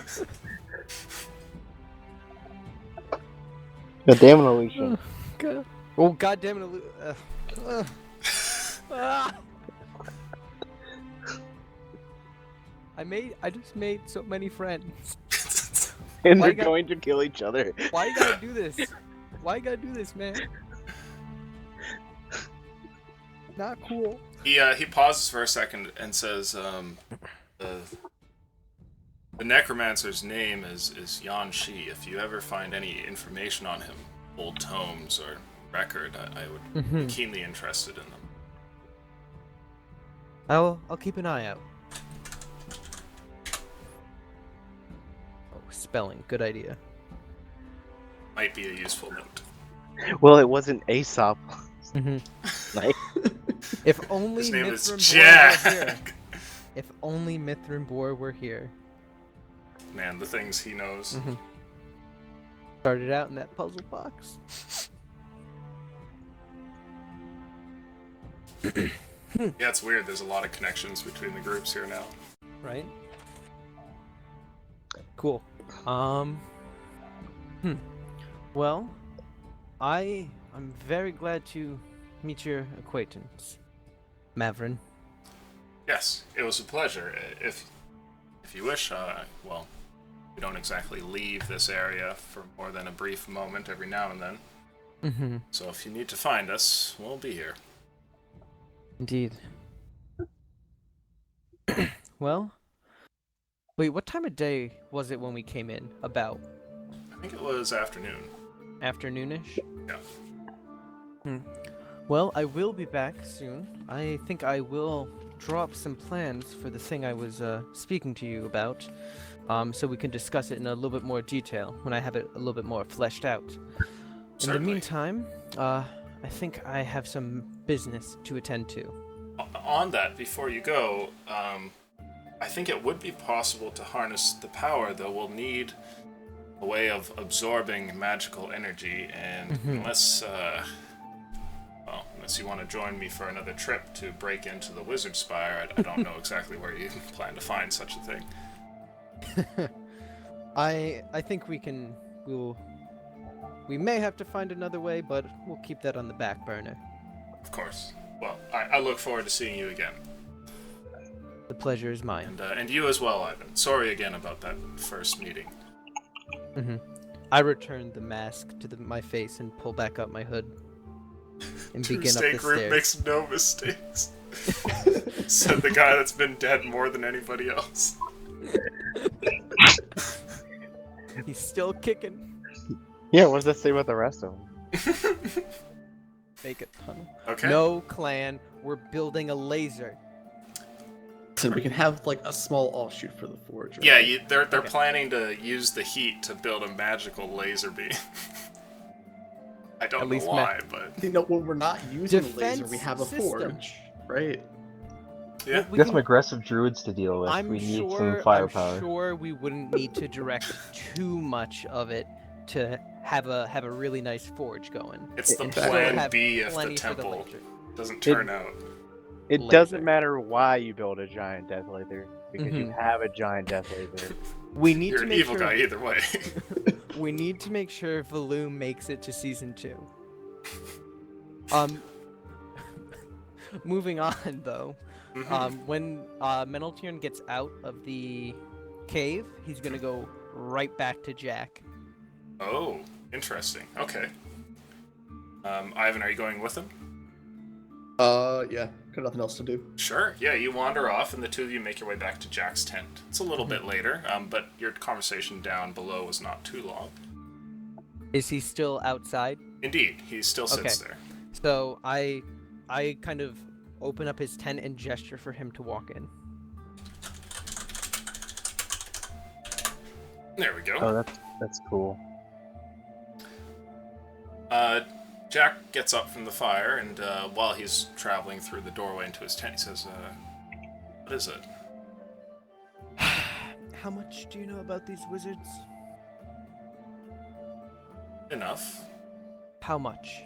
God damn it, Alicia. God. Oh, God damn it. Ah. I just made so many friends. And Why they're you got- going to kill each other. Why you gotta do this? Why you gotta do this, man? Not cool. He pauses for a second and says, the necromancer's name is Yan Shi. If you ever find any information on him, old tomes or record, I would be keenly interested in them. I'll keep an eye out. Oh, spelling, good idea. Might be a useful note. Well, it wasn't Aesop. Like, If only His name is Mithrin Bor were here. Jack. If only Mithrin Bor were here. Man, the things he knows. Started out in that puzzle box. Yeah, it's weird. There's a lot of connections between the groups here now. Right? Cool. Well, I'm very glad to meet your acquaintance, Mavrin. Yes, it was a pleasure. If you wish, well, we don't exactly leave this area for more than a brief moment every now and then. So if you need to find us, we'll be here. Indeed. Well, wait, what time of day was it when we came in? About I think it was afternoon. afternoonish? Yeah. Well, I will be back soon. I think I will draw up some plans for the thing I was speaking to you about, so we can discuss it in a little bit more detail when I have it a little bit more fleshed out. In the Certainly. meantime, I think I have some business to attend to. On that, before you go, I think it would be possible to harness the power, though we'll need a way of absorbing magical energy, and unless you want to join me for another trip to break into the Wizard Spire, I don't know exactly where you plan to find such a thing. I think we may have to find another way, but we'll keep that on the back burner. Of course. Well, I look forward to seeing you again. The pleasure is mine. And you as well, Ivan. Sorry again about that first meeting. I return the mask to my face and pull back up my hood and begin up Tuesday the group stairs. makes no mistakes. Said the guy that's been dead more than anybody else. He's still kicking. yeah, what does that say about the rest of them? Make it tunnel. Okay. No, clan. We're building a laser. So we can have like a small offshoot for the forge. Right? Yeah, they're planning to use the heat to build a magical laser beam. I don't At know least why, but You know, when we're not using a laser, we Defense have a system. forge, right? yeah. We Got can- some aggressive druids to deal with. We need some firepower. I'm sure we wouldn't need to direct too much of it to have a really nice forge going. It's the In fact, plan have B if the plenty for temple laser. doesn't turn out. It Laser. doesn't matter why you build a giant death laser, because you Mhm. have a giant death laser. We need You're to an make evil sure guy either way. we need to make sure Valoom makes it to season 2. Moving on though. When Meneltiern gets out of the cave, he's gonna go right back to Jack. Oh, interesting. Okay. Ivan, are you going with him? Yeah, got nothing else to do. Sure. Yeah, you wander off, and the two of you make your way back to Jack's tent. It's a little bit later, but your conversation down below was not too long. Is he still outside? Indeed, he still sits there. So I kind of open up his tent and gesture for him to walk in. There we go. Oh, that's cool. Jack gets up from the fire, and while he's traveling through the doorway into his tent, he says, what is it? How much do you know about these wizards? Enough. How much?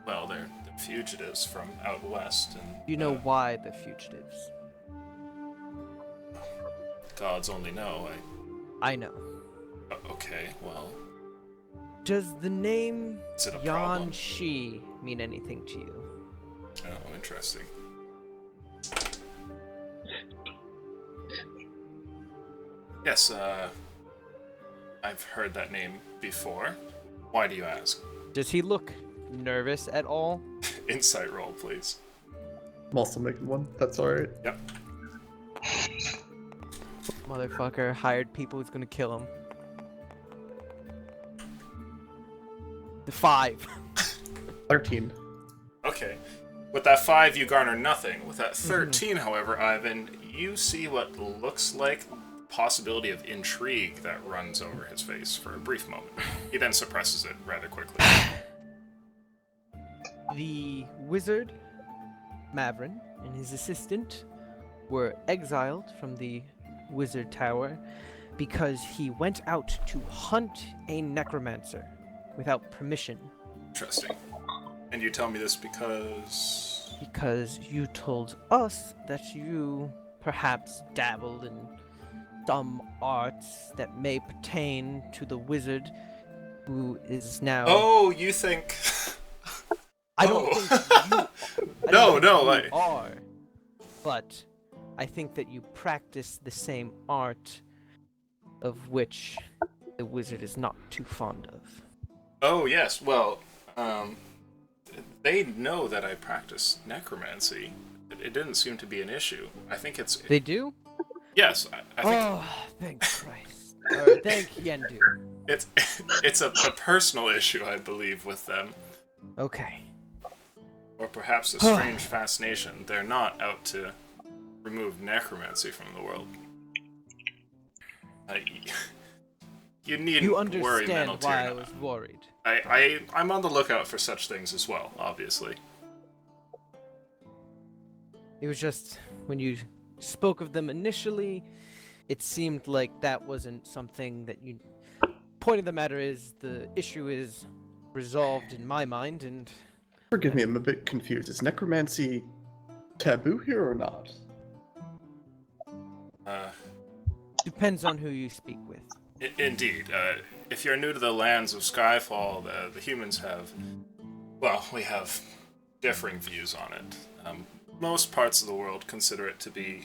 Well, they're fugitives from out west, and... Do you know why the fugitives? gods only know. I know. Okay, well, Does the name is it a problem? Yan Shi mean anything to you? Oh, interesting. Yes, I've heard that name before. Why do you ask? Does he look nervous at all? Insight roll, please. I'm also making one. That's alright. Yep. Motherfucker hired people who's gonna kill him. The 5. 13. Okay. With that 5, you garner nothing. With that 13, however, Ivan, you see what looks like possibility of intrigue that runs over his face for a brief moment. He then suppresses it rather quickly. The wizard, Mavrin, and his assistant were exiled from the wizard tower because he went out to hunt a necromancer without permission. Interesting. And you tell me this because... Because you told us that you perhaps dabbled in some arts that may pertain to the wizard who is now... Oh, you think... I don't Oh. think you... I No, don't no, think you are. But I think that you practice the same art of which the wizard is not too fond of. Oh, yes, well, they know that I practice necromancy. It didn't seem to be an issue. I think it's... They do? Yes, I think Oh, thank Christ. Or thank Yendu. it's a personal issue, I believe, with them. Okay. Or perhaps a strange fascination. They're not out to remove necromancy from the world. You needn't You worry, understand Meneltir. why I was worried. I'm on the lookout for such things as well, obviously. It was just when you spoke of them initially, it seemed like that wasn't something that you... Point of the matter is, the issue is resolved in my mind, and... Forgive me, I'm a bit confused. Is necromancy taboo here or not? Depends on who you speak with. Indeed. If you're new to the lands of Skyfall, the humans have... Well, we have differing views on it. Most parts of the world consider it to be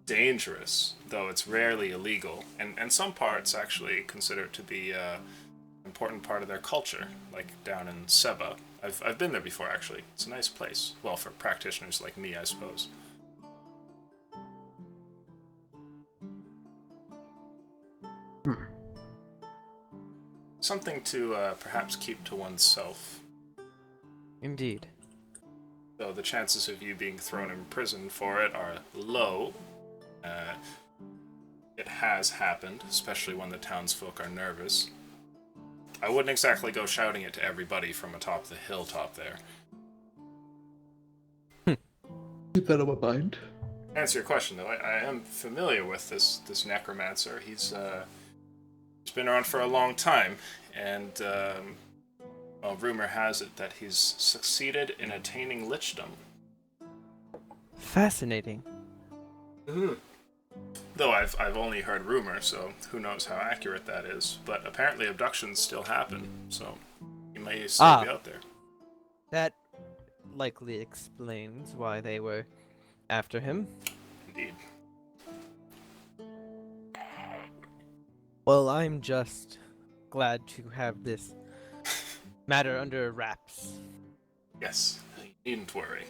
dangerous, though it's rarely illegal. And some parts actually consider it to be an important part of their culture, like down in Seba. I've been there before, actually. It's a nice place. Well, for practitioners like me, I suppose. Something to perhaps keep to oneself. Indeed. Though the chances of you being thrown in prison for it are low. It has happened, especially when the townsfolk are nervous. I wouldn't exactly go shouting it to everybody from atop the hilltop there. Keep that on my mind. To answer your question, though, I am familiar with this necromancer. He's been around for a long time, and well, rumor has it that he's succeeded in attaining lichdom. Fascinating. Though I've only heard rumor, so who knows how accurate that is. But apparently abductions still happen, so he may still be out there. That likely explains why they were after him. Indeed. Well, I'm just glad to have this matter under wraps. Yes, you needn't worry.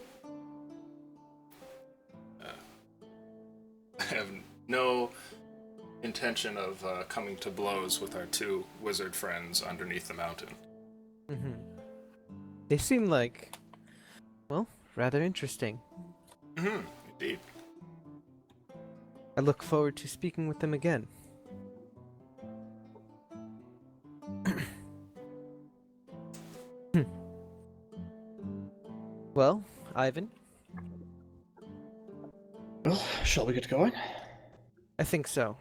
I have no intention of coming to blows with our two wizard friends underneath the mountain. Mm-hmm. They seem like, well, rather interesting. Mm-hmm, indeed. I look forward to speaking with them again. Well, Ivan, Well, shall we get going? I think so.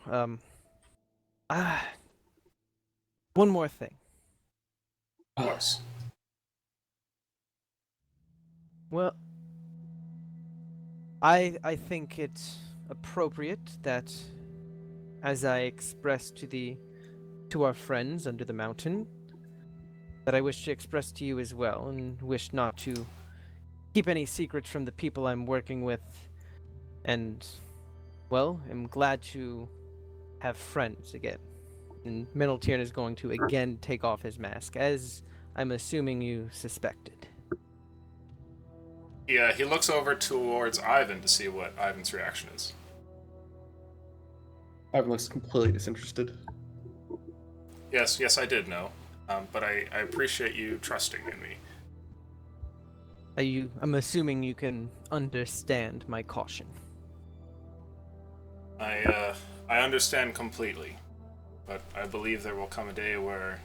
One more thing. Of course. Well, I think it appropriate that, as I expressed to our friends under the mountain, that I wish to express to you as well, and wish not to keep any secrets from the people I'm working with, and, well, am glad to have friends again. And Meneltiern is going to again take off his mask, as I'm assuming you suspected. Yeah, he looks over towards Ivan to see what Ivan's reaction is. Ivan looks completely disinterested. Yes, I did know. But I appreciate you trusting in me. I'm assuming you can understand my caution. I understand completely. But I believe there will come a day where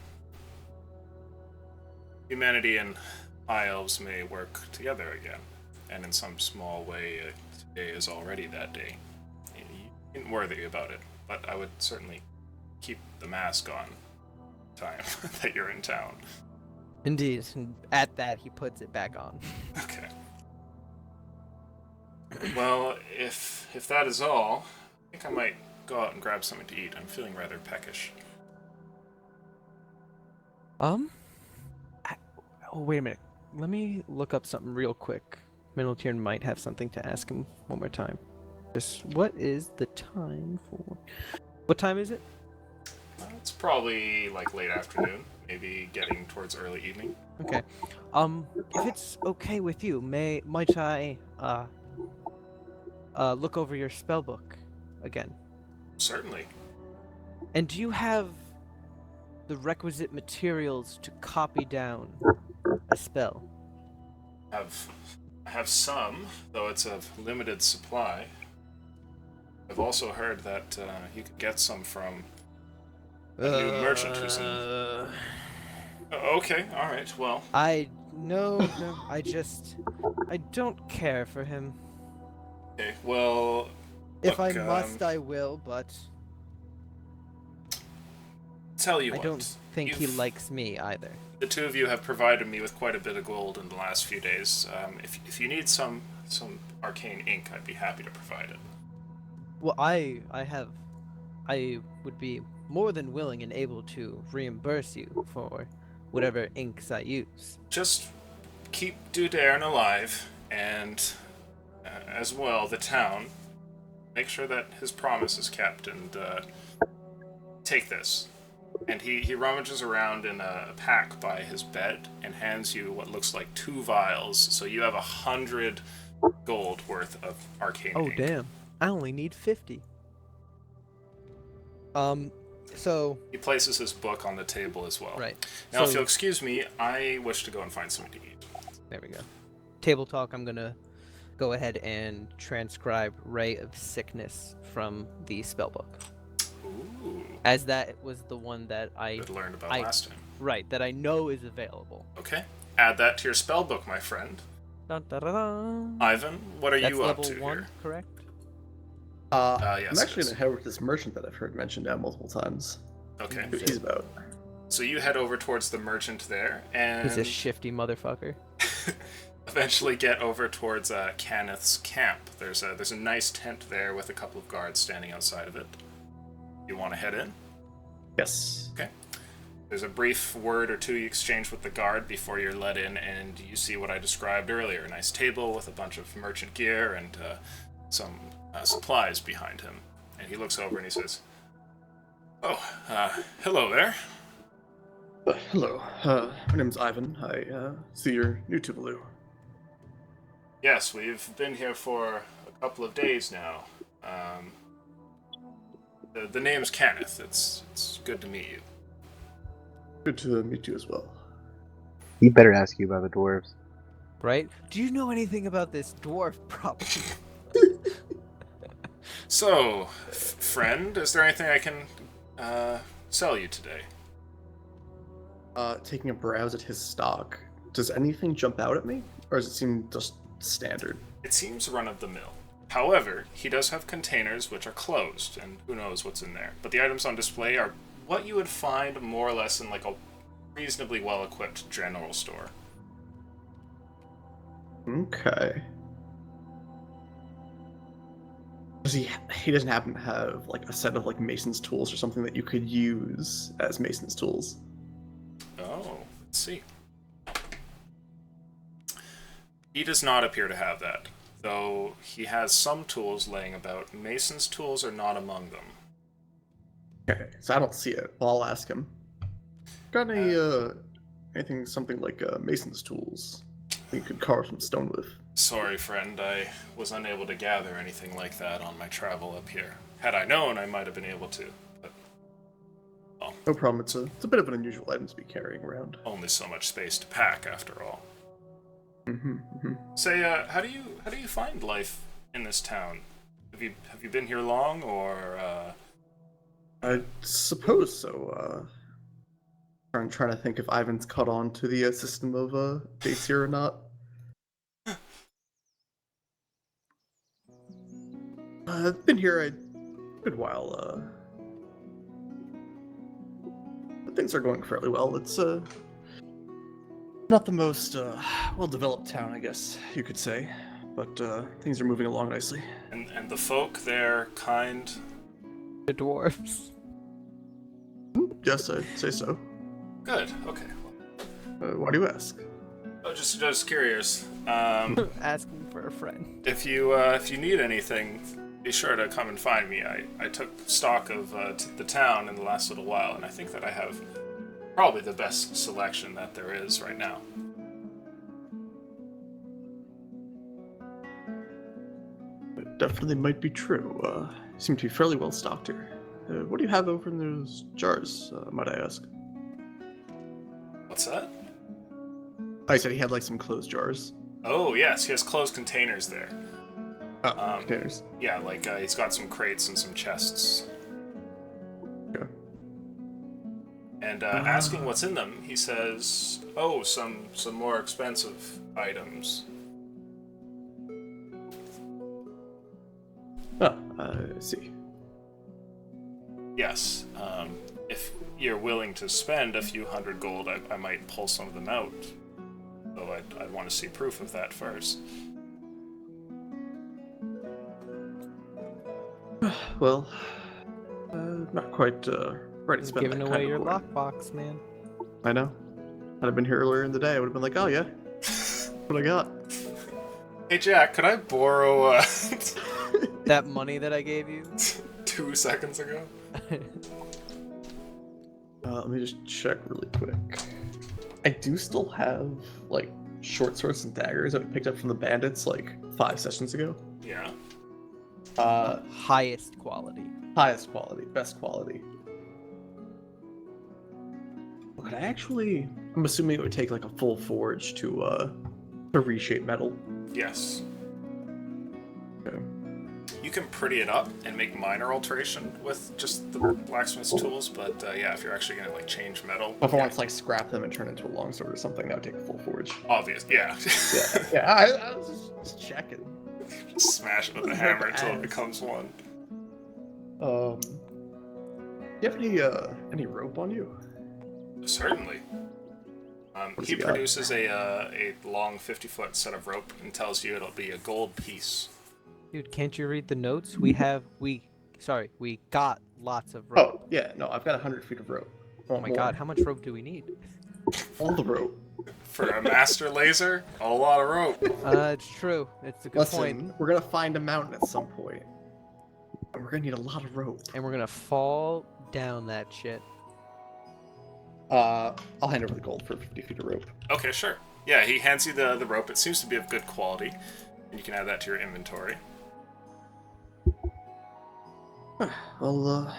humanity and high elves may work together again. And in some small way, today is already that day. You ain't worthy about it, but I would certainly keep the mask on time that you're in town. Indeed, and at that he puts it back on. Okay. Well, if that is all, I think I might go out and grab something to eat. I'm feeling rather peckish. Oh, wait a minute. Let me look up something real quick. Meneltiern might have something to ask him one more time. Just what is the time for? What time is it? It's probably like late afternoon, maybe getting towards early evening. Okay. If it's okay with you, might I look over your spell book again? Certainly. And do you have the requisite materials to copy down a spell? I have some, though it's of limited supply. I've also heard that you could get some from a new merchant who's in... Okay, alright, well... No, I don't care for him. Okay, well... If look, I must, I will, but... Tell you I what, don't think he likes me either. The two of you have provided me with quite a bit of gold in the last few days. If you need some arcane ink, I'd be happy to provide it. Well, I would be more than willing and able to reimburse you for whatever inks I use. Just keep Dudairn alive, and as well the town. Make sure that his promise is kept, and take this. And he rummages around in a pack by his bed and hands you what looks like 2 vials. So you have 100 gold worth of arcane ink. Damn. I only need 50. So... He places his book on the table as well. Right. Now, so, if you'll excuse me, I wish to go and find something to eat. There we go. Table talk, I'm gonna go ahead and transcribe Ray of Sickness from the spellbook. Ooh. As that was the one that I Learned about last time. Right, that I know is available. Okay. Add that to your spellbook, my friend. Dun, dun, dun, dun. Ivan, what are That's you up level to 1, here? correct? Yes, I'm it actually is. going to head over to this merchant that I've heard mentioned now multiple times. Okay. See what he's about. So you head over towards the merchant there, and He's a shifty motherfucker. eventually get over towards Kenneth's camp. There's a nice tent there with a couple of guards standing outside of it. You want to head in? Yes. Okay. There's a brief word or two you exchange with the guard before you're let in, and you see what I described earlier. A nice table with a bunch of merchant gear and some supplies behind him. And he looks over and he says, "Oh, hello there." Hello. My name's Ivan. I see you're new to Baloo. Yes, we've been here for a couple of days now. The name's Kenneth. It's good to meet you. Good to meet you as well. He better ask you about the dwarves. Right? Do you know anything about this dwarf problem? So, friend, is there anything I can sell you today? Taking a browse at his stock, does anything jump out at me? Or does it seem just standard? It seems run-of-the-mill. However, he does have containers which are closed, and who knows what's in there. But the items on display are what you would find more or less in like a reasonably well-equipped general store. Okay. Does he doesn't happen to have like a set of like mason's tools or something that you could use as mason's tools? Oh, let's see. He does not appear to have that, though he has some tools laying about. Mason's tools are not among them. Okay, so I don't see it. Well, I'll ask him. Got any anything something like mason's tools that you could carve some stone with? Sorry, friend, I was unable to gather anything like that on my travel up here. Had I known, I might have been able to, but No problem. It's a bit of an unusual item to be carrying around. only so much space to pack after all. Mm-hmm. Say, how do you find life in this town? Have you been here long, or I suppose so. I'm trying to think if Ivan's caught on to the system of dates here or not. I've been here a good while. But things are going fairly well. It's not the most well-developed town, I guess you could say, but things are moving along nicely. and the folk there kind? The dwarves. Yes, I'd say so. Good. Okay. Why do you ask? Oh, just curious. Asking for a friend. If you need anything, be sure to come and find me. I took stock of the town in the last little while, and I think that I have probably the best selection that there is right now. It definitely might be true. You seem to be fairly well stocked here. What do you have over in those jars, might I ask? What's that? I said he had like some closed jars. Oh yes, he has closed containers there. Oh, containers. Yeah, like he's got some crates and some chests. Okay. And asking what's in them, he says, "Oh, some more expensive items." Oh, I see. Yes. If you're willing to spend a few hundred gold, I might pull some of them out. Though I'd want to see proof of that first. Well, not quite ready to spend Giving that away kind your of gold. lockbox, man. I know. Had I been here earlier in the day, I would have been like, oh yeah, what I got. Hey Jack, could I borrow That money that I gave you. 2 seconds ago? Let me just check really quick. I do still have, like, short swords and daggers that we picked up from the bandits, like, 5 sessions ago. Yeah. Highest quality. Highest quality, best quality. Well, could I actually... I'm assuming it would take, like, a full forge to reshape metal. Yes. Okay. You can pretty it up and make minor alteration with just the blacksmith's tools, but yeah, if you're actually gonna like change metal, If I want to, like, scrap them and turn it into a longsword or something, that would take a full forge. obvious, yeah. Yeah, I was just checking. Just smash it with a hammer until it becomes one. Do you have any rope on you? Certainly. What's He he got? produces a long 50-foot set of rope and tells you it'll be a gold piece. Dude, can't you read the notes? We got lots of rope. Oh, yeah, no, I've got 100 feet of rope. Oh my god, how much rope do we need? All the rope. For a master laser, a lot of rope. It's true. It's a good Listen, point. we're gonna find a mountain at some point. And we're gonna need a lot of rope. And we're gonna fall down that shit. I'll hand over the gold for 50 feet of rope. Okay, sure. Yeah, he hands you the rope. It seems to be of good quality, and you can add that to your inventory. Well,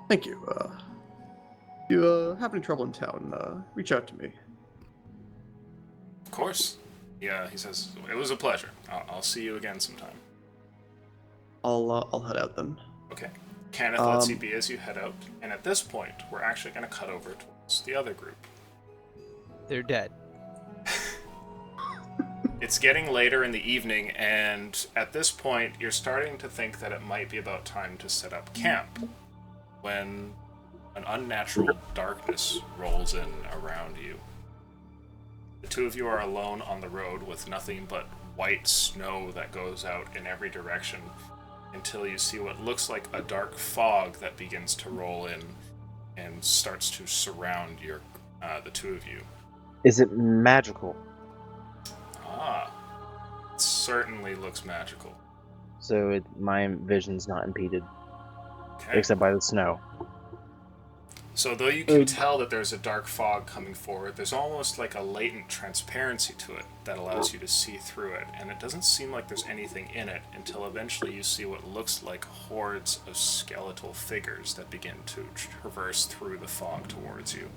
thank you. If you have any trouble in town, reach out to me. Of course. Yeah, he says, it was a pleasure. I'll see you again sometime. I'll head out then. Okay. Kenneth lets you be as you head out, and at this point, we're actually going to cut over towards the other group. They're dead. It's getting later in the evening, and at this point, you're starting to think that it might be about time to set up camp, when an unnatural darkness rolls in around you. The two of you are alone on the road with nothing but white snow that goes out in every direction, until you see what looks like a dark fog that begins to roll in and starts to surround the two of you. Is it magical? Ah, it certainly looks magical. So my vision's not impeded, Okay. except by the snow. So though you can tell that there's a dark fog coming forward, there's almost like a latent transparency to it that allows you to see through it, and it doesn't seem like there's anything in it until eventually you see what looks like hordes of skeletal figures that begin to traverse through the fog towards you.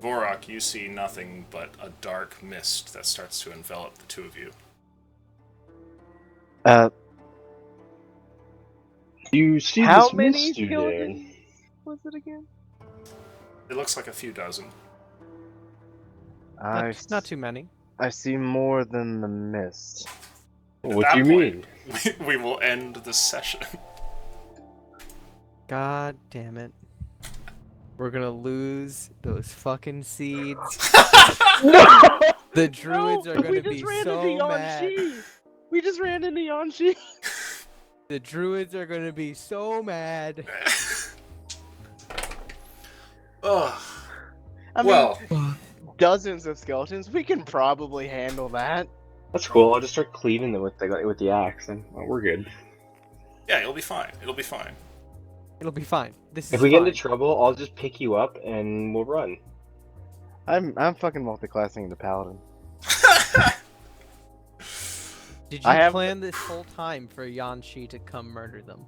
Vorak, you see nothing but a dark mist that starts to envelop the two of you. You see How this many mist you skeletons? there? Was it again? It looks like a few dozen. Not too many. I see more than the mist. At What that do you point, mean? we will end the session. God damn it. We're gonna lose those fucking seeds. The druids are gonna be so mad. We just ran into Yanshi. The druids are gonna be so mad. Ugh. I mean, Well, dozens of skeletons. We can probably handle that. That's cool. I'll just start cleaving them with the axe, and we're good. yeah, it'll be fine. It'll be fine. It'll be fine. This is If we get fine. into trouble, I'll just pick you up and we'll run. I'm fucking multi-classing into paladin. Did you I have- plan this whole time for Yanshi to come murder them?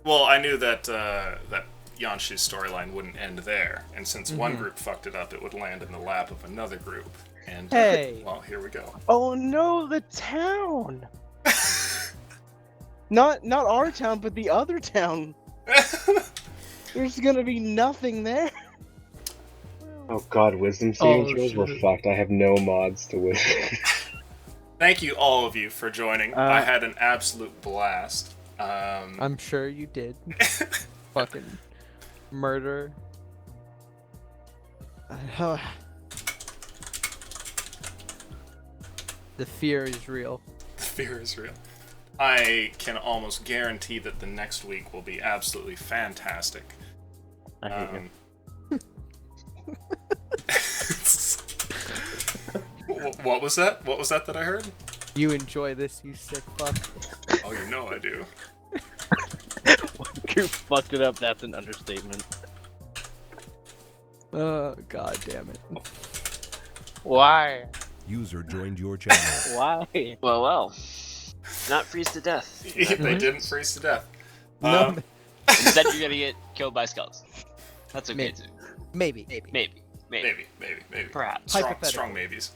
Well, I knew that that Yanshi's storyline wouldn't end there, and since one Mhm. group fucked it up, it would land in the lap of another group. And Hey! well, here we go. Oh no, the town. Not our town, but the other town. There's gonna be nothing there. Oh god, wisdom saving Oh, throws were shit. fucked. I have no mods to wisdom. Thank you all of you for joining. Uh, I had an absolute blast. I'm sure you did. Fucking murder. The fear is real. The fear is real. I can almost guarantee that the next week will be absolutely fantastic. I hate him. What was that? What was that I heard? You enjoy this, you sick fuck. Oh, you know I do. You fucked it up. That's an understatement. Oh, god damn it. Why? User joined your channel. Why? Well. Not freeze to death. They didn't freeze to death. No, Instead, you're gonna get killed by skulls. That's okay Maybe. too. maybe. Maybe. Perhaps. Strong Hypothetical. maybes.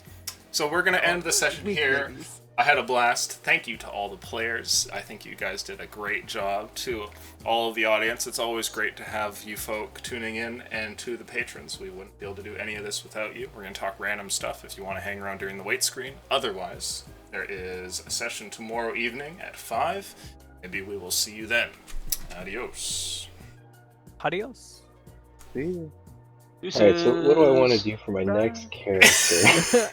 So we're gonna end the session Weak here. maybes. I had a blast. Thank you to all the players. I think you guys did a great job. To all of the audience, it's always great to have you folk tuning in, and to the patrons. We wouldn't be able to do any of this without you. We're going to talk random stuff if you want to hang around during the wait screen. Otherwise, there is a session tomorrow evening at 5. Maybe we will see you then. Adios. Adios. See you. Alright, so what do I want to do for my next character?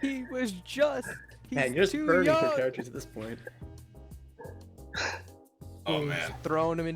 He was just. He's Man, you're just too burning young. for characters at this point. Oh man. Throwing him into